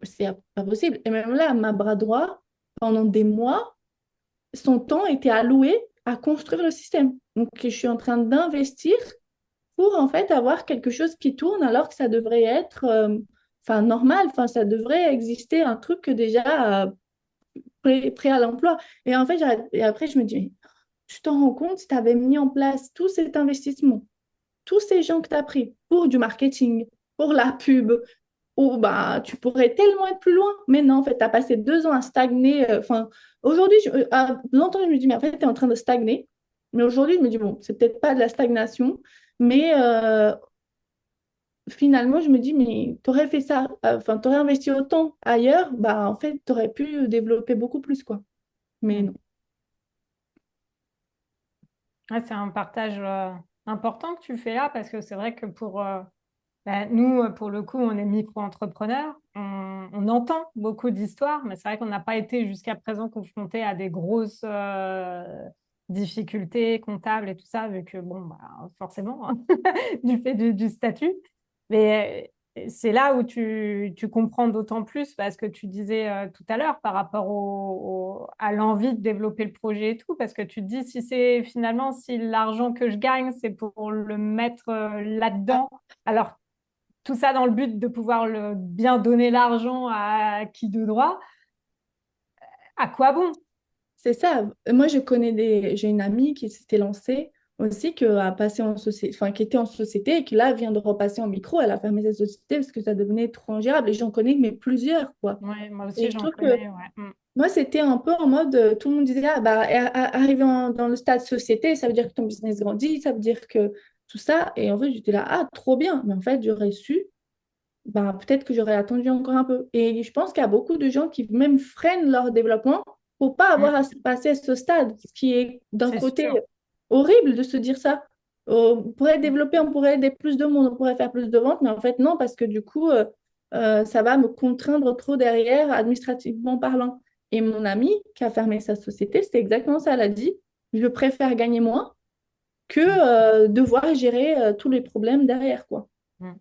S2: pas possible. Et même là, ma bras droit, pendant des mois, son temps était alloué à construire le système. Donc, je suis en train d'investir pour en fait avoir quelque chose qui tourne alors que ça devrait être enfin, normal, enfin, ça devrait exister un truc que déjà prêt à l'emploi. Et en fait, et après, je me dis, mais tu t'en rends compte si tu avais mis en place tout cet investissement, tous ces gens que tu as pris pour du marketing, pour la pub, ou bah, tu pourrais tellement être plus loin. Mais non, en fait, tu as passé 2 ans à stagner. Enfin, aujourd'hui, longtemps, je me dis, mais en fait, tu es en train de stagner. Mais aujourd'hui, je me dis, bon, c'est peut-être pas de la stagnation, mais finalement, je me dis, mais tu aurais fait ça, enfin, tu aurais investi autant ailleurs, bah, en fait, tu aurais pu développer beaucoup plus, quoi. Mais
S1: Mm.
S2: non.
S1: Ouais, c'est un partage important que tu fais là parce que c'est vrai que nous, pour le coup, on est micro-entrepreneurs. On entend beaucoup d'histoires, mais c'est vrai qu'on n'a pas été jusqu'à présent confronté à des grosses difficultés comptables et tout ça, vu que, bon, bah, forcément, hein, du fait du statut. Mais c'est là où tu comprends d'autant plus parce que tu disais tout à l'heure par rapport à l'envie de développer le projet et tout, parce que tu te dis si c'est finalement, si l'argent que je gagne, c'est pour le mettre là-dedans. Alors, tout ça dans le but de pouvoir bien donner l'argent à qui de droit, à quoi bon?
S2: C'est ça. Moi, j'ai une amie qui s'était lancée aussi, qui a passé en société, enfin, qui était en société et qui là vient de repasser en micro. Elle a fermé sa société parce que ça devenait trop ingérable. Et j'en connais, mais plusieurs, quoi.
S1: Ouais, moi
S2: Et
S1: aussi,
S2: je
S1: j'en
S2: trouve que
S1: connais. Ouais. Mm.
S2: moi, c'était un peu en mode, tout le monde disait, ah, bah, arrivé dans le stade société, ça veut dire que ton business grandit, ça veut dire que tout ça. Et en fait, j'étais là, ah, trop bien. Mais en fait, j'aurais su, bah, peut-être que j'aurais attendu encore un peu. Et je pense qu'il y a beaucoup de gens qui même freinent leur développement pour pas avoir
S1: Mm.
S2: à se passer à ce stade, ce qui est d'un
S1: C'est
S2: côté
S1: sûr.
S2: horrible de se dire ça. On pourrait développer, on pourrait aider plus de monde, on pourrait faire plus de ventes, mais en fait, non, parce que du coup, ça va me contraindre trop derrière, administrativement parlant. Et mon amie qui a fermé sa société, c'était exactement ça. Elle a dit, je préfère gagner moins que devoir gérer tous les problèmes derrière, quoi.
S1: Mm.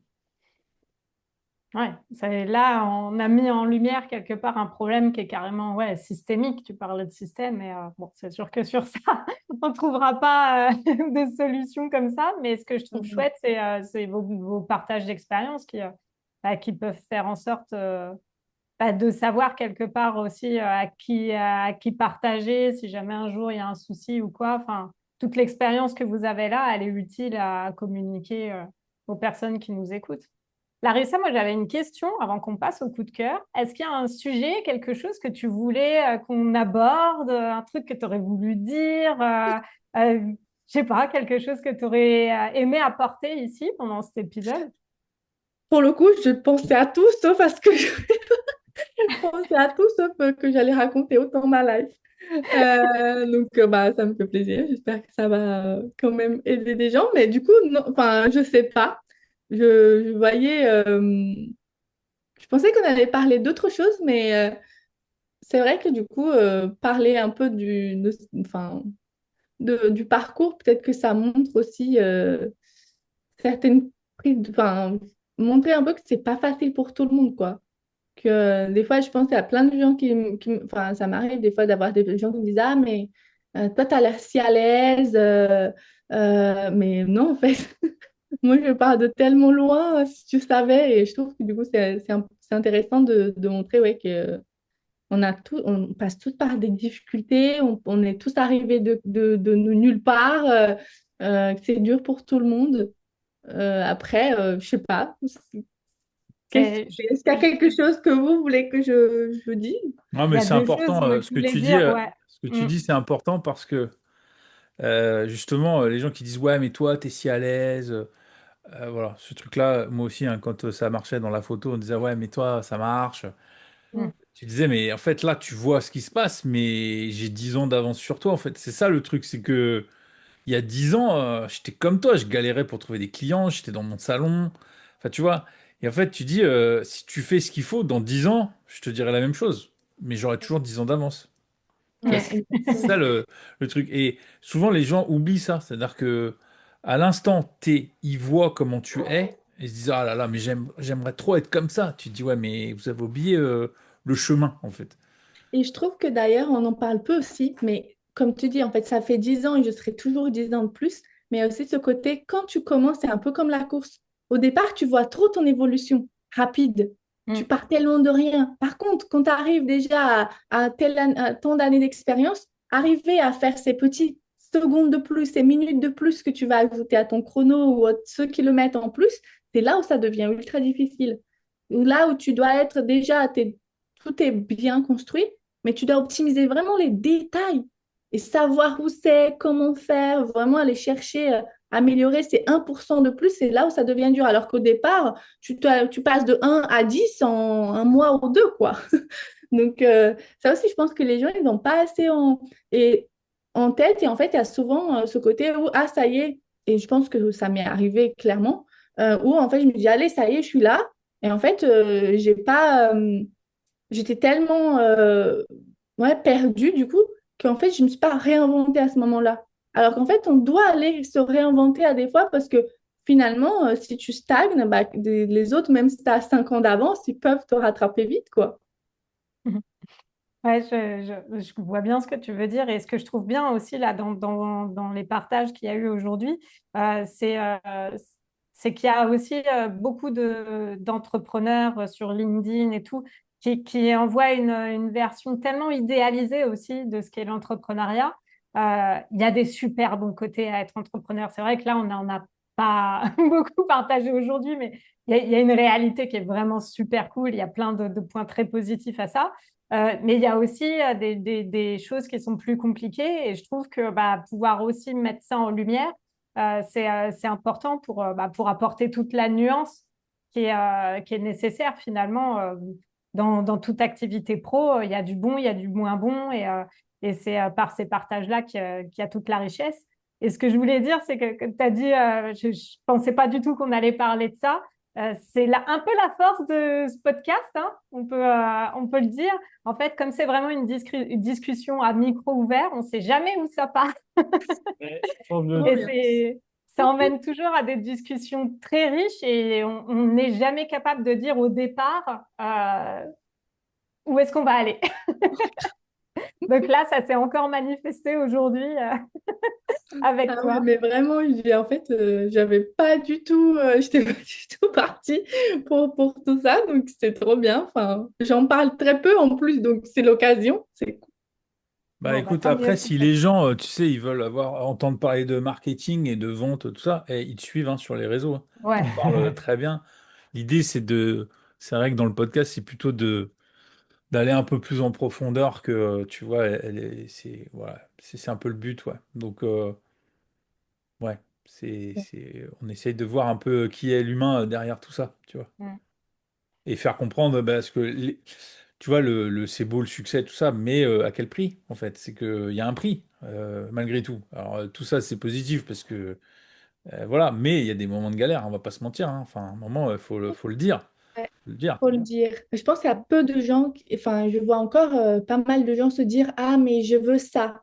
S1: Ouais, là, on a mis en lumière quelque part un problème qui est carrément ouais, systémique. Tu parlais de système, et bon, c'est sûr que sur ça, on ne trouvera pas de solution comme ça. Mais ce que je trouve
S2: Mhm.
S1: chouette, c'est vos partages d'expérience qui peuvent faire en sorte de savoir quelque part aussi à qui partager si jamais un jour il y a un souci ou quoi. Enfin, toute l'expérience que vous avez là, elle est utile à communiquer aux personnes qui nous écoutent. Larissa, moi j'avais une question avant qu'on passe au coup de cœur. Est-ce qu'il y a un sujet, quelque chose que tu voulais qu'on aborde, un truc que tu aurais voulu dire, je sais pas, quelque chose que tu aurais aimé apporter ici pendant cet épisode?
S2: Pour le coup, je pensais à tout sauf à ce que je pensais à tout sauf que j'allais raconter autant ma life. Donc, bah, ça me fait plaisir. J'espère que ça va quand même aider des gens. Mais du coup, non, enfin, je sais pas. je voyais, je pensais qu'on allait parler d'autre chose, mais c'est vrai que du coup, parler un peu enfin, du parcours, peut-être que ça montre aussi certaines enfin, montrer un peu que c'est pas facile pour tout le monde, quoi. Que des fois, je pense qu'il y a plein de gens enfin, ça m'arrive des fois d'avoir des gens qui me disent, ah, mais toi, tu as l'air si à l'aise. Mais non, en fait, moi, je pars de tellement loin, si tu savais. Et je trouve que du coup, c'est intéressant de montrer ouais, que on passe tous par des difficultés, on est tous arrivés de nulle part, que c'est dur pour tout le monde. Après, je sais pas.
S1: C'est- je-
S2: Est-ce qu'il y a quelque chose que vous voulez que je dise?
S3: Non,
S1: Il y
S3: mais
S1: a
S3: c'est
S1: deux choses,
S3: important,
S1: moi, que je voulais dire, ouais.
S3: ce que tu
S1: Mm.
S3: dis, c'est important parce que justement, les gens qui disent ouais, mais toi, t'es si à l'aise, voilà, ce truc-là, moi aussi, hein, quand ça marchait dans la photo, on disait ouais, mais toi, ça marche.
S1: Mm.
S3: Tu disais, mais en fait, là, tu vois ce qui se passe, mais j'ai 10 ans d'avance sur toi, en fait. C'est ça le truc, c'est que il y a 10 ans, j'étais comme toi, je galérais pour trouver des clients, j'étais dans mon salon. Enfin, tu vois. Et en fait, tu dis, si tu fais ce qu'il faut, dans 10 ans, je te dirai la même chose. Mais j'aurai toujours 10 ans d'avance. Tu vois,
S1: Ouais.
S3: c'est ça le truc. Et souvent, les gens oublient ça. C'est-à-dire que à l'instant T, ils voient comment tu es et ils se disent, ah là là, mais j'aimerais trop être comme ça. Tu te dis, ouais, mais vous avez oublié le chemin, en fait.
S2: Et je trouve que d'ailleurs, on en parle peu aussi, mais comme tu dis, en fait, ça fait 10 ans et je serai toujours 10 ans de plus. Mais il y a aussi ce côté, quand tu commences, c'est un peu comme la course. Au départ, tu vois trop ton évolution rapide. Tu
S1: Mm.
S2: pars tellement de rien. Par contre, quand tu arrives déjà à tant d'années d'expérience, arriver à faire ces petites secondes de plus, ces minutes de plus que tu vas ajouter à ton chrono ou à ce kilomètre en plus, c'est là où ça devient ultra difficile. Ou là où tu dois être déjà, tout est bien construit, mais tu dois optimiser vraiment les détails et savoir où c'est, comment faire, vraiment aller chercher, améliorer ces 1% de plus, c'est là où ça devient dur. Alors qu'au départ, tu passes de 1 à 10 en un mois ou deux, quoi. Donc, ça aussi, je pense que les gens, ils n'ont pas assez en tête. Et en fait, il y a souvent ce côté où, ah, ça y est, et je pense que ça m'est arrivé clairement, où en fait, je me dis, allez, ça y est, je suis là. Et en fait, j'ai pas, j'étais tellement ouais, perdue du coup qu'en fait, je ne me suis pas réinventée à ce moment-là. Alors qu'en fait, on doit aller se réinventer à des fois parce que finalement, si tu stagnes, bah, les autres, même si tu as 5 ans d'avance, ils peuvent te rattraper vite, quoi.
S1: Ouais, je vois bien ce que tu veux dire et ce que je trouve bien aussi là dans les partages qu'il y a eu aujourd'hui, c'est qu'il y a aussi beaucoup d'entrepreneurs sur LinkedIn et tout qui envoient une version tellement idéalisée aussi de ce qu'est l'entrepreneuriat. Il y a des super bons côtés à être entrepreneur. C'est vrai que là, on n'en a pas beaucoup partagé aujourd'hui, mais il y a une réalité qui est vraiment super cool. Il y a plein de points très positifs à ça. Mais il y a aussi des choses qui sont plus compliquées et je trouve que bah, pouvoir aussi mettre ça en lumière, c'est important pour apporter toute la nuance qui est nécessaire finalement dans toute activité pro. Il y a du bon, il y a du moins bon et c'est par ces partages-là qu'il y a toute la richesse. Et ce que je voulais dire, c'est que tu as dit, je ne pensais pas du tout qu'on allait parler de ça. C'est un peu la force de ce podcast, hein, on peut le dire. En fait, comme c'est vraiment une discussion à micro ouvert, on ne sait jamais où ça part.
S4: Ouais, trop bien.
S2: Trop
S1: Et
S2: bien.
S1: ça emmène toujours à des discussions très riches et on n'est jamais capable de dire au départ où est-ce qu'on va aller. Donc là, ça s'est encore manifesté aujourd'hui avec
S2: Ah ouais,
S1: toi.
S2: mais vraiment, en fait, j'avais pas du tout, j'étais pas du tout partie pour tout ça, donc c'est trop bien. Enfin, j'en parle très peu en plus, donc c'est l'occasion. C'est cool.
S3: Bah
S1: Bon, bah,
S3: écoute,
S1: tant mieux.
S3: après, si les gens, tu sais, ils veulent entendre parler de marketing et de vente, tout ça, ils te suivent hein, sur les réseaux. Hein.
S1: Ouais.
S3: T'en parles très bien. L'idée, c'est vrai que dans le podcast, c'est plutôt d'aller un peu plus en profondeur que, tu vois, voilà, c'est un peu le but, ouais. Donc, ouais, on essaye de voir un peu qui est l'humain derrière tout ça, tu vois.
S1: Mm.
S3: Et faire comprendre, bah, parce que, tu vois, c'est beau le succès, tout ça, mais à quel prix, en fait? C'est qu'il y a un prix, malgré tout. Alors, tout ça, c'est positif parce que Voilà, mais il y a des moments de galère, on va pas se mentir, hein. Enfin, à un moment, faut le dire.
S2: Ouais,
S3: Faut le dire.
S2: faut le dire. Je pense qu'il y a peu de gens, enfin, je vois encore pas mal de gens se dire, ah, mais je veux ça.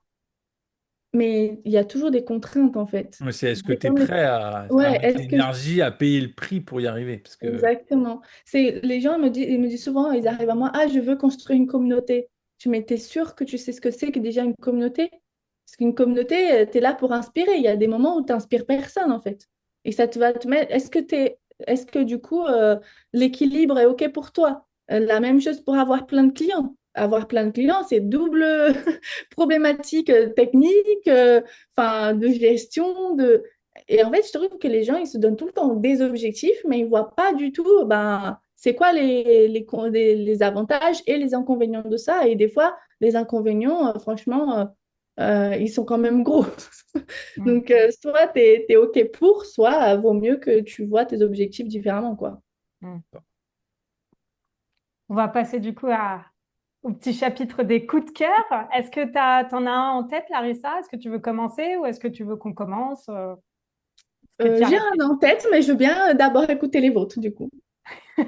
S2: Mais il y a toujours des contraintes, en fait.
S3: Mais c'est est-ce que
S2: C'est
S3: tu es
S2: comme
S3: prêt à
S2: Ouais,
S3: mettre
S2: est-ce que
S3: l'énergie, à payer le prix pour y arriver? Parce que
S2: Exactement. Les gens ils me disent souvent, ils arrivent à moi, ah, je veux construire une communauté. Je me dis, t'es sûr que tu sais ce que c'est que déjà une communauté? Parce qu'une communauté, tu es là pour inspirer. Il y a des moments où tu n'inspires personne, en fait. Et ça te va te mettre. Est-ce que du coup, l'équilibre est OK pour toi? La même chose pour avoir plein de clients. Avoir plein de clients, c'est double problématique technique, enfin, de gestion, de. Et en fait, je trouve que les gens, ils se donnent tout le temps des objectifs, mais ils ne voient pas du tout, ben, c'est quoi les avantages et les inconvénients de ça. Et des fois, les inconvénients, franchement, ils sont quand même gros.
S1: Mm.
S2: Donc, soit tu es, OK pour, soit vaut mieux que tu vois tes objectifs différemment, quoi.
S1: Mm. On va passer du coup au petit chapitre des coups de cœur. Est-ce que t'en as un en tête, Larissa? Est-ce que tu veux commencer ou est-ce que tu veux qu'on commence? Est-ce que tu as
S2: J'ai un
S1: réfléchi?
S2: en tête, mais je veux bien d'abord écouter les vôtres, du coup.
S1: Bah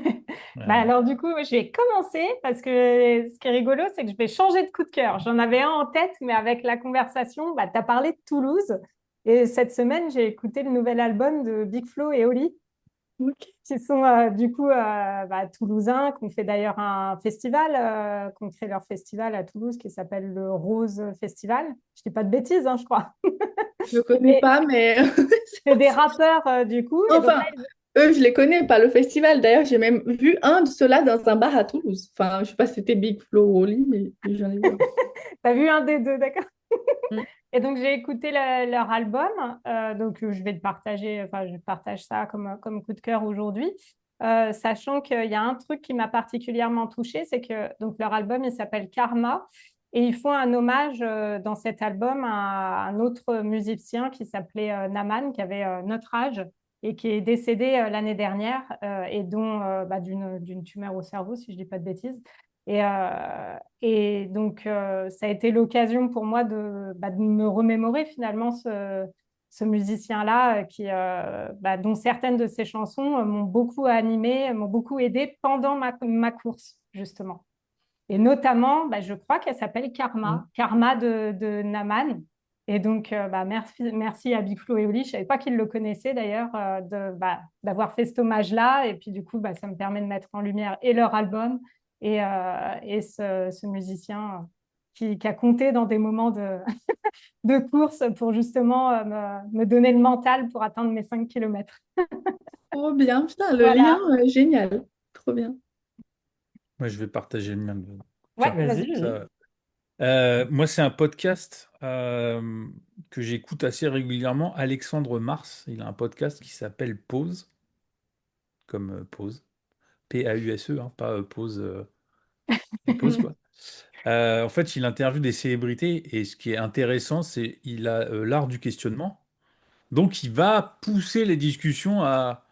S3: euh,
S1: alors du coup, je vais commencer parce que ce qui est rigolo, c'est que je vais changer de coup de cœur. J'en avais un en tête, mais avec la conversation, bah, tu as parlé de Toulouse. Et cette semaine, j'ai écouté le nouvel album de Big Flo et Oli,
S2: OK.
S1: qui sont du coup bah, toulousains, qui ont fait d'ailleurs un festival, qui ont créé leur festival à Toulouse qui s'appelle le Rose Festival. Je dis pas de bêtises, hein, je crois.
S2: Je ne connais
S1: Et
S2: pas, mais
S1: c'est des rappeurs du coup. Et donc là,
S2: enfin, eux, je les connais, pas le festival. D'ailleurs, j'ai même vu un de ceux-là dans un bar à Toulouse. Enfin, je sais pas si c'était Big Flo ou Oli, mais j'en ai vu un.
S1: tu as vu un des deux, d'accord?
S2: Mm.
S1: Et donc, j'ai écouté leur album. Donc, je vais te partager, enfin, je partage ça comme coup de cœur aujourd'hui. Sachant qu'il y a un truc qui m'a particulièrement touchée, c'est que donc, leur album, il s'appelle Karma. Et ils font un hommage dans cet album à un autre musicien qui s'appelait Naman, qui avait notre âge et qui est décédé l'année dernière et dont bah, d'une tumeur au cerveau, si je ne dis pas de bêtises. Et donc, ça a été l'occasion pour moi bah, de me remémorer finalement ce musicien-là, bah, dont certaines de ses chansons m'ont beaucoup animée, m'ont beaucoup aidée pendant ma course, justement. Et notamment, bah, je crois qu'elle s'appelle
S2: Mm.
S1: Karma, Karma de Naman. Et donc, bah, merci à Big Flo et Oli. Je ne savais pas qu'ils le connaissaient d'ailleurs, d'avoir fait cet hommage-là. Et puis, du coup, bah, ça me permet de mettre en lumière et leur album et ce musicien qui a compté dans des moments de course pour justement me donner le mental pour atteindre mes 5 kilomètres.
S2: Trop bien, putain, le lien,
S1: Voilà.
S2: génial. Trop bien.
S3: moi, je vais partager le mien.
S1: Ouais,
S3: Tiens,
S1: vas-y.
S4: Vas-y, vas-y.
S3: ça. Moi, c'est un podcast que j'écoute assez régulièrement. Alexandre Mars, il a un podcast qui s'appelle Pause, comme pause, Pause, hein, pas pause, mais pause quoi. En fait, il interviewe des célébrités et ce qui est intéressant, c'est il a l'art du questionnement. Donc, il va pousser les discussions à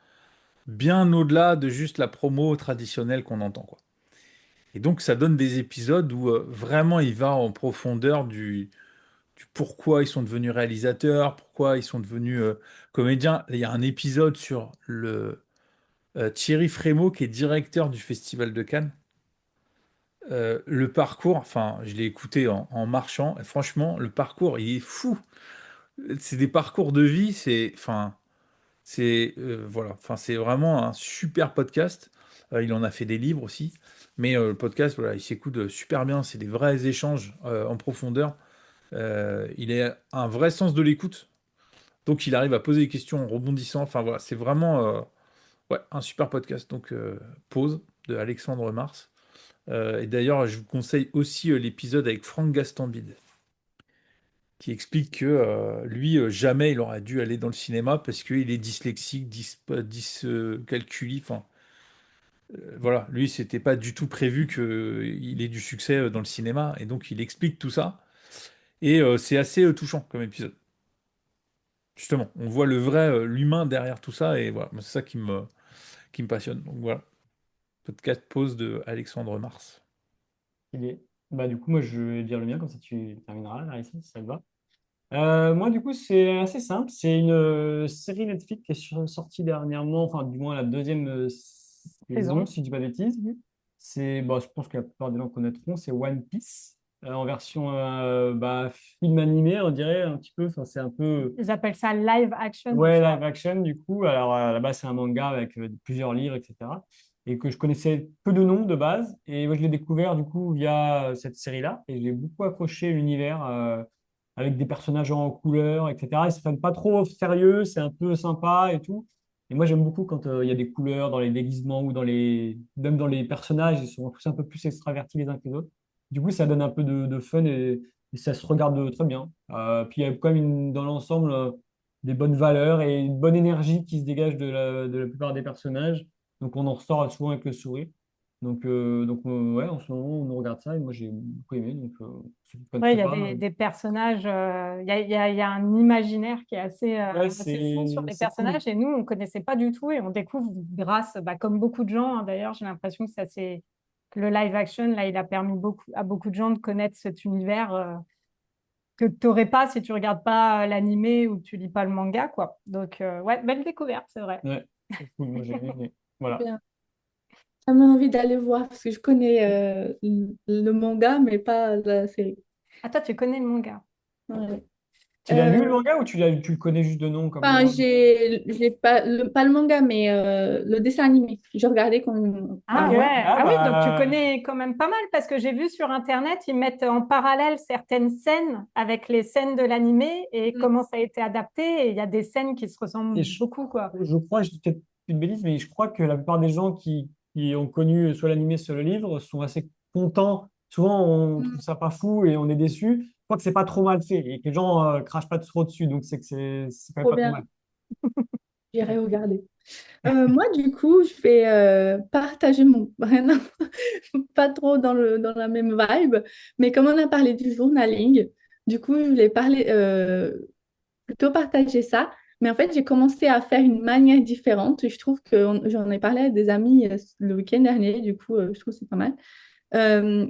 S3: bien au-delà de juste la promo traditionnelle qu'on entend, quoi. Et donc, ça donne des épisodes où vraiment il va en profondeur du pourquoi ils sont devenus réalisateurs, pourquoi ils sont devenus comédiens. Il y a un épisode sur le Thierry Frémaux, qui est directeur du Festival de Cannes. Le parcours, enfin, je l'ai écouté en marchant, et franchement, le parcours, il est fou. C'est des parcours de vie, voilà, enfin, c'est vraiment un super podcast. Il en a fait des livres aussi, mais le podcast, voilà, il s'écoute super bien. C'est des vrais échanges en profondeur. Il a un vrai sens de l'écoute. Donc il arrive à poser des questions en rebondissant. Enfin voilà, c'est vraiment ouais, un super podcast. Donc Pause de Alexandre Mars. Et d'ailleurs, je vous conseille aussi l'épisode avec Franck Gastambide, qui explique que lui, jamais il aurait dû aller dans le cinéma parce qu'il est dyslexique, dyscalculie. Enfin, voilà, lui, c'était pas du tout prévu qu'il ait du succès dans le cinéma. Et donc il explique tout ça. Et c'est assez touchant comme épisode. Justement, on voit le vrai, l'humain derrière tout ça. Et voilà, moi, c'est ça qui me passionne. Donc voilà, podcast pause de Alexandre Mars.
S4: Il est. Bah, du coup, moi, je vais dire le mien, comme ça tu termineras, Larissa, si ça te va. Moi, du coup, c'est assez simple. C'est une série Netflix qui est sortie dernièrement, enfin, du moins la deuxième saison,
S1: Saison.
S4: si je dis pas de bêtises.
S1: Mhm.
S4: C'est, bon, je pense que la plupart des gens connaîtront, c'est One Piece, en version film animé, on dirait un petit peu. Enfin, c'est un peu,
S1: Ils appellent ça live action, je
S4: ouais,
S1: crois.
S4: live action, du coup. Alors, là-bas, c'est un manga avec plusieurs livres, etc. Et que je connaissais peu de noms de base. Et moi, je l'ai découvert, du coup, via cette série-là. Et j'ai beaucoup accroché l'univers avec des personnages en couleur, etc. Ils se prennent pas trop au sérieux, c'est un peu sympa et tout. Et moi, j'aime beaucoup quand il y a des couleurs dans les déguisements ou même dans les personnages. Ils sont tous un peu plus extravertis les uns que les autres. Du coup, ça donne un peu de fun et ça se regarde très bien. Puis, il y a quand même dans l'ensemble des bonnes valeurs et une bonne énergie qui se dégage de la plupart des personnages. Donc, on en ressort souvent avec le sourire. Donc, ouais, en ce moment, on regarde ça et moi, j'ai beaucoup aimé. Donc, si vous ne
S1: Ouais, il
S4: connaissez
S1: y a
S4: pas,
S1: des personnages, il y a un imaginaire qui est
S4: ouais,
S1: assez fou sur les
S4: c'est cool.
S1: personnages et nous, on ne connaissait pas du tout et on découvre grâce, comme beaucoup de gens, hein, d'ailleurs, j'ai l'impression que le live action, là, il a permis à beaucoup de gens de connaître cet univers que tu n'aurais pas si tu regardes pas l'animé ou que tu lis pas le manga, quoi. Donc, ouais, belle découverte, c'est vrai.
S4: Ouais, c'est cool. Moi, j'ai aimé.
S2: Trop
S4: Voilà.
S2: bien. Ça m'a envie d'aller voir parce que je connais le manga, mais pas la série.
S1: Ah, toi, tu connais le manga.
S2: Ouais.
S4: Tu l'as lu le
S2: Euh,
S4: manga ou tu le connais juste de nom comme
S2: Enfin,
S4: moi?
S2: j'ai pas le manga, mais le dessin animé. J'ai regardé quand
S1: Ah
S2: même.
S1: ouais,
S4: Ah
S1: ah oui, donc tu
S4: bah,
S1: connais quand même pas mal parce que j'ai vu sur Internet, ils mettent en parallèle certaines scènes avec les scènes de l'animé et
S2: Mm.
S1: comment ça a été adapté. Et il y a des scènes qui se ressemblent
S4: et
S1: beaucoup, quoi.
S4: je crois, je dis peut-être une bêtise, mais je crois que la plupart des gens qui ont connu soit l'animé, soit le livre sont assez contents. Souvent, on trouve
S2: Mm.
S4: ça pas fou et on est déçu. Je crois que c'est pas trop mal fait et que les gens crachent pas trop dessus, donc c'est que c'est quand même
S2: Trop
S4: pas trop
S2: bien.
S4: mal.
S2: J'irai regarder. Moi, du coup, je vais partager mon... Non, pas trop dans la même vibe, mais comme on a parlé du journaling, du coup, je voulais plutôt partager ça. Mais en fait, j'ai commencé à faire une manière différente. Je trouve que j'en ai parlé à des amis le week-end dernier, du coup, je trouve que c'est pas mal.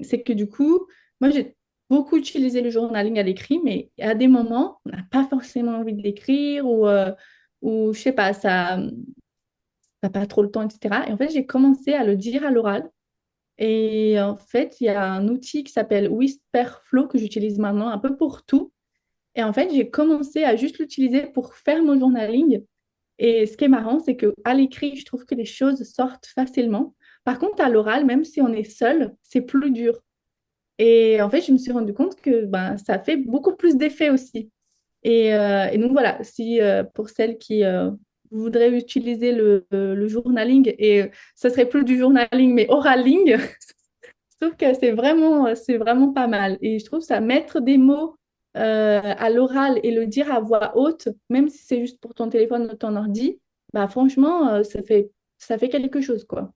S2: C'est que du coup, moi, j'ai beaucoup utilisé le journaling à l'écrit, mais à des moments, on n'a pas forcément envie d'écrire ou je sais pas, ça t'as pas trop le temps, etc. Et en fait, j'ai commencé à le dire à l'oral. Et en fait, il y a un outil qui s'appelle Whisperflow que j'utilise maintenant un peu pour tout. Et en fait, j'ai commencé à juste l'utiliser pour faire mon journaling. Et ce qui est marrant, c'est que à l'écrit, je trouve que les choses sortent facilement. Par contre, à l'oral, même si on est seul, c'est plus dur. Et en fait, je me suis rendu compte que ben, ça fait beaucoup plus d'effet aussi. Et donc voilà, si pour celles qui voudraient utiliser le journaling, et ce serait plus du journaling, mais oraling, je trouve que c'est vraiment pas mal. Et je trouve ça mettre des mots à l'oral et le dire à voix haute, même si c'est juste pour ton téléphone ou ton ordi, bah franchement, ça fait quelque chose, quoi.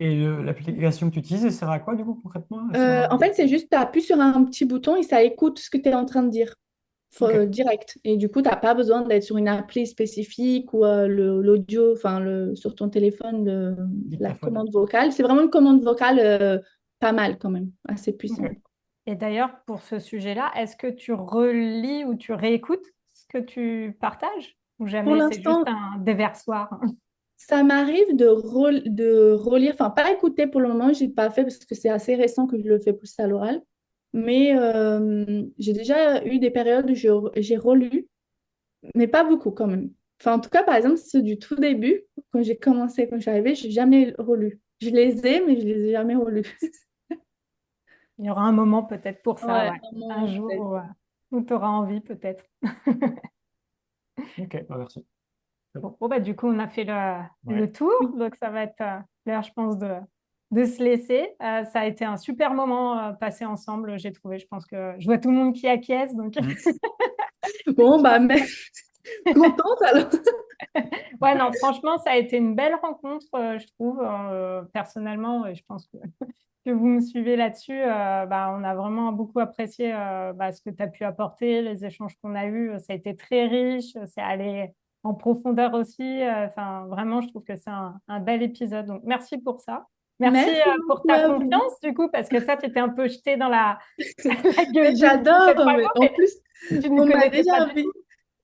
S4: Et l'application que tu utilises, elle sert à quoi du coup concrètement?
S2: En fait, c'est juste, tu appuies sur un petit bouton et ça écoute ce que tu es en train de dire.
S4: Ok,
S2: Direct. Et du coup, tu n'as pas besoin d'être sur une appli spécifique ou l'audio, enfin, sur ton téléphone, la
S4: dictaphone.
S2: commande vocale. C'est vraiment une commande vocale pas mal quand même, assez puissante.
S4: Ok.
S1: Et d'ailleurs, pour ce sujet-là, est-ce que tu relis ou tu réécoutes ce que tu partages ou
S2: Pour
S1: jamais c'est juste
S2: l'instant,
S1: un déversoir?
S2: ça m'arrive de relire, enfin, pas écouter pour le moment, j'ai pas fait parce que c'est assez récent que je le fais plus à l'oral. Mais j'ai déjà eu des périodes où j'ai relu, mais pas beaucoup quand même. Enfin, en tout cas, par exemple, ceux du tout début, quand j'ai commencé, quand je suis arrivée, j'ai jamais relu. Je les ai, mais je les ai jamais relus.
S1: Il y aura un moment peut-être pour ça,
S2: Ouais,
S1: ouais.
S2: un
S1: Un
S2: moment
S1: jour
S2: peut-être.
S1: où tu auras envie peut-être.
S4: Ok, bah, merci.
S1: Bah, du coup, on a fait
S4: Ouais.
S1: le tour,
S2: Oui.
S1: donc ça va être l'heure, je pense, de se laisser. Ça a été un super moment passé ensemble, j'ai trouvé. Je pense que je vois tout le monde qui acquiesce, donc
S4: Mm.
S2: Bon,
S1: je
S2: bah,
S1: pense
S2: mais contente alors.
S1: ouais, non, franchement, ça a été une belle rencontre, je trouve, personnellement, et je pense que vous me suivez là-dessus. On a vraiment beaucoup apprécié ce que tu as pu apporter, les échanges qu'on a eus. Ça a été très riche, c'est allé en profondeur aussi. Enfin, vraiment, je trouve que c'est un bel épisode. Donc, merci pour ça. Merci
S2: Merci
S1: pour
S2: beaucoup
S1: ta
S2: à vous.
S1: confiance, du coup, parce que toi, tu étais un peu jeté dans la, la
S2: Mais
S1: gueule du loup, peut-être
S2: j'adore,
S1: pas
S2: mais
S1: moi,
S2: en
S1: mais
S2: plus,
S1: Tu ne
S2: On m'a
S1: connaissais
S2: déjà
S1: pas du
S2: invité.
S1: tout.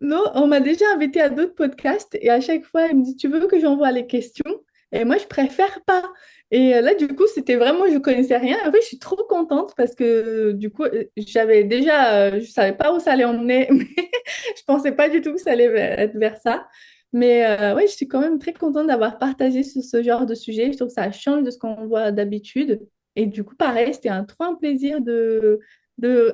S2: Non, on m'a déjà invité à d'autres podcasts et à chaque fois, elle me dit, tu veux que j'envoie les questions? Et moi, je préfère pas. Et là, du coup, c'était vraiment, je connaissais rien. En fait, je suis trop contente parce que du coup, j'avais déjà, je savais pas où ça allait emmener, mais je pensais pas du tout que ça allait être vers ça. Mais ouais, je suis quand même très contente d'avoir partagé sur ce genre de sujet. Je trouve que ça change de ce qu'on voit d'habitude. Et du coup, pareil, c'était trop un plaisir de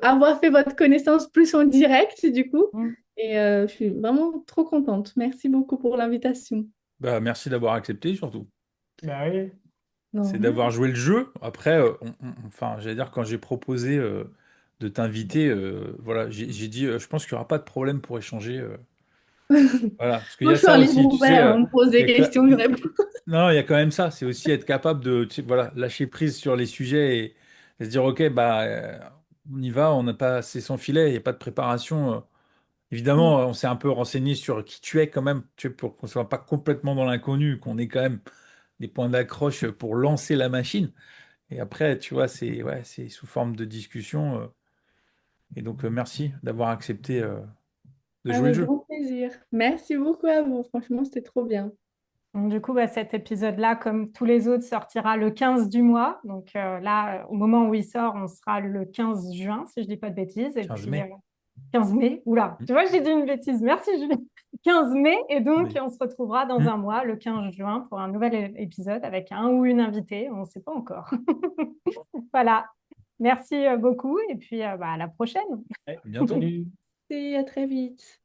S2: avoir fait votre connaissance plus en direct, du coup.
S1: Mm.
S2: Et je suis vraiment trop contente. Merci beaucoup pour l'invitation.
S3: Bah, merci d'avoir accepté surtout.
S4: Bah oui.
S3: C'est
S2: Non.
S3: d'avoir joué le jeu. Après, enfin, j'allais dire, quand j'ai proposé de t'inviter, voilà, j'ai dit, je pense qu'il n'y aura pas de problème pour échanger. Voilà, parce qu'il y
S2: Moi,
S3: a
S2: je suis un
S3: ça
S2: livre
S3: aussi, tu sais,
S2: ouvert. On me pose
S3: il
S2: des
S3: y a que-
S2: questions, je réponds.
S3: non, il y a quand même ça, c'est aussi être capable de, tu sais, voilà, lâcher prise sur les sujets et se dire, ok, bah, on y va, on n'a pas, c'est sans filet, il n'y a pas de préparation. Évidemment, on s'est un peu renseigné sur qui tu es quand même, tu sais, pour qu'on soit pas complètement dans l'inconnu, qu'on ait quand même des points d'accroche pour lancer la machine. Et après, tu vois, c'est ouais, c'est sous forme de discussion. Et donc, merci d'avoir accepté de jouer le
S2: Avec
S3: jeu.
S2: grand plaisir. Merci beaucoup à vous. Franchement, c'était trop bien.
S1: Donc, du coup, bah, cet épisode-là, comme tous les autres, sortira le 15 du mois. Donc là, au moment où il sort, on sera le 15 juin, si je dis pas de bêtises. Et
S3: 15
S1: puis
S3: mai.
S1: 15 mai. Oula,
S3: Hmm.
S1: tu vois, j'ai dit une bêtise. Merci, Julie. 15 mai. Et donc,
S3: Oui.
S1: on se retrouvera dans
S3: Hmm.
S1: un mois, le 15 juin, pour un nouvel épisode avec un ou une invitée. On ne sait pas encore. Voilà. Merci beaucoup. Et puis, bah, à la prochaine.
S4: Ouais.
S3: Bientôt.
S4: Salut.
S2: Et à très vite.